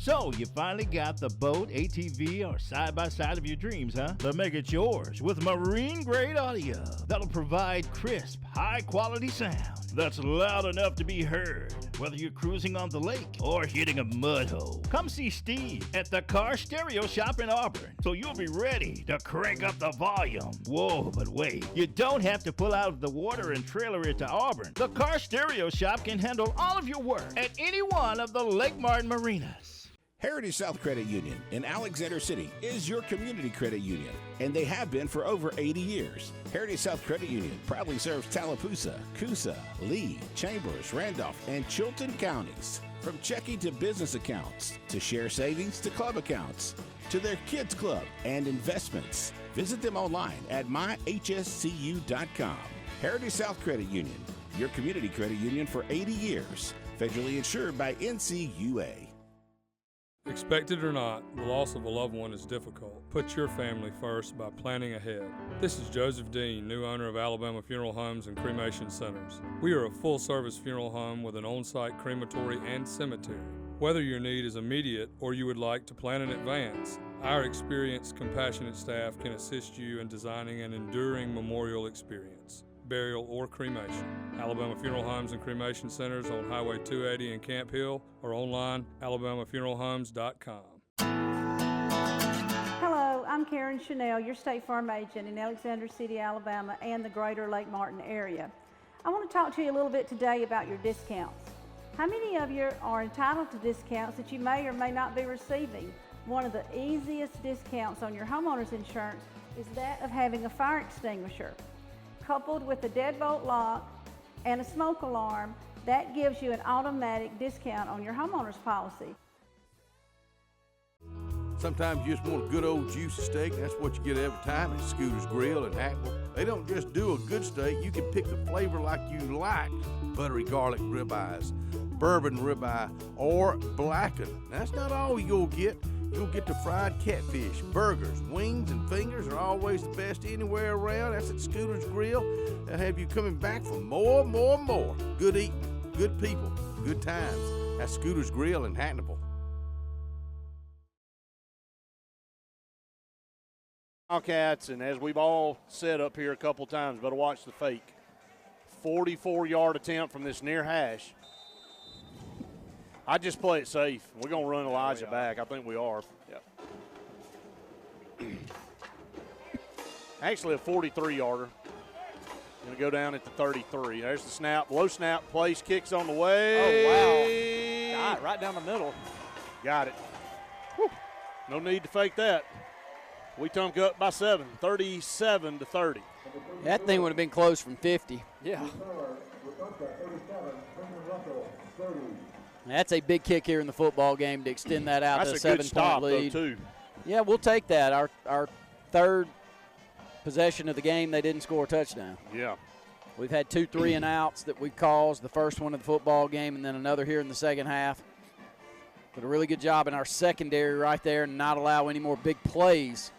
So, you finally got the boat, ATV, or side-by-side of your dreams, huh? Then make it yours with marine-grade audio that'll provide crisp, high-quality sound that's loud enough to be heard, whether you're cruising on the lake or hitting a mud hole. Come see Steve at the Car Stereo Shop in Auburn, so you'll be ready to crank up the volume. Whoa, but wait, you don't have to pull out of the water and trailer it to Auburn. The Car Stereo Shop can handle all of your work at any one of the Lake Martin marinas. Heritage South Credit Union in Alexander City is your community credit union, and they have been for over 80 years. Heritage South Credit Union proudly serves Tallapoosa, Coosa, Lee, Chambers, Randolph, and Chilton counties. From checking to business accounts, to share savings to club accounts, to their kids club and investments. Visit them online at myhscu.com. Heritage South Credit Union, your community credit union for 80 years. Federally insured by NCUA. Expect it or not, the loss of a loved one is difficult. Put your family first by planning ahead. This is Joseph Dean, new owner of Alabama Funeral Homes and Cremation Centers. We are a full-service funeral home with an on-site crematory and cemetery. Whether your need is immediate or you would like to plan in advance, our experienced, compassionate staff can assist you in designing an enduring memorial experience, burial, or cremation. Alabama Funeral Homes and Cremation Centers on Highway 280 in Camp Hill or online, alabamafuneralhomes.com. Hello, I'm Karen Chanel, your State Farm agent in Alexander City, Alabama, and the greater Lake Martin area. I want to talk to you a little bit today about your discounts. How many of you are entitled to discounts that you may or may not be receiving? One of the easiest discounts on your homeowner's insurance is that of having a fire extinguisher. Coupled with a deadbolt lock and a smoke alarm, that gives you an automatic discount on your homeowner's policy. Sometimes you just want a good old juicy steak. That's what you get every time at Scooter's Grill in Hackville. They don't just do a good steak. You can pick the flavor like you like. Buttery garlic ribeyes, bourbon ribeye, or blackened. That's not all you'll get. You'll get the fried catfish, burgers, wings, and fingers are always the best anywhere around. That's at Scooter's Grill. They'll have you coming back for more. Good eating, good people, good times. That's Scooter's Grill in Hackneville. Wildcats, and as we've all said up here a couple times, better watch the fake. 44-yard attempt from this near hash. I just play it safe. We're going to run Elijah back. I think we are. Yep. Actually, a 43-yarder. Going to go down at the 33. There's the snap. Low snap. Place kicks on the way. Oh, wow. God, right down the middle. Got it. Whew. No need to fake that. WETUMPKA up by 7, 37-30. That thing would have been close from 50. Yeah. That's a big kick here in the football game to extend that out to a 7-point lead. Though, too. Yeah, we'll take that. Our third possession of the game, they didn't score a touchdown. Yeah. We've had 2 3-and-outs that we caused, the first one of the football game and then another here in the second half. Did a really good job in our secondary right there and not allow any more big plays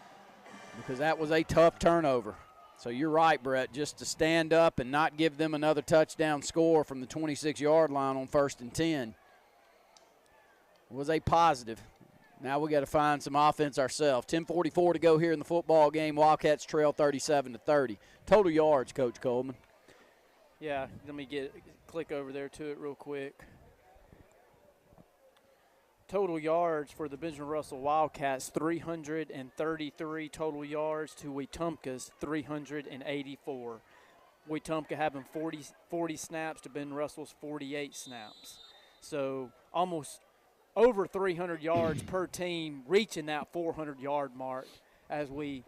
because that was a tough turnover. So you're right, Brett, just to stand up and not give them another touchdown score from the 26-yard line on 1st and 10 was a positive. Now we got to find some offense ourselves. 10:44 to go here in the football game. Wildcats trail 37-30. Total yards, Coach Coleman. Yeah, let me click over there to it real quick. Total yards for the Benjamin Russell Wildcats, 333 total yards to WETUMPKA's 384. WETUMPKA having 40 snaps to Ben Russell's 48 snaps. So almost over 300 yards per team, reaching that 400-yard mark as we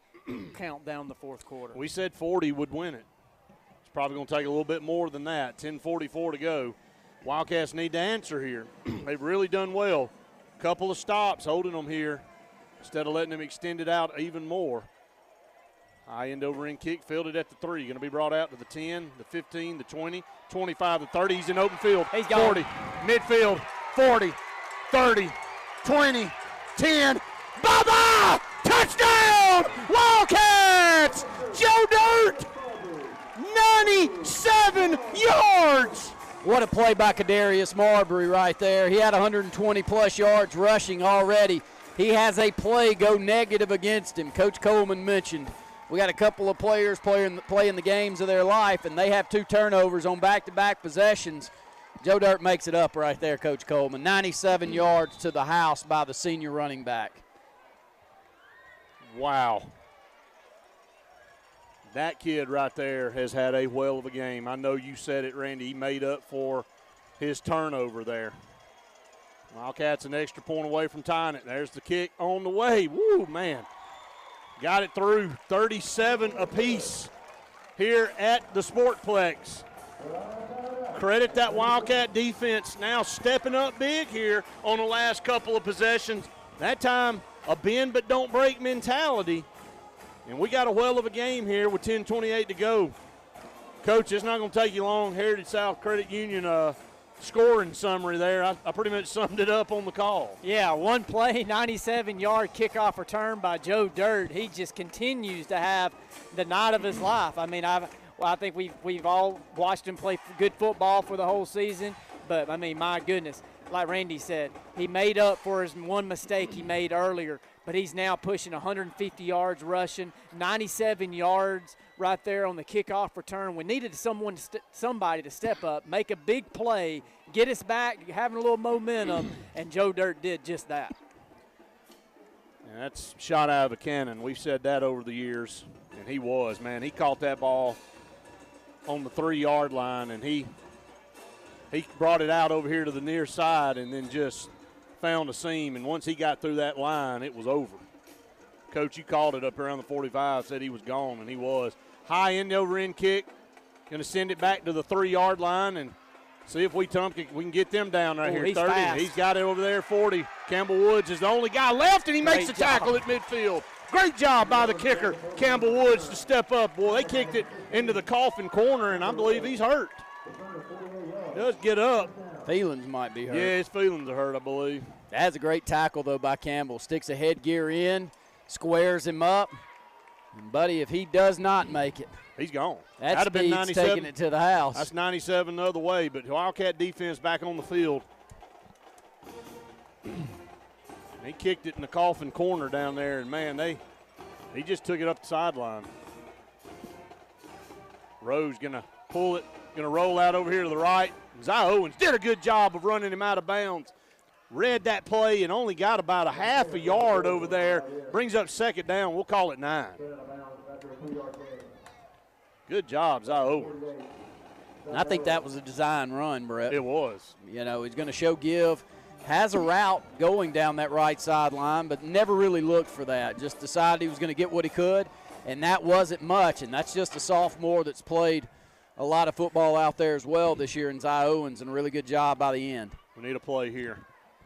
count down the fourth quarter. We said 40 would win it. It's probably going to take a little bit more than that. 10:44 to go. Wildcats need to answer here. They've really done well. Couple of stops holding them here instead of letting them extend it out even more. High end over in kick, fielded at the 3. Going to be brought out to the 10, the 15, the 20, 25, the 30. He's in open field. He's gone. 40, midfield, 40, 30, 20, 10. Bye-bye! Touchdown! Wildcats! Joe Dirt! 97 yards! What a play by Kadarius Marbury right there. He had 120-plus yards rushing already. He has a play go negative against him. Coach Coleman mentioned we got a couple of players playing the games of their life, and they have 2 turnovers on back-to-back possessions. Joe Dirt makes it up right there, Coach Coleman. 97 yards to the house by the senior running back. Wow. That kid right there has had a whale of a game. I know you said it, Randy. He made up for his turnover there. Wildcats an extra point away from tying it. There's the kick on the way. Woo, man. Got it through 37 apiece here at the Sportplex. Credit that Wildcat defense now stepping up big here on the last couple of possessions. That time, a bend but don't break mentality. And we got a well of a game here with 10:28 to go. Coach, it's not going to take you long. Heritage South Credit Union scoring summary there. I pretty much summed it up on the call. Yeah, one play, 97-yard kickoff return by Joe Dirt. He just continues to have the night of his life. I mean, I think we've all watched him play good football for the whole season, but, I mean, my goodness, like Randy said, he made up for his one mistake he made earlier, but he's now pushing 150 yards rushing, 97 yards right there on the kickoff return. We needed somebody to step up, make a big play, get us back, having a little momentum, and Joe Dirt did just that. And that's shot out of a cannon. We've said that over the years, and he was, man. He caught that ball on the 3-yard line, and he brought it out over here to the near side and then just found a seam. And once he got through that line, it was over. Coach, you called it up around the 45, said he was gone, and he was. High end over end kick. Going to send it back to the 3-yard line and see if we can get them down right here. He's 30. Fast. He's got it over there, 40. Campbell Woods is the only guy left, and he makes the tackle at midfield. Great job by the kicker, Campbell Woods, to step up. Boy, they kicked it into the coffin corner, and I believe he's hurt. Does get up. Feelings might be hurt. Yeah, his feelings are hurt, I believe. That's a great tackle, though, by Campbell. Sticks a headgear in, squares him up. And, buddy, if he does not make it, he's gone. That speed's taking it to the house. That's 97 the other way, but Wildcat defense back on the field. He kicked it in the coffin corner down there, and, man, he just took it up the sideline. Rose going to pull it, going to roll out over here to the right. Zy Owens did a good job of running him out of bounds. Read that play and only got about a half a yard over there. Brings up second down. We'll call it 9. Good job, Zy Owens. I think that was a design run, Brett. It was. You know, he's going to show give. Has a route going down that right sideline, but never really looked for that. Just decided he was going to get what he could, and that wasn't much. And that's just a sophomore that's played a lot of football out there as well this year in Zy Owens, and a really good job by the end. We need a play here.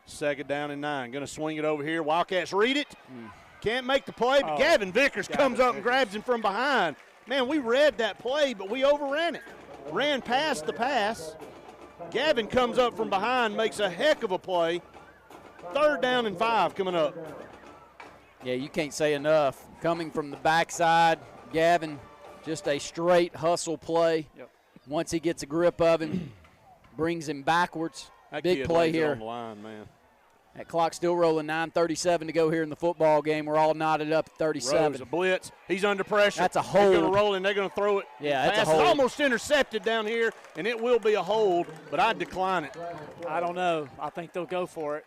Second down and 9. Going to swing it over here. Wildcats read it. Can't make the play, but Gavin Vickers comes up and grabs him from behind. Man, we read that play, but we overran it. Ran past the pass. Gavin comes up from behind, makes a heck of a play. 3rd down and 5 coming up. Yeah, you can't say enough. Coming from the backside, Gavin, just a straight hustle play. Yep. Once he gets a grip of him, brings him backwards. That big play here. On the line, man. That clock's still rolling, 9:37 to go here in the football game. We're all knotted up at 37. Rose, a blitz. He's under pressure. That's a hold. They're going to roll and they're going to throw it. Yeah, that's Pass a hold. is almost intercepted down here, and it will be a hold, but I'd decline it. I don't know. I think they'll go for it.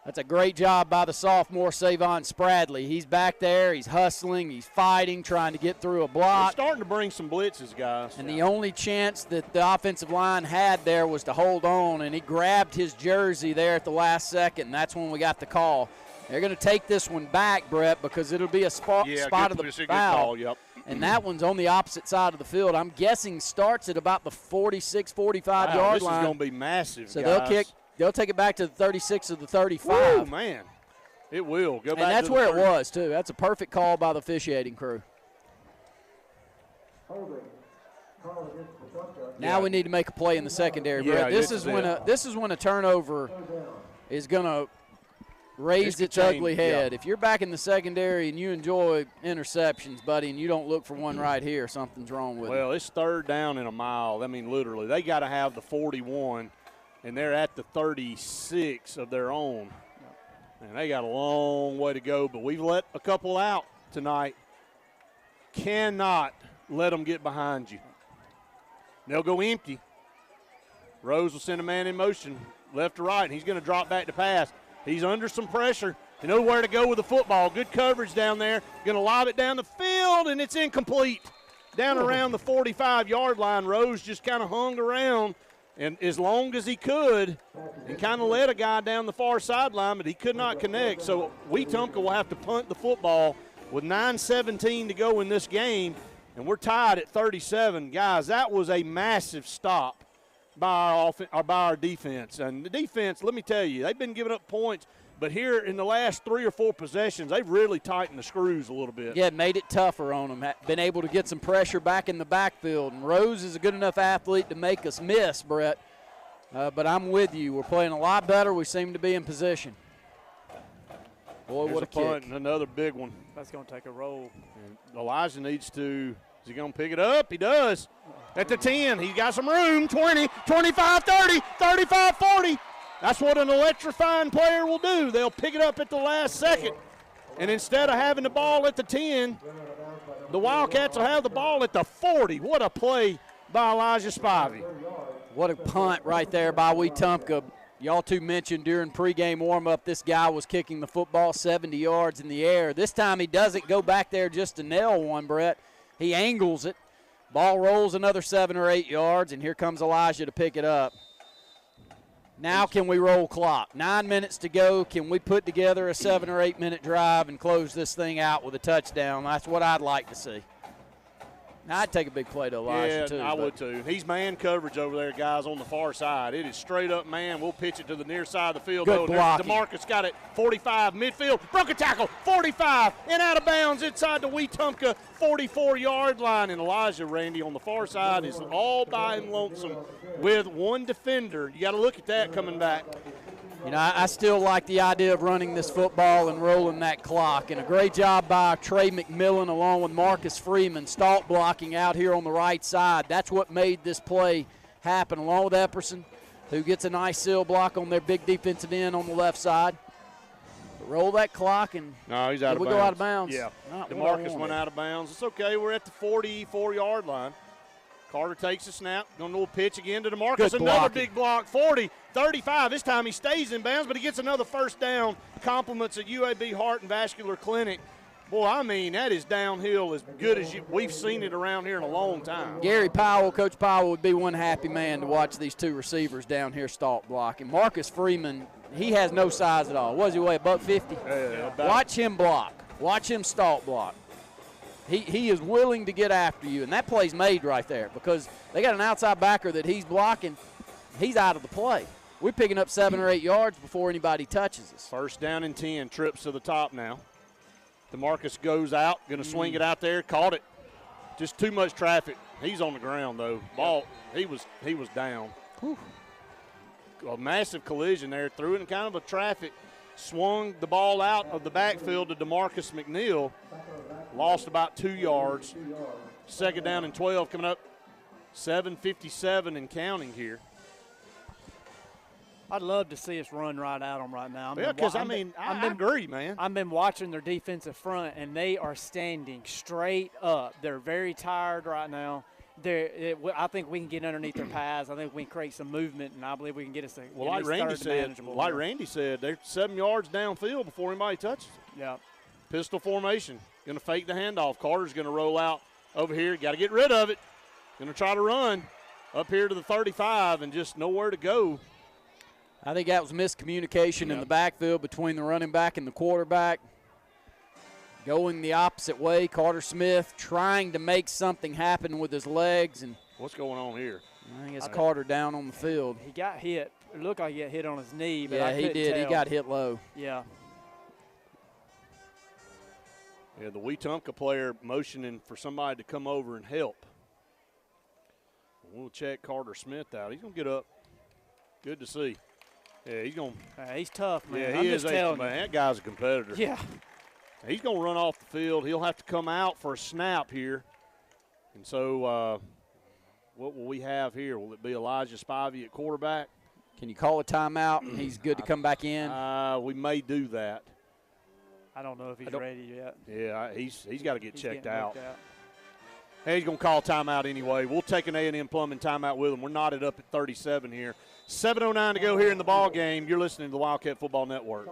That's a great job by the sophomore, Savon Spradley. He's back there. He's hustling. He's fighting, trying to get through a block. They're starting to bring some blitzes, guys. And the only chance that the offensive line had there was to hold on, and he grabbed his jersey there at the last second, and that's when we got the call. They're going to take this one back, Brett, because it'll be a spot of the foul. Call, yep. And that one's on the opposite side of the field. I'm guessing starts at about the 46, 45-yard line. This is going to be massive, so guys. They'll take it back to the 36 or the 35. Oh, man. It will. Go back and that's to where the it was, too. That's a perfect call by the officiating crew. Now we need to make a play in the secondary, Brett. This is when a turnover is going to raise its ugly head. If you're back in the secondary and you enjoy interceptions, buddy, and you don't look for one right here, something's wrong with it. Well, it's 3rd down and a mile. I mean, literally. They got to have the 41. And they're at the 36 of their own. And they got a long way to go, but we've let a couple out tonight. Cannot let them get behind you. They'll go empty. Rose will send a man in motion, left to right, and he's going to drop back to pass. He's under some pressure. They know where to go with the football. Good coverage down there. Going to lob it down the field, and it's incomplete. Down around the 45-yard line, Rose just kind of hung around and as long as he could, and kind of led a guy down the far sideline, but he could not connect. So Wetumpka will have to punt the football with 9:17 to go in this game, and we're tied at 37. Guys, that was a massive stop by our defense. And the defense, let me tell you, they've been giving up points, but here in the last 3 or 4 possessions, they've really tightened the screws a little bit. Yeah, it made it tougher on them. Been able to get some pressure back in the backfield. And Rose is a good enough athlete to make us miss, Brett. But I'm with you. We're playing a lot better. We seem to be in position. Boy, Here's what a punt kick. and another big one. That's going to take a roll. And Elijah needs to – is he going to pick it up? He does. At the 10, he's got some room. 20, 25, 30, 35, 40. That's what an electrifying player will do. They'll pick it up at the last second. And instead of having the ball at the 10, the Wildcats will have the ball at the 40. What a play by Elijah Spivey. What a punt right there by Wetumpka. Y'all two mentioned during pregame warm-up this guy was kicking the football 70 yards in the air. This time he doesn't go back there just to nail one, Brett. He angles it. Ball rolls another 7 or 8 yards, and here comes Elijah to pick it up. Now can we roll clock? 9 minutes to go. Can we put together a 7 or 8 minute drive and close this thing out with a touchdown? That's what I'd like to see. Now, I'd take a big play to Elijah, too. Yeah, I would, too. He's man coverage over there, guys, on the far side. It is straight up man. We'll pitch it to the near side of the field. Good blocking. DeMarcus got it, 45, midfield. Broke a tackle, 45, and out of bounds inside the Wetumpka 44-yard line. And Elijah, Randy, on the far side is all by him lonesome with one defender. You got to look at that coming back. You know, I still like the idea of running this football and rolling that clock. And a great job by Trey McMillan along with Marcus Freeman, stalk blocking out here on the right side. That's what made this play happen, along with Epperson, who gets a nice seal block on their big defensive end on the left side. But roll that clock and no, he's out of bounds. Go out of bounds. Yeah, DeMarcus went out of bounds. It's okay. We're at the 44-yard line. Carter takes a snap. Going to do a pitch again to DeMarcus. Another big block, 40, 35. This time he stays in bounds, but he gets another first down. Compliments at UAB Heart and Vascular Clinic. Boy, I mean, that is downhill as good as we've seen it around here in a long time. Gary Powell, Coach Powell, would be one happy man to watch these two receivers down here stalk blocking. Marcus Freeman, he has no size at all. What does he weigh, $150? Yeah, watch him block. Watch him stalk block. He is willing to get after you, and that play's made right there because they got an outside backer that he's blocking. He's out of the play. We're picking up 7 or 8 yards before anybody touches us. First down and 10, trips to the top now. DeMarcus goes out, going to swing it out there, caught it. Just too much traffic. He's on the ground, though. Ball, he was down. Whew. A massive collision there, threw it in kind of a traffic, swung the ball out of the backfield to DeMarcus McNeil. Lost about 2 yards. Second down and 12 coming up. 7:57 and counting here. I'd love to see us run right at them right now. Yeah, because, I agree, man. I've been watching their defensive front, and they are standing straight up. They're very tired right now. I think we can get underneath their pads. I think we can create some movement, and I believe we can get us a like Randy said, they're 7 yards downfield before anybody touches them. Yeah. Pistol formation. Going to fake the handoff. Carter's going to roll out over here. Got to get rid of it. Going to try to run up here to the 35 and just nowhere to go. I think that was miscommunication in the backfield between the running back and the quarterback. Going the opposite way. Carter Smith trying to make something happen with his legs. And what's going on here? I think it's Carter down on the field. He got hit. It looked like he got hit on his knee, but yeah, he did. Tell. He got hit low. Yeah. Yeah, the Wetumpka player motioning for somebody to come over and help. We'll check Carter Smith out. He's going to get up. Good to see. Yeah, he's going to. He's tough, man. Yeah, he is. Man, that guy's a competitor. Yeah. He's going to run off the field. He'll have to come out for a snap here. And so what will we have here? Will it be Elijah Spivey at quarterback? Can you call a timeout and he's good to come back in? We may do that. I don't know if he's ready yet. Yeah, he's got to get checked out. Hey, he's going to call timeout anyway. We'll take an A&M Plumbing timeout with him. We're knotted up at 37 here. 7:09 to go here in the ball game. You're listening to the Wildcat Football Network.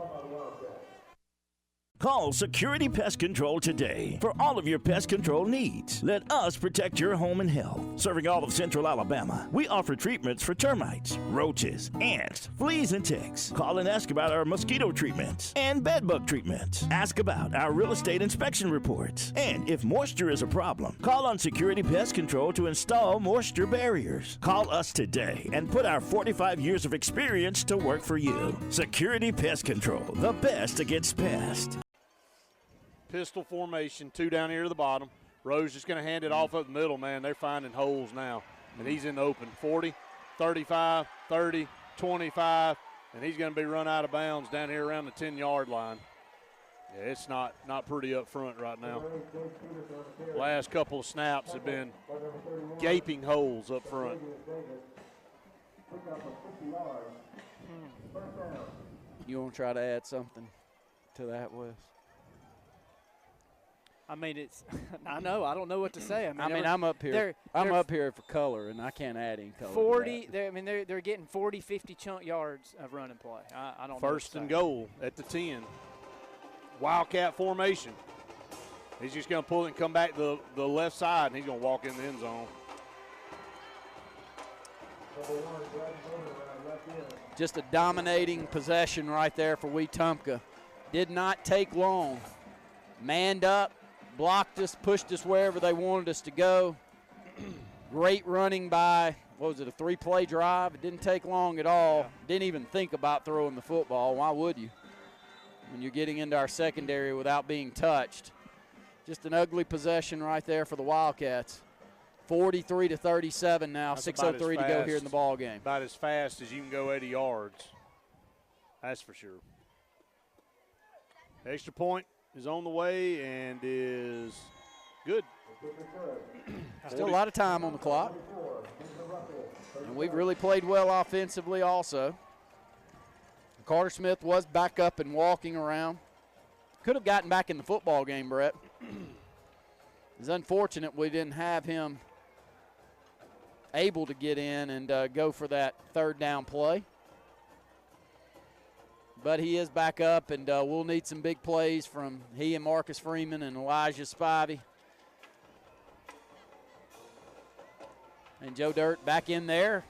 Call Security Pest Control today for all of your pest control needs. Let us protect your home and health. Serving all of Central Alabama, we offer treatments for termites, roaches, ants, fleas, and ticks. Call and ask about our mosquito treatments and bedbug treatments. Ask about our real estate inspection reports. And if moisture is a problem, call on Security Pest Control to install moisture barriers. Call us today and put our 45 years of experience to work for you. Security Pest Control, the best against pests. Pistol formation, 2 down here to the bottom. Rose just going to hand it off up the middle, man. They're finding holes now, and he's in the open. 40, 35, 30, 25, and he's going to be run out of bounds down here around the 10-yard line. Yeah, it's not pretty up front right now. Last couple of snaps have been gaping holes up front. You want to try to add something to that, Wes? I mean, it's. I know. I don't know what to say. I'm up here. I'm up here for color, and I can't add any color. 40. They're getting 40, 50 chunk yards of running play. I don't. First and goal at the 10. Wildcat formation. He's just going to pull it and come back to the left side, and he's going to walk in the end zone. Just a dominating possession right there for Wetumpka. Did not take long. Manned up. Blocked us, pushed us wherever they wanted us to go. Great running by, a 3-play drive. It didn't take long at all. Didn't even think about throwing the football. Why would you? When you're getting into our secondary without being touched. Just an ugly possession right there for the Wildcats. 43-37 now, 6:03 to go here in the ball game. About as fast as you can go 80 yards. That's for sure. Extra point is on the way and is good. Still a lot of time on the clock. And we've really played well offensively also. Carter Smith was back up and walking around. Could have gotten back in the football game, Brett. It's unfortunate we didn't have him able to get in and go for that 3rd down play. But he is back up, and we'll need some big plays from he and Marcus Freeman and Elijah Spivey. And Joe Dirt back in there.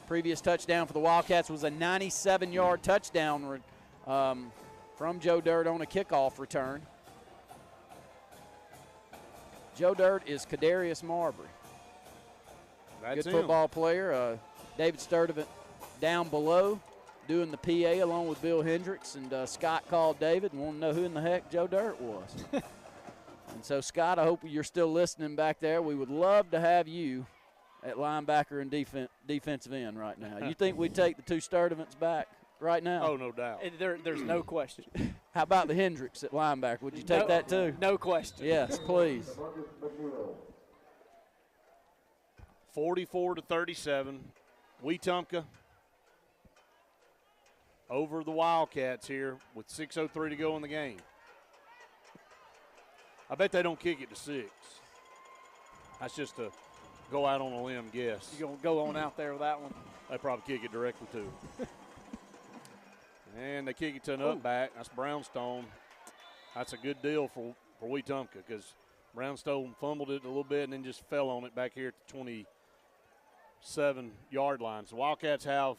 Previous touchdown for the Wildcats was a 97-yard touchdown from Joe Dirt on a kickoff return. Joe Dirt is Kadarius Marbury. That's good football player. David Sturdivant down below, doing the PA along with Bill Hendricks, and Scott called David and wanted to know who in the heck Joe Dirt was. And so, Scott, I hope you're still listening back there. We would love to have you at linebacker and defensive end right now. You think we'd take the 2 Sturdivants back right now? Oh, no doubt. There's no question. How about the Hendricks at linebacker? Would you take that too? No question. Yes, please. 44-37. Wetumpka over the Wildcats here with 6:03 to go in the game. I bet they don't kick it to 6. That's just a go out on a limb guess. You're going to go on out there with that one? They probably kick it directly to. And they kick it to an up back. That's Brownstone. That's a good deal for Wetumpka because Brownstone fumbled it a little bit and then just fell on it back here at the 27-yard line. So Wildcats have.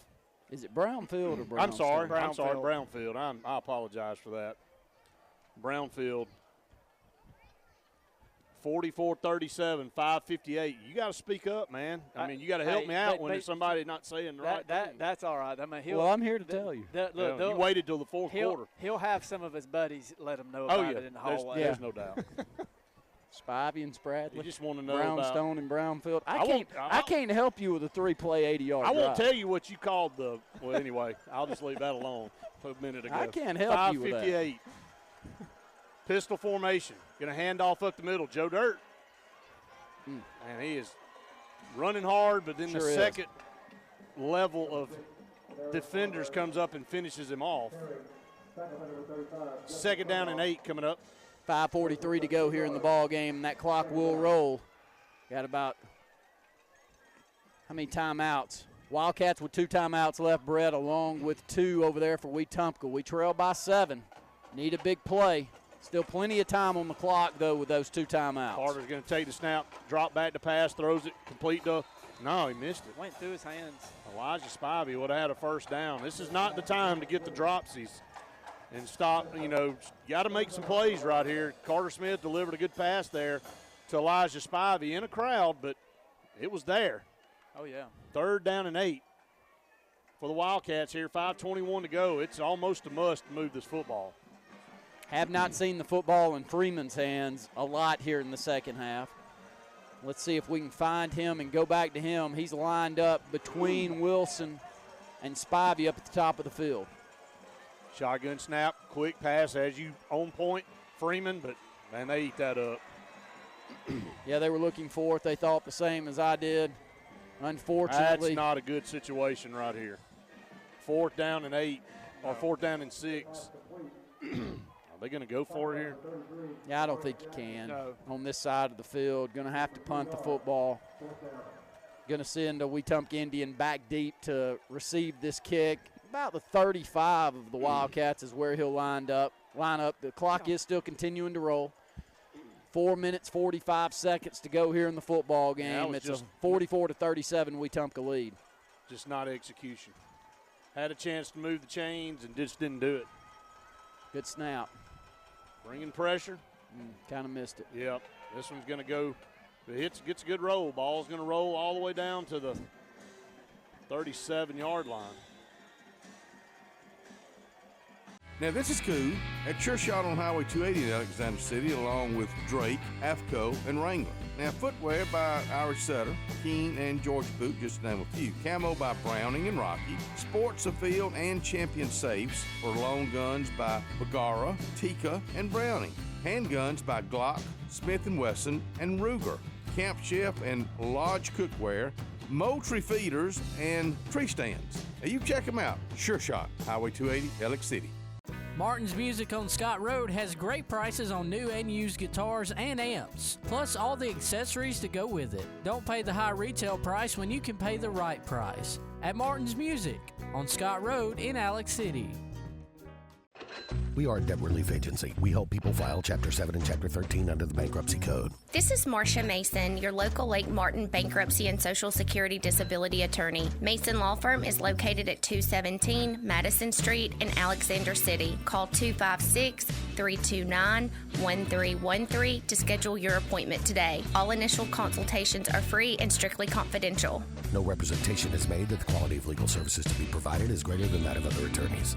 Is it Brownfield or Brownstone? I'm sorry, Brownfield. I apologize for that. Brownfield. 44-37, 5:58. You got to speak up, man. I mean, you got to help me out when there's somebody not saying the right thing. That's all right. I mean, I'm here to tell you. You waited till the fourth quarter. He'll have some of his buddies let him know about it in the hallway. There's no doubt. Spivey and Spradley. You just want to know Brownstone and Brownfield. I can't help you with a 3-play 80-yard drive. I won't tell you what you called the. Well, anyway, I'll just leave that alone. A minute ago. I can't help you with that. 5:58. Pistol formation. Going to hand off up the middle. Joe Dirt. And he is running hard, but then the second level of defenders comes up and finishes him off. 2nd down and 8 coming up. 5:43 to go here in the ball game, and that clock will roll. Got about how many timeouts? Wildcats with 2 timeouts left, Brett, along with 2 over there for Wetumpka. We trail by 7. Need a big play. Still plenty of time on the clock, though, with those 2 timeouts. Carter's going to take the snap, drop back to pass, throws it, complete to – no, he missed it. Went through his hands. Elijah Spivey would have had a first down. This is not the time to get the dropsies and stop. You know, got to make some plays right here. Carter Smith delivered a good pass there to Elijah Spivey in a crowd, but it was there. Oh, yeah. 3rd down and 8 for the Wildcats here. 5:21 to go. It's almost a must to move this football. Have not seen the football in Freeman's hands a lot here in the second half. Let's see if we can find him and go back to him. He's lined up between Wilson and Spivey up at the top of the field. Shotgun snap, quick pass as you on point, Freeman, but, man, they eat that up. Yeah, they were looking for it. They thought the same as I did. Unfortunately. That's not a good situation right here. 4th down and 8, or 4th down and 6. Are they going to go for it here? Yeah, I don't think you can. No. On this side of the field. Going to have to punt the football. Going to send a Wetumpka Indian back deep to receive this kick. About the 35 of the Wildcats is where he'll line up. The clock is still continuing to roll. 4 minutes, 45 seconds to go here in the football game. Yeah, it's a 44-37 Wetumpka lead. Just not execution. Had a chance to move the chains and just didn't do it. Good snap. Bringing pressure. Kind of missed it. Yep. This one's going to go. It gets a good roll. Ball's going to roll all the way down to the 37-yard line. Now, this is cool. At Sure Shot on Highway 280 in Alexander City, along with Drake, AFCO, and Wrangler. Now, footwear by Irish Setter, Keen, and George Boot, just to name a few. Camo by Browning and Rocky. Sports Afield and Champion Safes for long guns by Bagara, Tika, and Browning. Handguns by Glock, Smith & Wesson, and Ruger. Camp Chef and Lodge Cookware. Moultrie feeders and tree stands. Now, you check them out. Sure Shot, Highway 280, Alex City. Martin's Music on Scott Road has great prices on new and used guitars and amps, plus all the accessories to go with it. Don't pay the high retail price when you can pay the right price. At Martin's Music on Scott Road in Alex City. We are a debt relief agency. We help people file Chapter 7 and Chapter 13 under the Bankruptcy Code. This is Marcia Mason, your local Lake Martin bankruptcy and Social Security disability attorney. Mason Law Firm is located at 217 Madison Street in Alexander City. Call 256-329-1313 to schedule your appointment today. All initial consultations are free and strictly confidential. No representation is made that the quality of legal services to be provided is greater than that of other attorneys.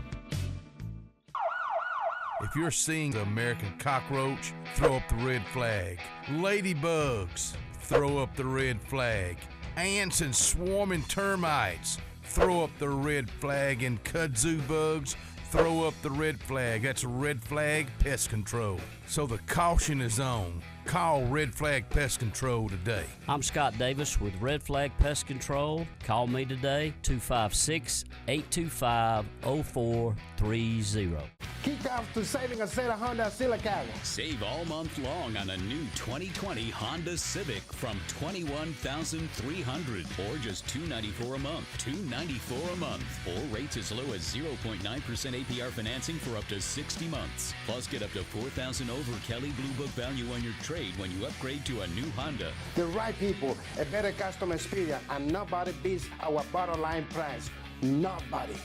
If you're seeing the American cockroach, throw up the red flag. Ladybugs, throw up the red flag. Ants and swarming termites, throw up the red flag. And kudzu bugs, throw up the red flag. That's Red Flag Pest Control. So the caution is on. Call Red Flag Pest Control today. I'm Scott Davis with Red Flag Pest Control. Call me today, 256-825-0430. Kick off to saving a set of Honda Silicaga. Save all month long on a new 2020 Honda Civic from $21,300 or just $294 a month. $294 a month. Or rates as low as 0.9% APR financing for up to 60 months. Plus, get up to $4,000 over Kelly Blue Book value on your trade when you upgrade to a new Honda. The right people, a better customer experience, and nobody beats our bottom line price. Nobody.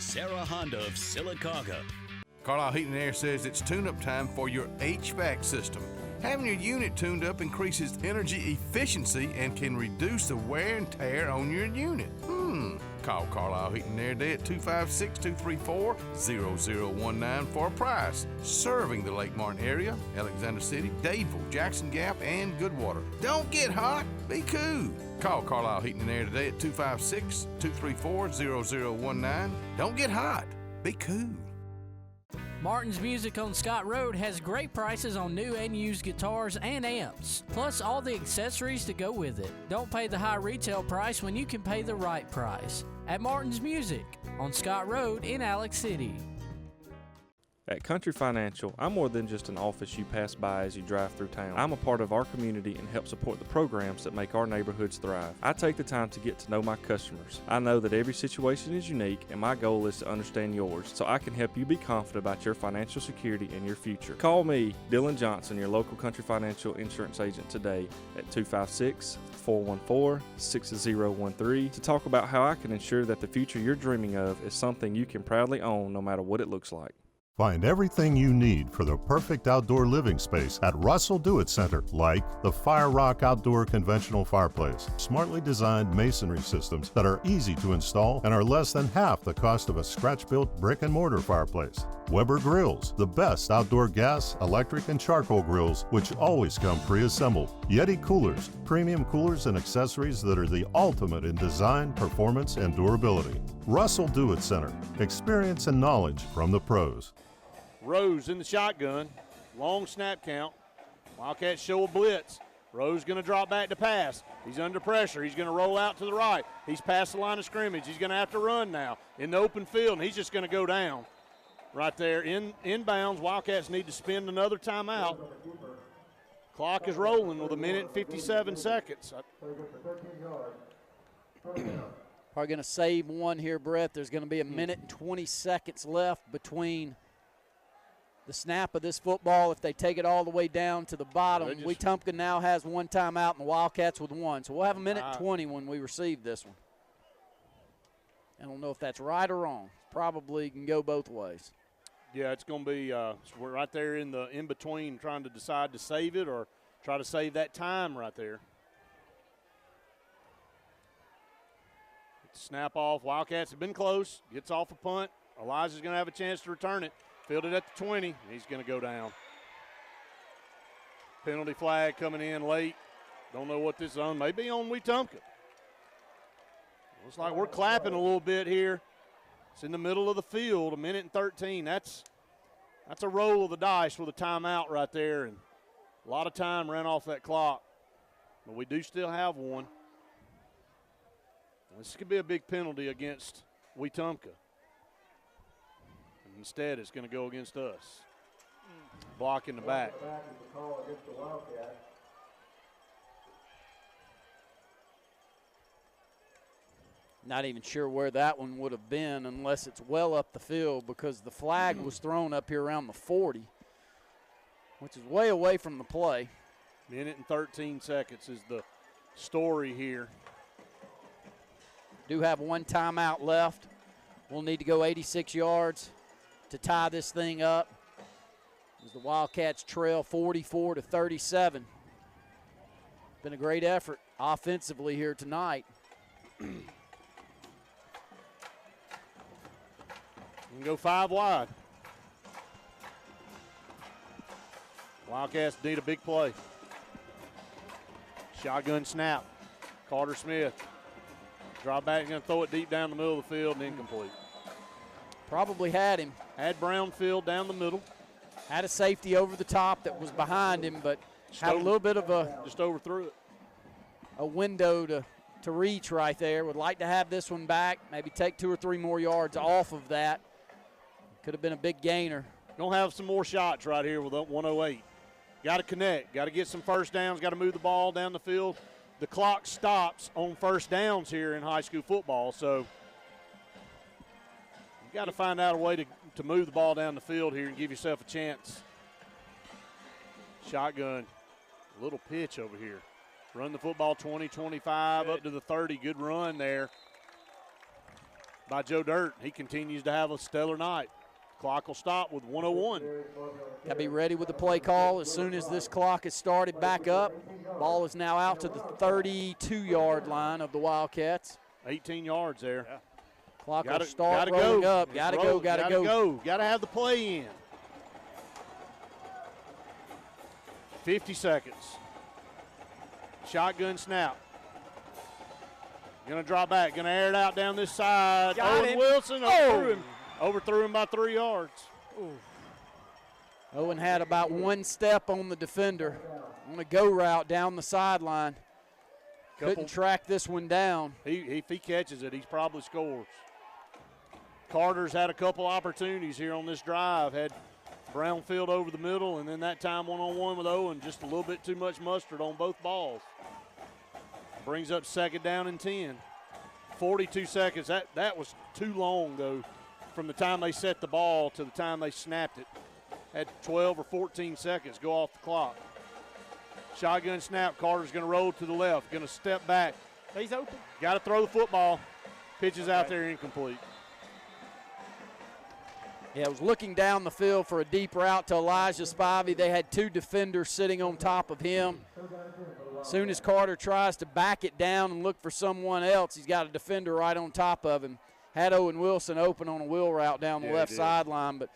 Sarah Honda of Silicaga. Carlisle Heating and Air says it's tune-up time for your HVAC system. Having your unit tuned up increases energy efficiency and can reduce the wear and tear on your unit. Call Carlisle Heating and Air today at 256-234-0019 for a price. Serving the Lake Martin area, Alexander City, Dadeville, Jackson Gap, and Goodwater. Don't get hot, be cool. Call Carlisle Heating and Air today at 256-234-0019. Don't get hot, be cool. Martin's Music on Scott Road has great prices on new and used guitars and amps, plus all the accessories to go with it. Don't pay the high retail price when you can pay the right price. At Martin's Music on Scott Road in Alex City. At Country Financial, I'm more than just an office you pass by as you drive through town. I'm a part of our community and help support the programs that make our neighborhoods thrive. I take the time to get to know my customers. I know that every situation is unique, and my goal is to understand yours so I can help you be confident about your financial security and your future. Call me, Dylan Johnson, your local Country Financial insurance agent today at 256-414-6013 to talk about how I can ensure that the future you're dreaming of is something you can proudly own no matter what it looks like. Find everything you need for the perfect outdoor living space at Russell Do-It Center, like the Fire Rock Outdoor Conventional Fireplace, smartly designed masonry systems that are easy to install and are less than half the cost of a scratch-built brick and mortar fireplace. Weber Grills, the best outdoor gas, electric, and charcoal grills, which always come pre-assembled. Yeti Coolers, premium coolers and accessories that are the ultimate in design, performance, and durability. Russell Do-It Center, experience and knowledge from the pros. Rose in the shotgun, long snap count. Wildcats show a blitz. Rose going to drop back to pass. He's under pressure. He's going to roll out to the right. He's past the line of scrimmage. He's going to have to run now in the open field, and he's just going to go down right there inbounds. Wildcats need to spend another timeout. Clock is rolling with 1 minute and 57 seconds. Probably going to save one here, Brett. There's going to be 1 minute and 20 seconds left between the snap of this football. If they take it all the way down to the bottom, Wetumpka now has one timeout and the Wildcats with one. So we'll have 1 minute and 20 when we receive this one. I don't know if that's right or wrong. Probably can go both ways. Yeah, it's going to be we're right there in the in-between trying to decide to save it or try to save that time right there. Snap off. Wildcats have been close. Gets off a punt. Elijah's going to have a chance to return it. Fielded at the 20. He's going to go down. Penalty flag coming in late. Don't know what this is on. Maybe on Wetumpka. Looks like we're clapping a little bit here. It's in the middle of the field, 1 minute and 13. That's a roll of the dice with a timeout right there. And a lot of time ran off that clock. But we do still have one. This could be a big penalty against Wetumpka. Instead, it's going to go against us. Block in the back. Not even sure where that one would have been unless it's well up the field because the flag was thrown up here around the 40, which is way away from the play. 1 minute and 13 seconds is the story here. Do have one timeout left. We'll need to go 86 yards to tie this thing up as the Wildcats trail 44-37. Been a great effort offensively here tonight. You can go 5 wide. Wildcats need a big play. Shotgun snap. Carter Smith. Drop back, going to throw it deep down the middle of the field and incomplete. Probably had him. Had Brownfield down the middle. Had a safety over the top that was behind him, but had a little bit of just overthrew it. A window to reach right there. Would like to have this one back, maybe take 2 or 3 more yards off of that. Could have been a big gainer. Gonna have some more shots right here with 108. Got to connect. Got to get some first downs. Got to move the ball down the field. The clock stops on first downs here in high school football, so you got to find out a way to move the ball down the field here and give yourself a chance. Shotgun, a little pitch over here. Run the football 20, 25, up to the 30. Good run there by Joe Dirt. He continues to have a stellar night. Clock will stop with 101. Got to be ready with the play call as soon as this clock is started back up. Ball is now out to the 32-yard line of the Wildcats. 18 yards there. Yeah. Clock will start rolling up. Got to go. Got to have the play in. 50 seconds. Shotgun snap. Going to drop back. Going to air it out down this side. Owen Wilson overthrew him. Overthrew him by 3 yards. Ooh. Owen had about 1 step on the defender on a go route down the sideline. Couldn't track this one down. If he catches it, he probably scores. Carter's had a couple opportunities here on this drive. Had Brownfield over the middle, and then that time one-on-one with Owen, just a little bit too much mustard on both balls. Brings up 2nd down and 10. 42 seconds. That was too long, though, from the time they set the ball to the time they snapped it. Had 12 or 14 seconds go off the clock. Shotgun snap. Carter's going to roll to the left. Going to step back. He's open. Got to throw the football. Pitches out there incomplete. Yeah, I was looking down the field for a deep route to Elijah Spivey. They had 2 defenders sitting on top of him. As soon as Carter tries to back it down and look for someone else, he's got a defender right on top of him. Had Owen Wilson open on a wheel route down the left sideline, but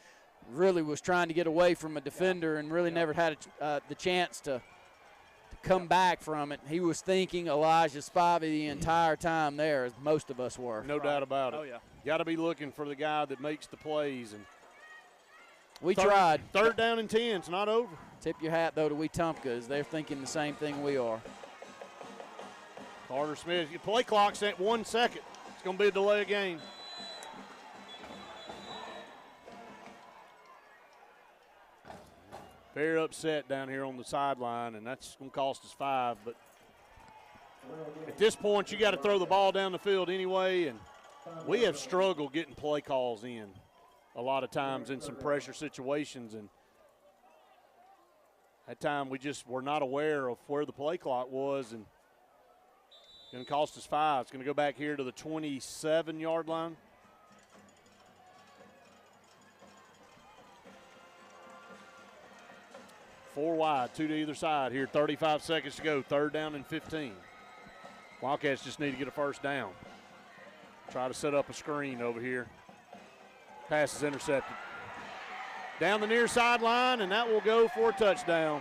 really was trying to get away from a defender and really never had the chance to come back from it. He was thinking Elijah Spivey the entire time there, as most of us were. No doubt about it. Oh, yeah. Got to be looking for the guy that makes the plays. And we tried. 3rd down and 10. It's not over. Tip your hat, though, to WETUMPKA, as they're thinking the same thing we are. Carter Smith. Your play clock's at 1 second. It's going to be a delay of game. Very upset down here on the sideline, and that's going to cost us 5. But at this point, you got to throw the ball down the field anyway, and we have struggled getting play calls in a lot of times in some pressure situations, and at time we just were not aware of where the play clock was, and it's going to cost us 5. It's going to go back here to the 27-yard line. Four wide, 2 to either side here. 35 seconds to go. 3rd down and 15. Wildcats just need to get a 1st down. Try to set up a screen over here. Pass is intercepted. Down the near sideline, and that will go for a touchdown.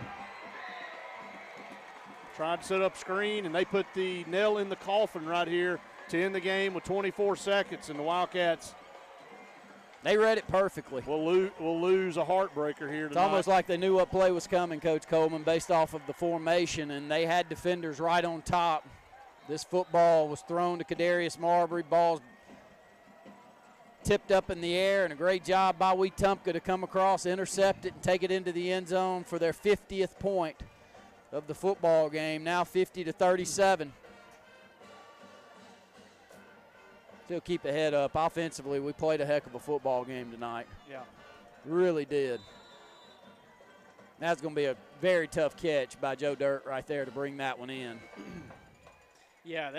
Tried to set up a screen, and they put the nail in the coffin right here to end the game with 24 seconds, and the Wildcats, they read it perfectly. We'll lose a heartbreaker here tonight. It's almost like they knew what play was coming, Coach Coleman, based off of the formation, and they had defenders right on top. This football was thrown to Kadarius Marbury. Ball's tipped up in the air, and a great job by WETUMPKA to come across, intercept it, and take it into the end zone for their 50th point of the football game, now 50-37. Still keep the head up. Offensively, we played a heck of a football game tonight. Yeah. Really did. That's going to be a very tough catch by Joe Dirt right there to bring that one in. Yeah,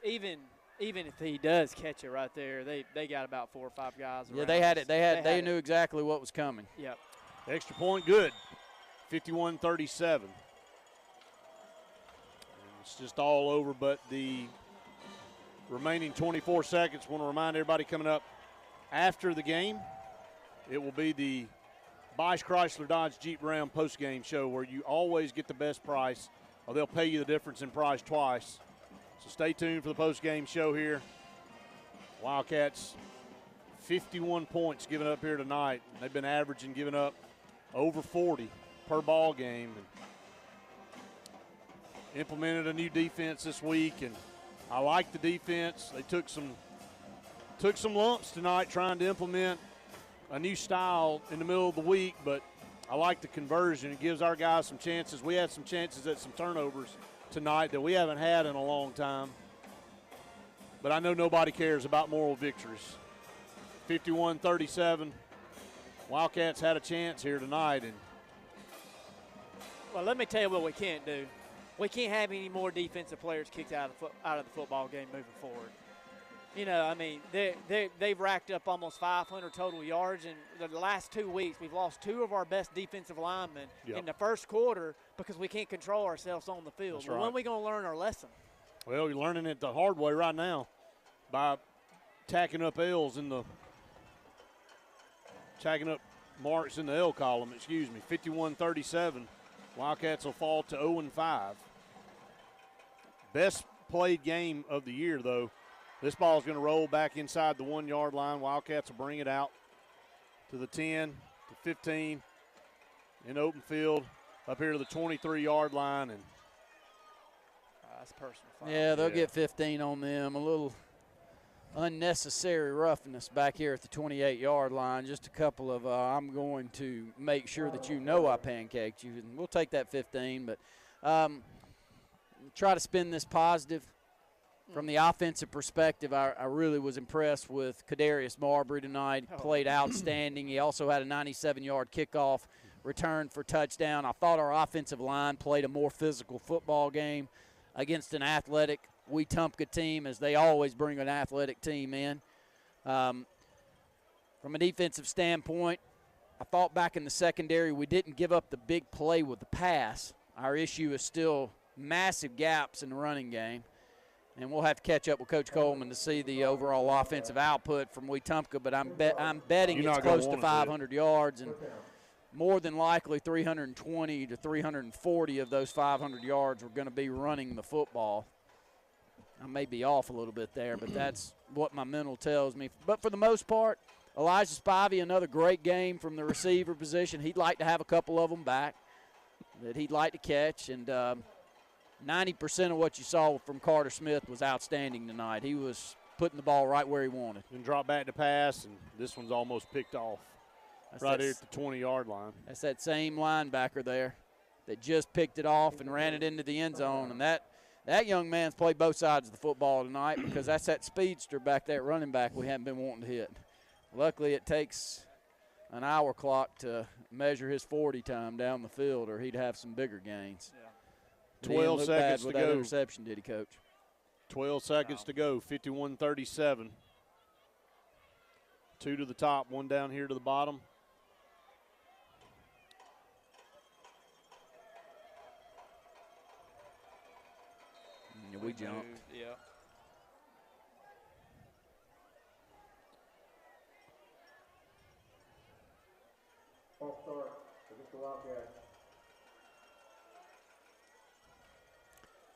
even if he does catch it right there, they got about 4 or 5 guys around. Yeah, they had it. They knew exactly what was coming. Yep. Extra point good. 51-37. It's just all over, but the remaining 24 seconds. Want to remind everybody coming up after the game, it will be the Bosch Chrysler Dodge Jeep Ram post-game show where you always get the best price, or they'll pay you the difference in price twice. So stay tuned for the post-game show here. Wildcats, 51 points given up here tonight. They've been averaging giving up over 40 per ball game. And implemented a new defense this week, and I like the defense. They took some lumps tonight trying to implement a new style in the middle of the week, but I like the conversion. It gives our guys some chances. We had some chances at some turnovers tonight that we haven't had in a long time. But I know nobody cares about moral victories. 51-37. Wildcats had a chance here tonight. And well, let me tell you what we can't do. We can't have any more defensive players kicked out of the football game moving forward. You know, I mean, they've racked up almost 500 total yards, and the last 2 weeks we've lost 2 of our best defensive linemen in the first quarter because we can't control ourselves on the field. That's well, right. when are we going to learn our lesson? Well, you're learning it the hard way right now by tacking up marks in the L column, 51-37. Wildcats will fall to 0-5. Best played game of the year, though. This ball is going to roll back inside the 1 yard line. Wildcats will bring it out to the 10, to 15, in open field, up here to the 23 yard line. And that's personal foul. Yeah, they'll get 15 on them. A unnecessary roughness back here at the 28-yard line. Just a couple of I'm going to make sure that you know I pancaked you. And we'll take that 15, but try to spin this positive. From the offensive perspective, I really was impressed with Kadarius Marbury tonight. Played outstanding. He also had a 97-yard kickoff return for touchdown. I thought our offensive line played a more physical football game against an athletic WETUMPKA team, as they always bring an athletic team in. From a defensive standpoint, I thought back in the secondary we didn't give up the big play with the pass. Our issue is still massive gaps in the running game. And we'll have to catch up with Coach Coleman to see the overall offensive output from WETUMPKA, but I'm betting it's close to 500 yards, and more than likely 320 to 340 of those 500 yards were going to be running the football. I may be off a little bit there, but that's what my mental tells me. But for the most part, Elijah Spivey, another great game from the receiver position. He'd like to have a couple of them back that he'd like to catch, and 90% of what you saw from Carter Smith was outstanding tonight. He was putting the ball right where he wanted. And drop back to pass, and this one's almost picked off right here at the 20-yard line. That's that same linebacker there that just picked it off and ran it into the end zone. And that young man's played both sides of the football tonight, because that's that speedster back there, running back, we haven't been wanting to hit. Luckily, it takes an hour clock to measure his 40 time down the field, or he'd have some bigger gains. Yeah. 12 seconds to go. That interception, did he, Coach? 12 seconds to go, 51-37. 2 to the top, 1 down here to the bottom. Yeah, we jumped. Yeah. False start against the Wildcats.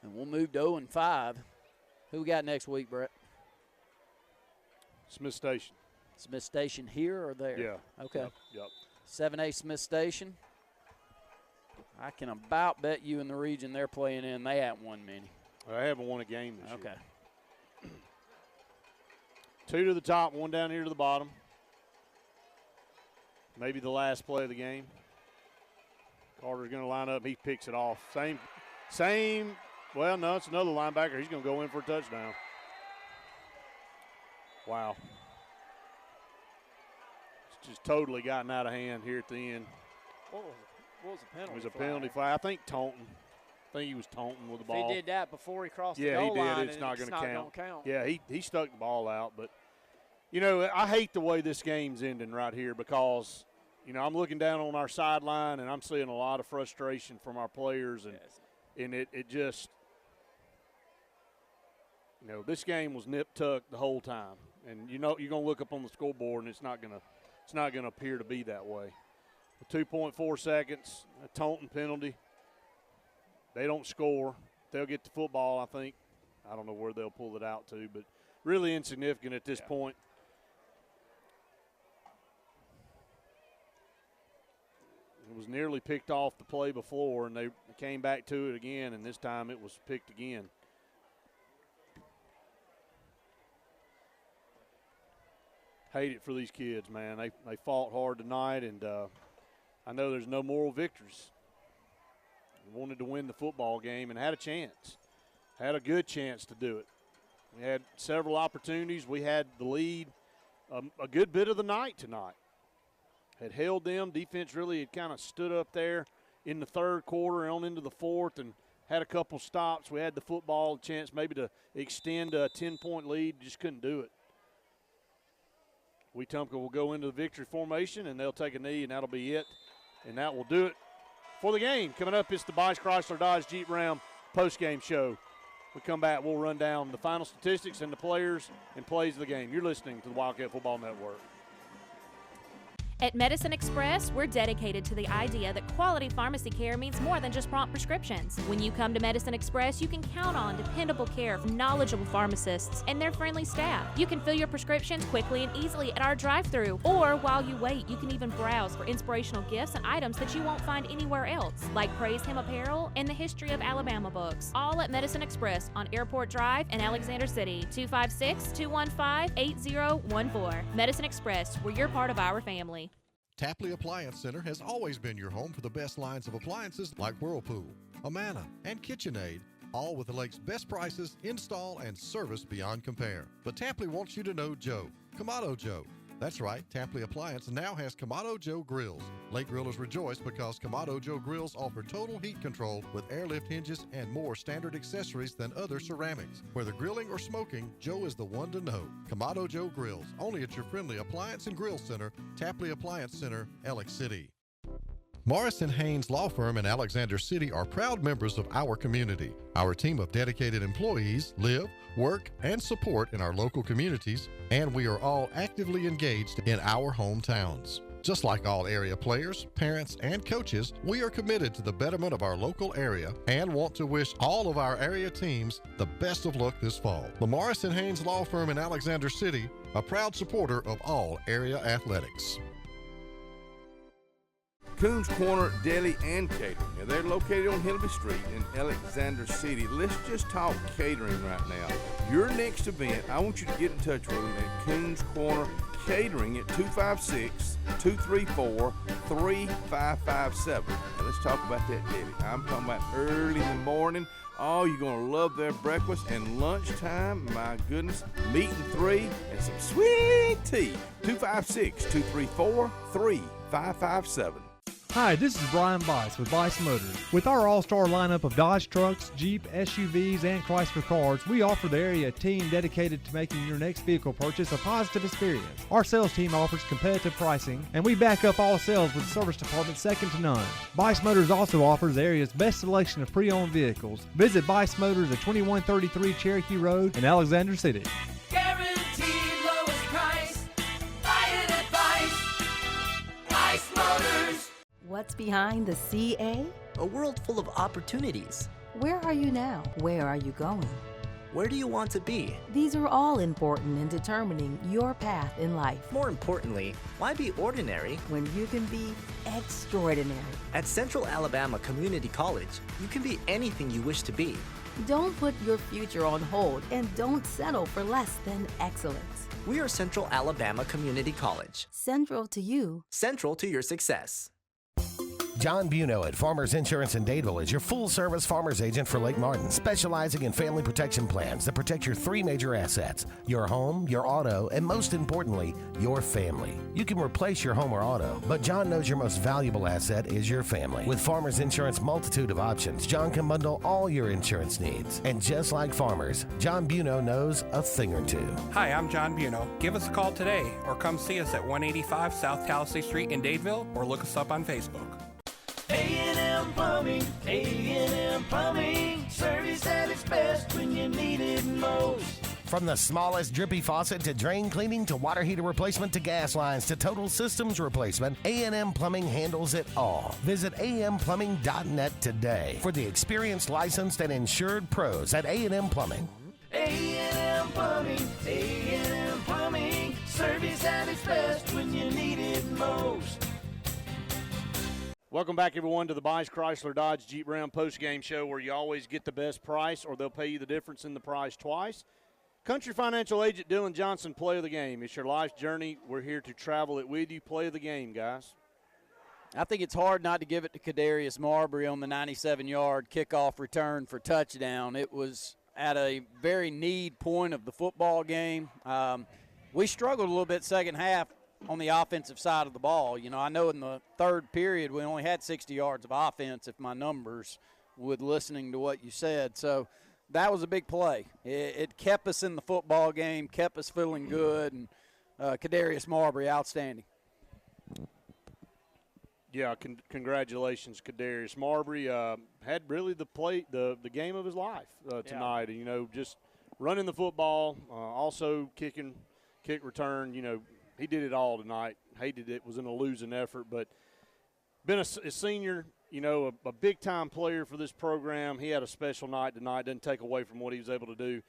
And we'll move to 0-5. Who we got next week, Brett? Smith Station. Smith Station here or there? Yeah. Okay. Yep. 7A Smith Station. I can about bet you in the region they're playing in, they haven't won many. I haven't won a game this year. Okay. 2 to the top, 1 down here to the bottom. Maybe the last play of the game. Carter's going to line up. He picks it off. Same. Well, no, it's another linebacker. He's going to go in for a touchdown. Wow. It's just totally gotten out of hand here at the end. What was the penalty? It was a penalty flag. I think taunting. I think he was taunting with the ball. If he did that before he crossed the yeah, goal he did. line, It's not going to count. Yeah, he stuck the ball out. But, you know, I hate the way this game's ending right here, because, you know, I'm looking down on our sideline and I'm seeing a lot of frustration from our players. And it just, you know, this game was nip-tucked the whole time. And, you know, you're going to look up on the scoreboard and it's not going to appear to be that way. 2.4 seconds, a taunting penalty. They don't score. They'll get the football, I think. I don't know where they'll pull it out to, but really insignificant at this point. It was nearly picked off the play before, and they came back to it again, and this time it was picked again. Hate it for these kids, man. They fought hard tonight, and I know there's no moral victories. They wanted to win the football game and had a chance. Had a good chance to do it. We had several opportunities. We had the lead a good bit of the night tonight. Had held them. Defense really had kind of stood up there in the third quarter and on into the fourth and had a couple stops. We had the football, a chance maybe to extend a 10-point lead. Just couldn't do it. WETUMPKA will go into the victory formation, and they'll take a knee, and that'll be it. And that will do it for the game. Coming up, it's the Bice Chrysler Dodge Jeep Ram postgame show. We come back, we'll run down the final statistics and the players and plays of the game. You're listening to the Wildcat Football Network. At Medicine Express, we're dedicated to the idea that quality pharmacy care means more than just prompt prescriptions. When you come to Medicine Express, you can count on dependable care from knowledgeable pharmacists and their friendly staff. You can fill your prescriptions quickly and easily at our drive-thru, or while you wait, you can even browse for inspirational gifts and items that you won't find anywhere else, like Praise Him apparel and the History of Alabama books, all at Medicine Express on Airport Drive in Alexander City, 256-215-8014. Medicine Express, where you're part of our family. Tapley Appliance Center has always been your home for the best lines of appliances like Whirlpool, Amana, and KitchenAid, all with the lake's best prices, install, and service beyond compare. But Tapley wants you to know Joe, Kamado Joe. That's right, Tapley Appliance now has Kamado Joe grills. Lake grillers rejoice because Kamado Joe grills offer total heat control with airlift hinges and more standard accessories than other ceramics. Whether grilling or smoking, Joe is the one to know. Kamado Joe Grills, only at your friendly appliance and grill center, Tapley Appliance Center, Alex City. Morris & Haynes Law Firm in Alexander City are proud members of our community. Our team of dedicated employees live, work, and support in our local communities, and we are all actively engaged in our hometowns. Just like all area players, parents, and coaches, we are committed to the betterment of our local area and want to wish all of our area teams the best of luck this fall. The Morris & Haynes Law Firm in Alexander City, a proud supporter of all area athletics. Coons Corner Deli and Catering. Now, they're located on Hillby Street in Alexander City. Let's just talk catering right now. Your next event, I want you to get in touch with them at Coons Corner Catering at 256-234-3557. Now, let's talk about that deli. I'm talking about early in the morning. Oh, you're going to love their breakfast and lunchtime. My goodness, meat and 3 and some sweet tea. 256-234-3557. Hi, this is Brian Bice with Bice Motors. With our all-star lineup of Dodge trucks, Jeep, SUVs, and Chrysler cars, we offer the area team dedicated to making your next vehicle purchase a positive experience. Our sales team offers competitive pricing, and we back up all sales with a service department second to none. Bice Motors also offers the area's best selection of pre-owned vehicles. Visit Bice Motors at 2133 Cherokee Road in Alexander City. Guaranteed lowest price. Buy it at Bice Motors. What's behind the CA? A world full of opportunities. Where are you now? Where are you going? Where do you want to be? These are all important in determining your path in life. More importantly, why be ordinary when you can be extraordinary? At Central Alabama Community College, you can be anything you wish to be. Don't put your future on hold and don't settle for less than excellence. We are Central Alabama Community College. Central to you. Central to your success. John Buno at Farmers Insurance in Dadeville is your full-service farmer's agent for Lake Martin, specializing in family protection plans that protect your three major assets: your home, your auto, and most importantly, your family. You can replace your home or auto, but John knows your most valuable asset is your family. With Farmers Insurance multitude of options, John can bundle all your insurance needs. And just like Farmers, John Buno knows a thing or two. Hi, I'm John Buno. Give us a call today or come see us at 185 South Talley Street in Dadeville or look us up on Facebook. A&M Plumbing, A&M Plumbing, service at its best when you need it most. From the smallest drippy faucet to drain cleaning to water heater replacement to gas lines to total systems replacement, A&M Plumbing handles it all. Visit amplumbing.net today for the experienced, licensed, and insured pros at A&M Plumbing. A&M Plumbing, A&M Plumbing, service at its best when you need it most. Welcome back, everyone, to the Bice Chrysler Dodge Jeep Ram post-game show, where you always get the best price or they'll pay you the difference in the price twice. Country Financial Agent Dylan Johnson, play of the game. It's your life's journey. We're here to travel it with you. Play of the game, guys. I think it's hard not to give it to Kadarius Marbury on the 97-yard kickoff return for touchdown. It was at a very need point of the football game. We struggled a little bit second half on the offensive side of the ball. You know, I know in the third period we only had 60 yards of offense, if my numbers would listening to what you said. So that was a big play. It kept us in the football game, kept us feeling good, and Kadarius Marbury, outstanding. Yeah, congratulations, Kadarius Marbury. Had really the game of his life tonight. Yeah. You know, just running the football, also kick return. You know, he did it all tonight. hated it was in a losing effort, but been a senior, you know, a big-time player for this program. He had a special night tonight. Doesn't take away from what he was able to do.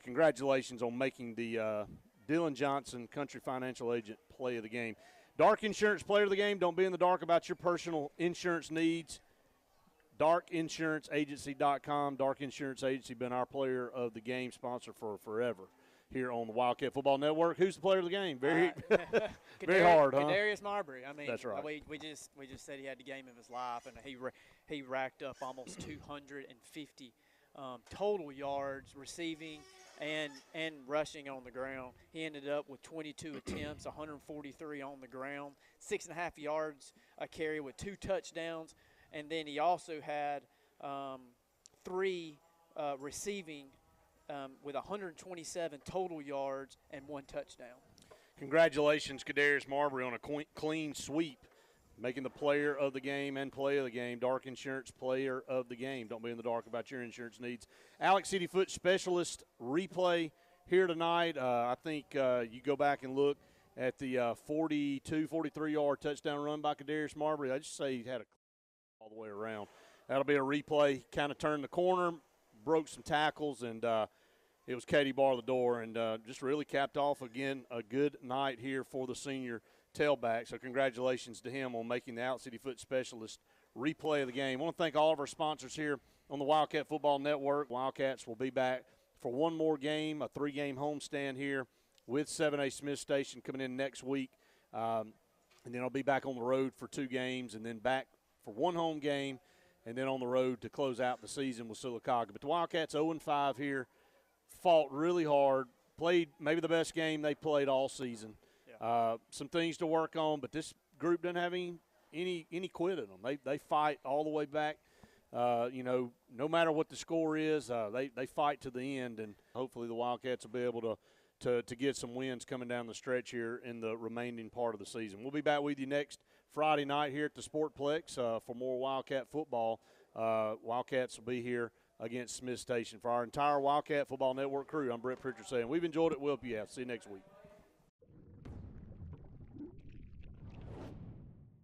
Congratulations on making the Dylan Johnson Country Financial Agent Play of the Game. Dark Insurance Player of the Game. Don't be in the dark about your personal insurance needs. DarkInsuranceAgency.com. Dark Insurance Agency been our Player of the Game sponsor for forever here on the Wildcat Football Network. Who's the Player of the Game? Very hard, huh? Kadarius Marbury. I mean, that's right. We just said he had the game of his life, and he racked up almost 250 total yards receiving and rushing on the ground. He ended up with 22 attempts, 143 on the ground, 6.5 yards a carry with 2 touchdowns. And then he also had 3 receiving with 127 total yards and 1 touchdown. Congratulations, Kadarius Marbury, on a clean sweep, making the Player of the Game and Play of the Game. Dark Insurance Player of the Game. Don't be in the dark about your insurance needs. Alex City Foot Specialist replay here tonight. I think you go back and look at the 42, 43-yard touchdown run by Kadarius Marbury. I just say he had a all the way around. That'll be a replay. Kind of turned the corner, broke some tackles, and it was Katie bar the door, and just really capped off, again, a good night here for the senior tailback. So congratulations to him on making the Out City Foot Specialist replay of the game. I want to thank all of our sponsors here on the Wildcat Football Network. Wildcats will be back for one more game, a 3-game homestand here with 7A Smith Station coming in next week. And then I'll be back on the road for 2 games and then back for 1 home game, and then on the road to close out the season with Sylacauga. But the Wildcats 0-5 here, fought really hard, played maybe the best game they played all season. Yeah. Some things to work on, but this group doesn't have any quit in them. They fight all the way back. You know, no matter what the score is, they fight to the end, and hopefully the Wildcats will be able to get some wins coming down the stretch here in the remaining part of the season. We'll be back with you next Friday night here at the Sportplex for more Wildcat football. Wildcats will be here against Smith Station. For our entire Wildcat Football Network crew, I'm Brett Pritchard saying we've enjoyed it. We hope you have. See you next week.